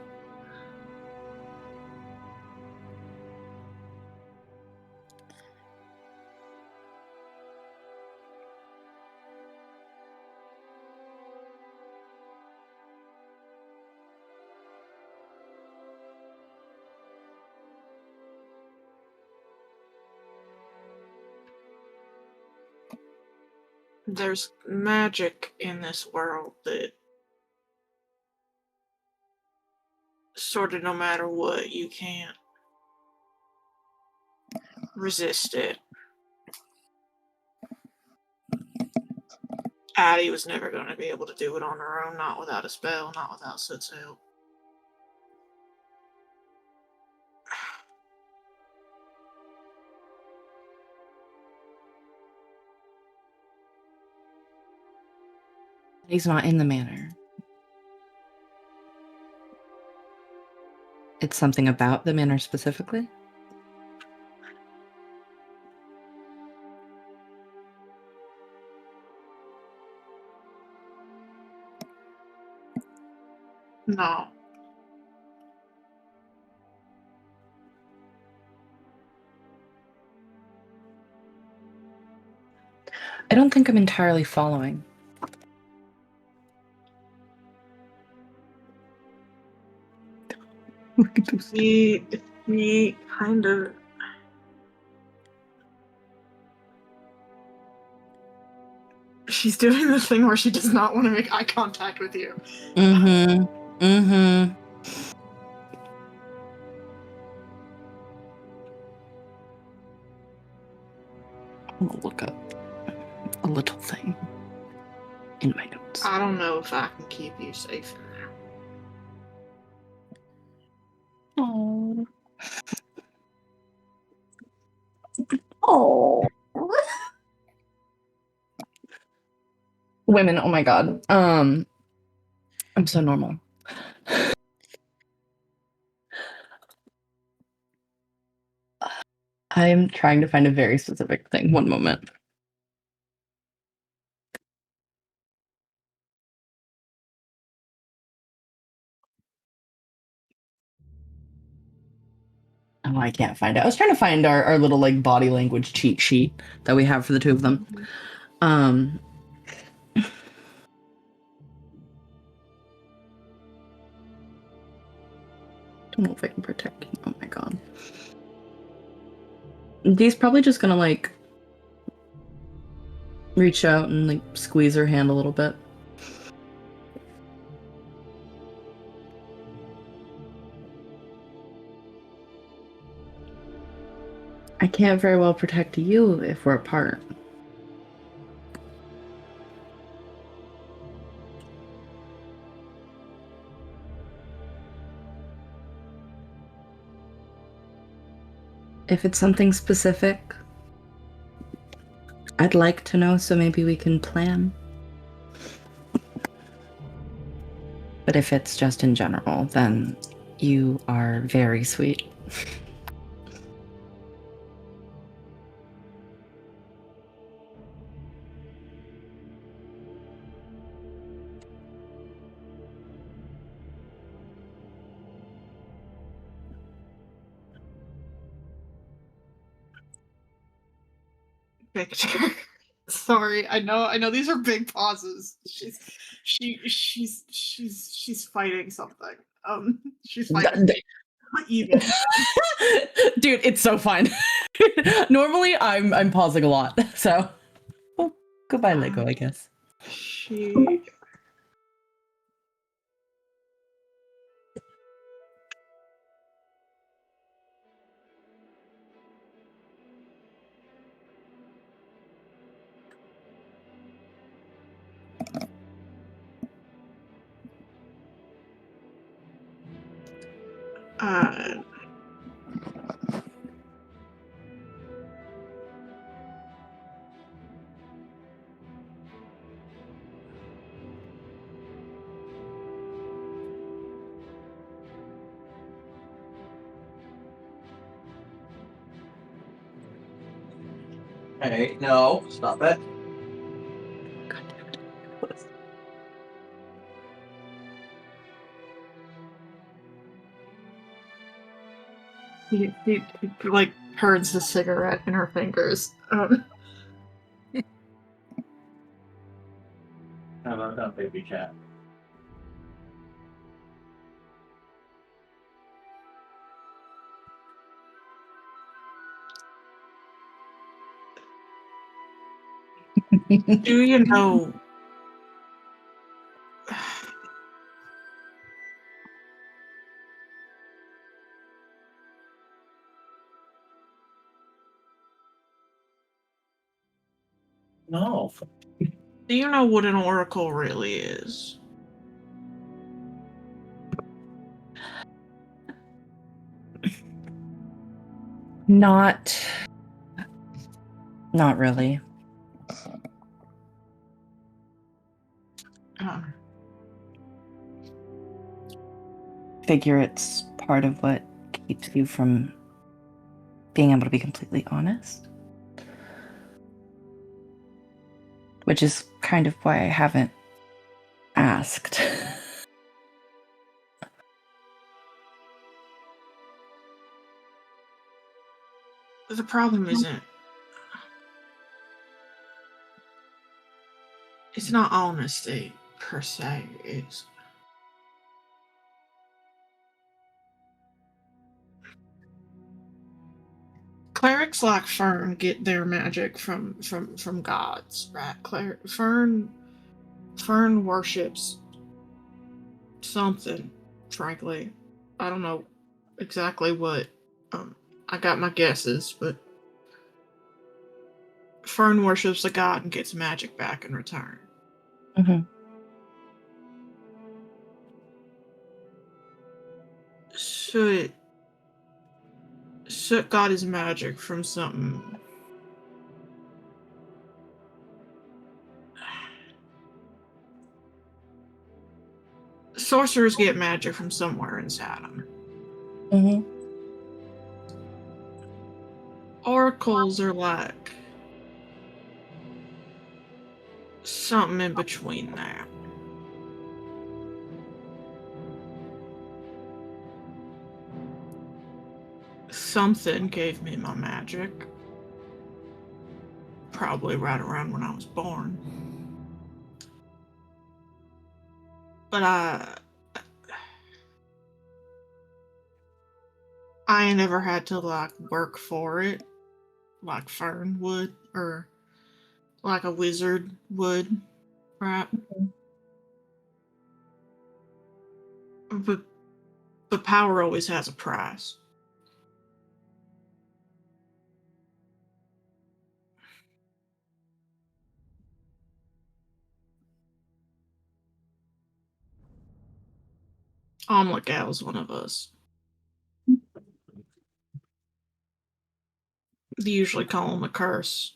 There's magic in this world that sort of no matter what, you can't resist it. Addie was never going to be able to do it on her own, not without a spell, not without Soot's help. He's not in the manor. It's something about the manor specifically? No. I don't think I'm entirely following. Look at those. He kind of... She's doing the thing where she does not want to make eye contact with you. Mm-hmm. Mm-hmm. I'm gonna look up a little thing in my notes. I don't know if I can keep you safe in there. Oh. Oh. Women, oh my god. I'm so normal. I'm trying to find a very specific thing. One moment. Oh, I can't find it. I was trying to find our little like body language cheat sheet that we have for the two of them. Don't know if I can protect you. Oh my god. Dee's probably just gonna like reach out and like squeeze her hand a little bit. I can't very well protect you if we're apart. If it's something specific, I'd like to know so maybe we can plan. But if it's just in general, then you are very sweet. Victor. Sorry, I know these are big pauses. She's fighting something. She's fighting even. Dude, it's so fine. Normally I'm pausing a lot, so well, goodbye Lego, I guess. She Hey, no, stop it. he like turns the cigarette in her fingers. No, baby cat. Do you know? No. Do you know what an oracle really is? Not really. Figure it's part of what keeps you from being able to be completely honest. Which is kind of why I haven't asked. The problem isn't. It's not honesty per se. It's clerics like Fern get their magic from gods, right? Fern worships something. Frankly, I don't know exactly what. I got my guesses, but Fern worships a god and gets magic back in return. Mm-hmm. Soot got his magic from something. Sorcerers get magic from somewhere inside them. Mm-hmm. Oracles are like something in between that. Something gave me my magic. Probably right around when I was born. But I never had to like work for it like Fern would, or like a wizard would, right? But power always has a price. Amlagal's one of us. They usually call him a curse,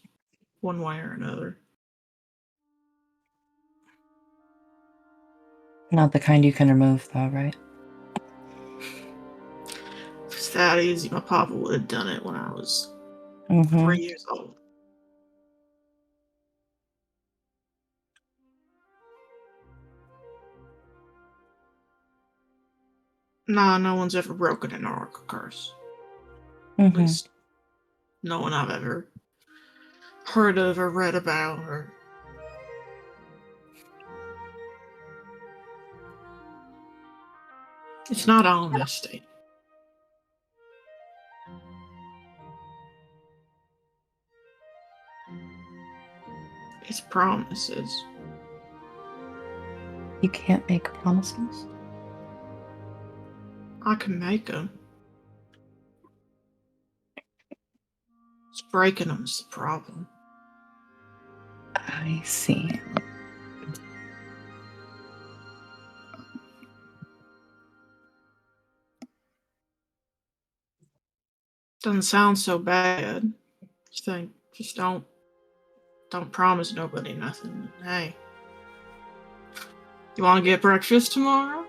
one way or another. Not the kind you can remove, though, right? If it's that easy, my papa would have done it when I was Mm-hmm. 3 years old. Nah, no one's ever broken an oracle curse. At Mm-hmm. least no one I've ever heard of or read about or it's not honesty. It's promises. You can't make promises. I can make them. It's breaking them's the problem. I see. Doesn't sound so bad. Just think, just don't promise nobody nothing. Hey, you want to get breakfast tomorrow?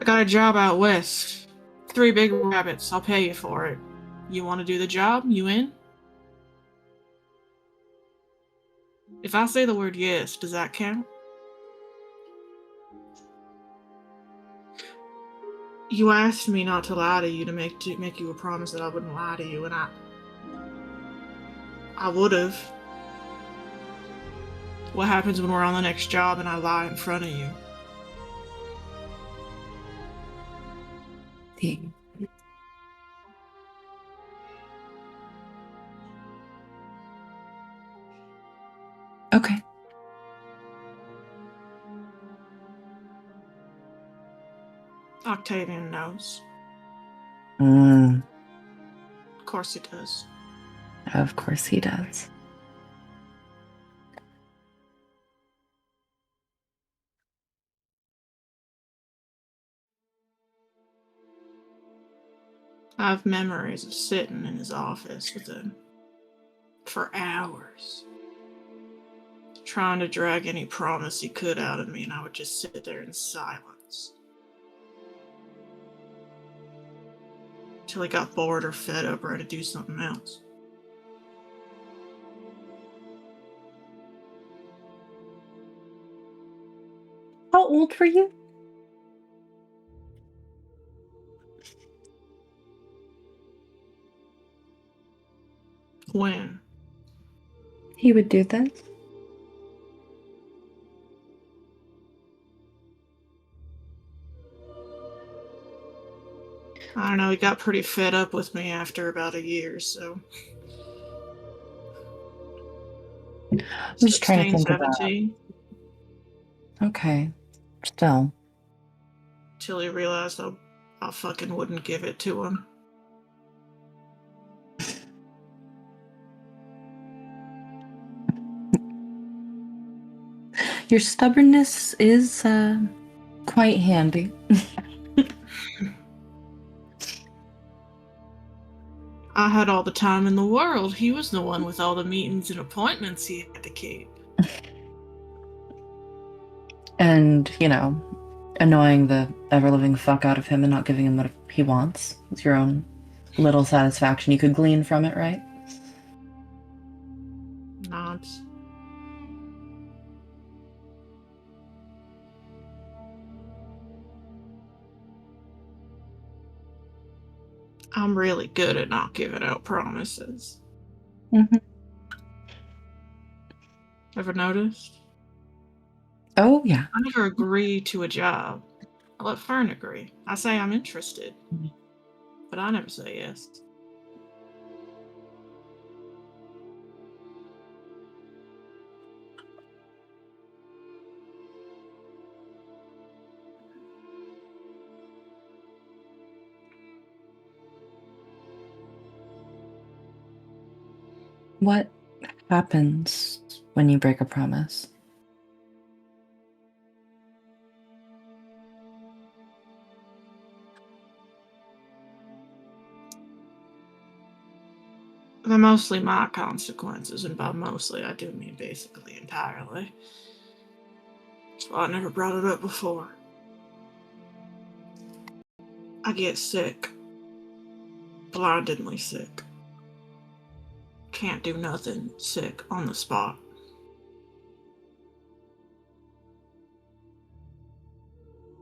I got a job out west. 3 big rabbits. I'll pay you for it. You want to do the job? You in? If I say the word yes, does that count? You asked me not to lie to you, to make you a promise that I wouldn't lie to you, and I would have. What happens when we're on the next job and I lie in front of you? Okay. Octavian knows. Mm, Of course he does. of course he does. I have memories of sitting in his office with him for hours, trying to drag any promise he could out of me, and I would just sit there in silence. Till he got bored or fed up or had to do something else. How old were you? When? He would do this? I don't know, he got pretty fed up with me after about a year, so. I'm just trying to 16, think about. 17, Okay. Still. till he realized I fucking wouldn't give it to him. Your stubbornness is quite handy. I had all the time in the world. He was the one with all the meetings and appointments he had to keep. And, annoying the ever-living fuck out of him and not giving him what he wants. It's your own little satisfaction you could glean from it, right? Nods. I'm really good at not giving out promises. Mm-hmm. Ever noticed? Oh, yeah. I never agree to a job. I let Fern agree. I say I'm interested, but I never say yes. What happens when you break a promise? They're mostly my consequences, and by mostly I do mean basically entirely. That's why I never brought it up before. I get sick. Blindingly sick. Can't do nothing, sick on the spot.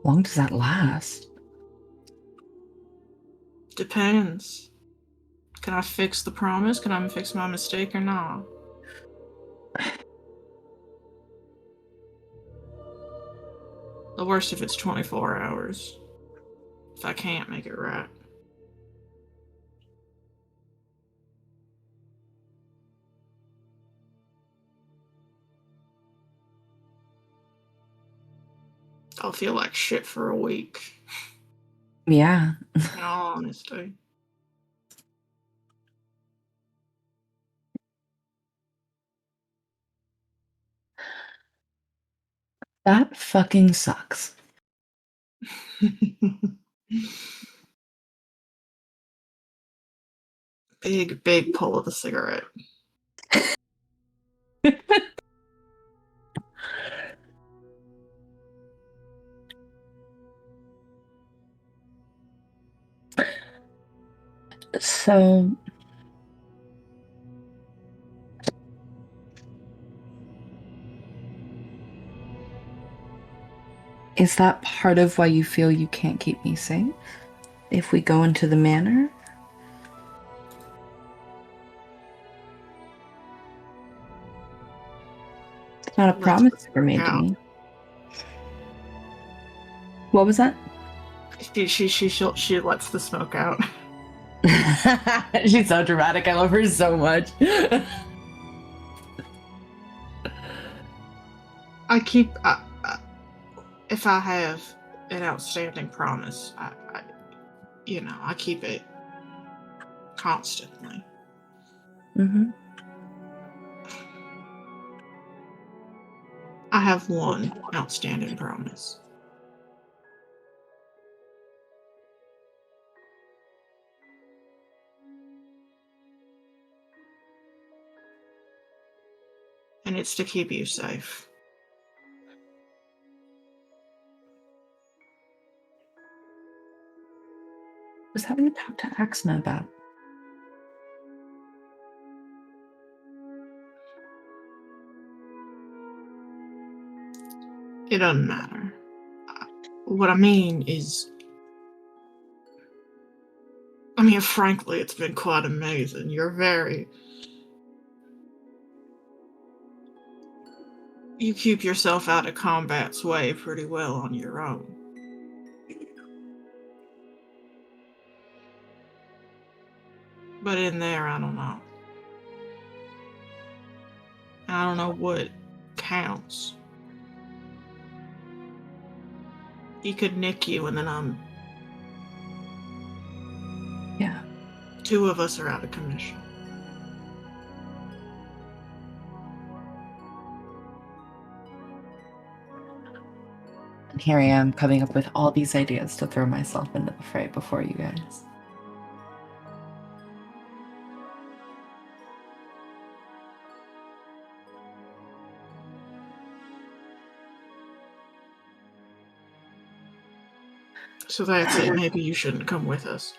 How long does that last? Depends. Can I fix the promise? Can I fix my mistake or not? The worst if it's 24 hours. If I can't make it right. I'll feel like shit for a week, Yeah. in all honesty. That fucking sucks. Big pull of the cigarette. So, is that part of why you feel you can't keep me safe? If we go into the manor? It's not a promise you made to me. What was that? She lets the smoke out. She's so dramatic. I love her so much. I keep. If I have an outstanding promise, I keep it constantly. Mm-hmm. I have one outstanding promise. And it's to keep you safe. Was that what you talked to Axna about? It doesn't matter. What I mean is, frankly, it's been quite amazing. You keep yourself out of combat's way pretty well on your own. But in there, I don't know. I don't know what counts. He could nick you and then Yeah. two of us are out of commission. And here I am coming up with all these ideas to throw myself into the fray before you guys. So that's it. Maybe you shouldn't come with us.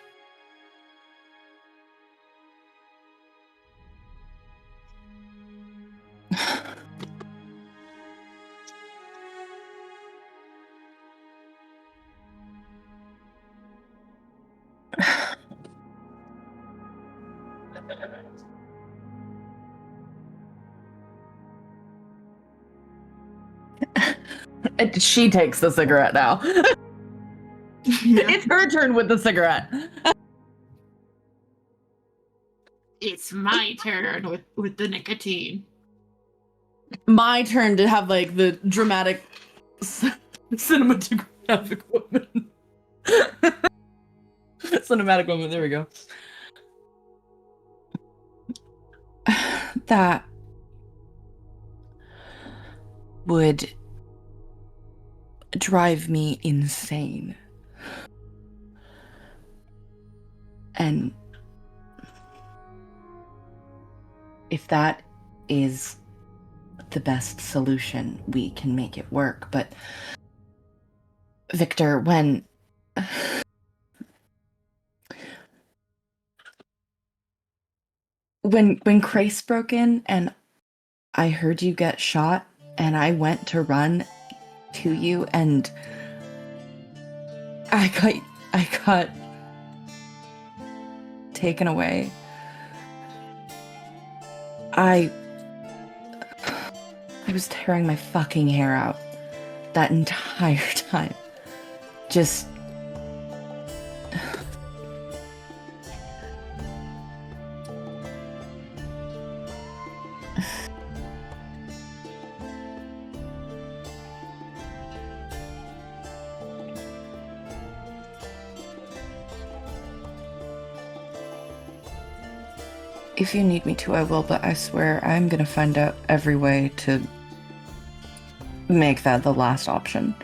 She takes the cigarette now. It's her turn with the cigarette. It's my turn with the nicotine. My turn to have like the dramatic cinematographic woman. Cinematic woman, there we go. That would drive me insane. And if that is the best solution, we can make it work. But Victor, when Crace broke in and I heard you get shot and I went to run to you and I got taken away. I was tearing my fucking hair out that entire time. Just if you need me to, I will, but I swear I'm gonna find out every way to make that the last option.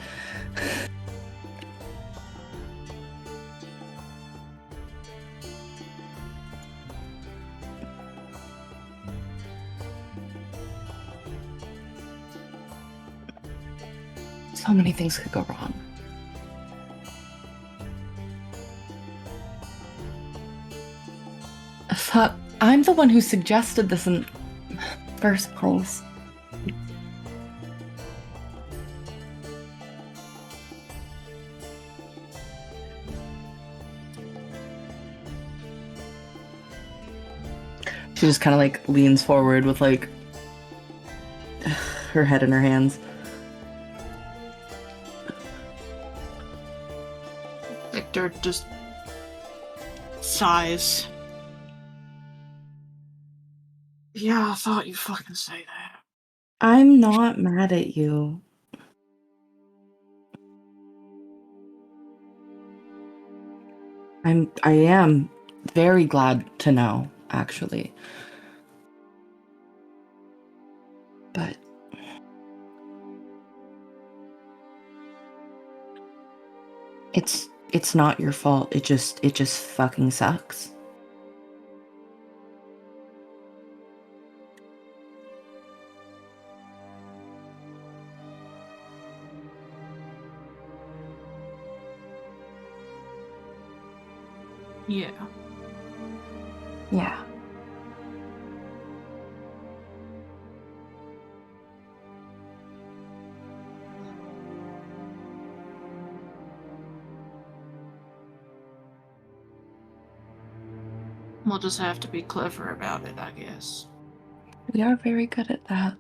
So many things could go wrong. Fuck. I'm the one who suggested this in first place. She just kind of like leans forward with like her head in her hands. Victor just sighs. Yeah, I thought you'd fucking say that. I'm not mad at you. I am very glad to know, actually. But it's not your fault. It just fucking sucks. Yeah. Yeah. We'll just have to be clever about it, I guess. We are very good at that.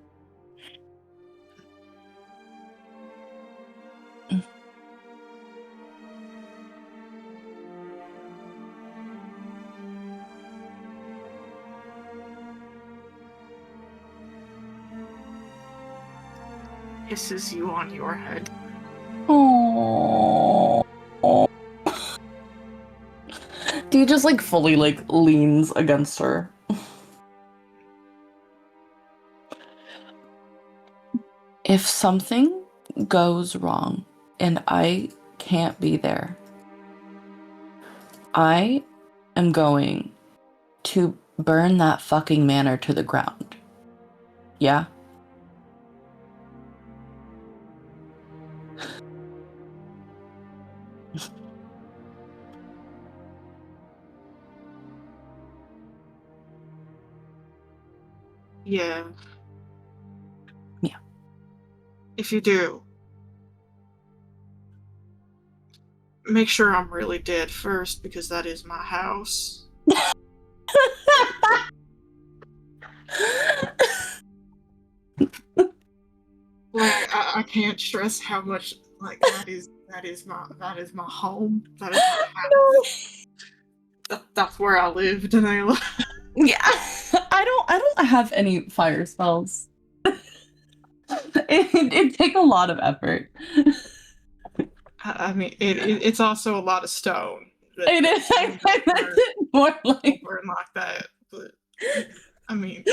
Kisses you on your head. Oh. He just like fully like leans against her. If something goes wrong and I can't be there, I am going to burn that fucking manor to the ground. Yeah? Yeah. Yeah. If you do, make sure I'm really dead first, because that is my house. Like, I can't stress how much Like that is my home. That is my house. That's where I lived, and I love. Yeah, I don't have any fire spells. It'd take a lot of effort. I mean, it's also a lot of stone. It is. I meant it more like Or like that, but I mean,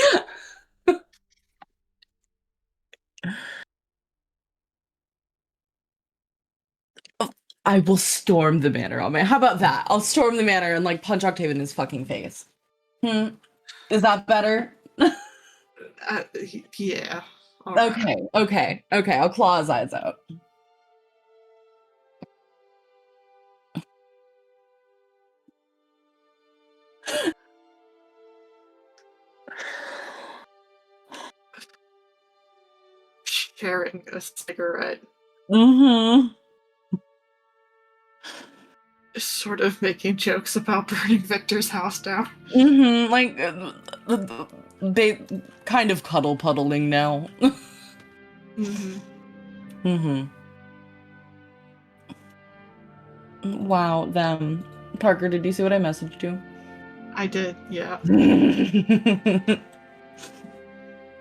I will storm the manor on man. How about that? I'll storm the manor and like punch Octave in his fucking face. Is that better? yeah. All right. Okay. I'll claw his eyes out. Sharing a cigarette, Mm-hmm. sort of making jokes about burning Victor's house down. Mm-hmm. Like they kind of cuddle puddling now. Mm-hmm. Mm-hmm. Wow, them. Parker, did you see what I messaged you? I did, yeah.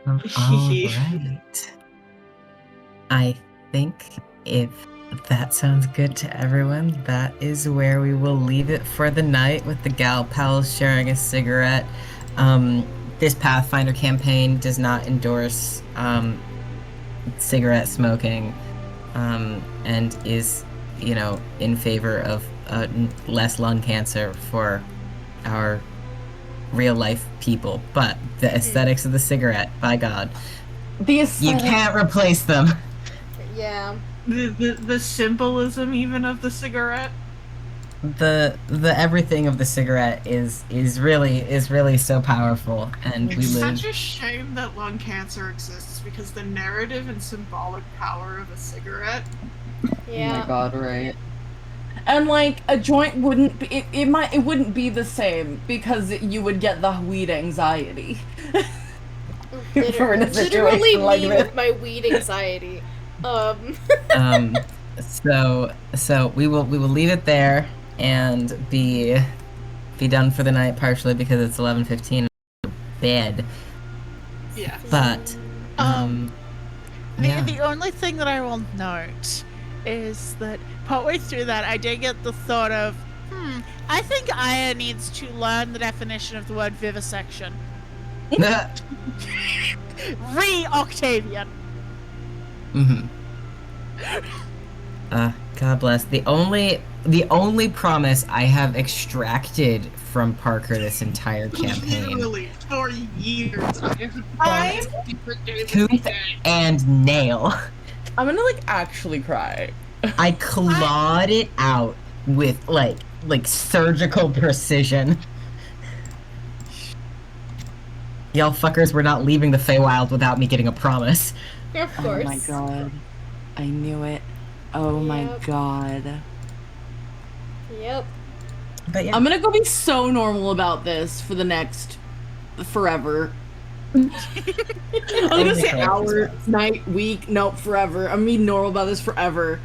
All right. I think if that sounds good to everyone, that is where we will leave it for the night with the gal pals sharing a cigarette. This Pathfinder campaign does not endorse cigarette smoking and is, in favor of less lung cancer for our real life people. But the aesthetics of the cigarette, by God, you can't replace them. Yeah. The symbolism even of the cigarette. The everything of the cigarette is really so powerful, and we It's live. such a shame that lung cancer exists because the narrative and symbolic power of a cigarette. Yeah. Oh my god, right. And like a joint wouldn't be, it wouldn't be the same because you would get the weed anxiety. For in a Literally situation like me this. with my weed anxiety. So we will leave it there and be done for the night, partially because it's 11:15 bed. Yeah. But yeah. The only thing that I will note is that partway through that, I did get the thought of, I think Aya needs to learn the definition of the word vivisection. Octavian. God bless. The only promise I have extracted from Parker this entire campaign. Literally, for years, I have I'm Tooth and nail. I'm gonna like actually cry. I clawed it out with like surgical precision. Y'all fuckers were not leaving the Feywild without me getting a promise. Of course. Oh my god. I knew it. Oh my Yep. god. Yep. But yeah. I'm gonna go be so normal about this for the next forever. I'm gonna say hour, night, week, nope, forever. I'm gonna be normal about this forever.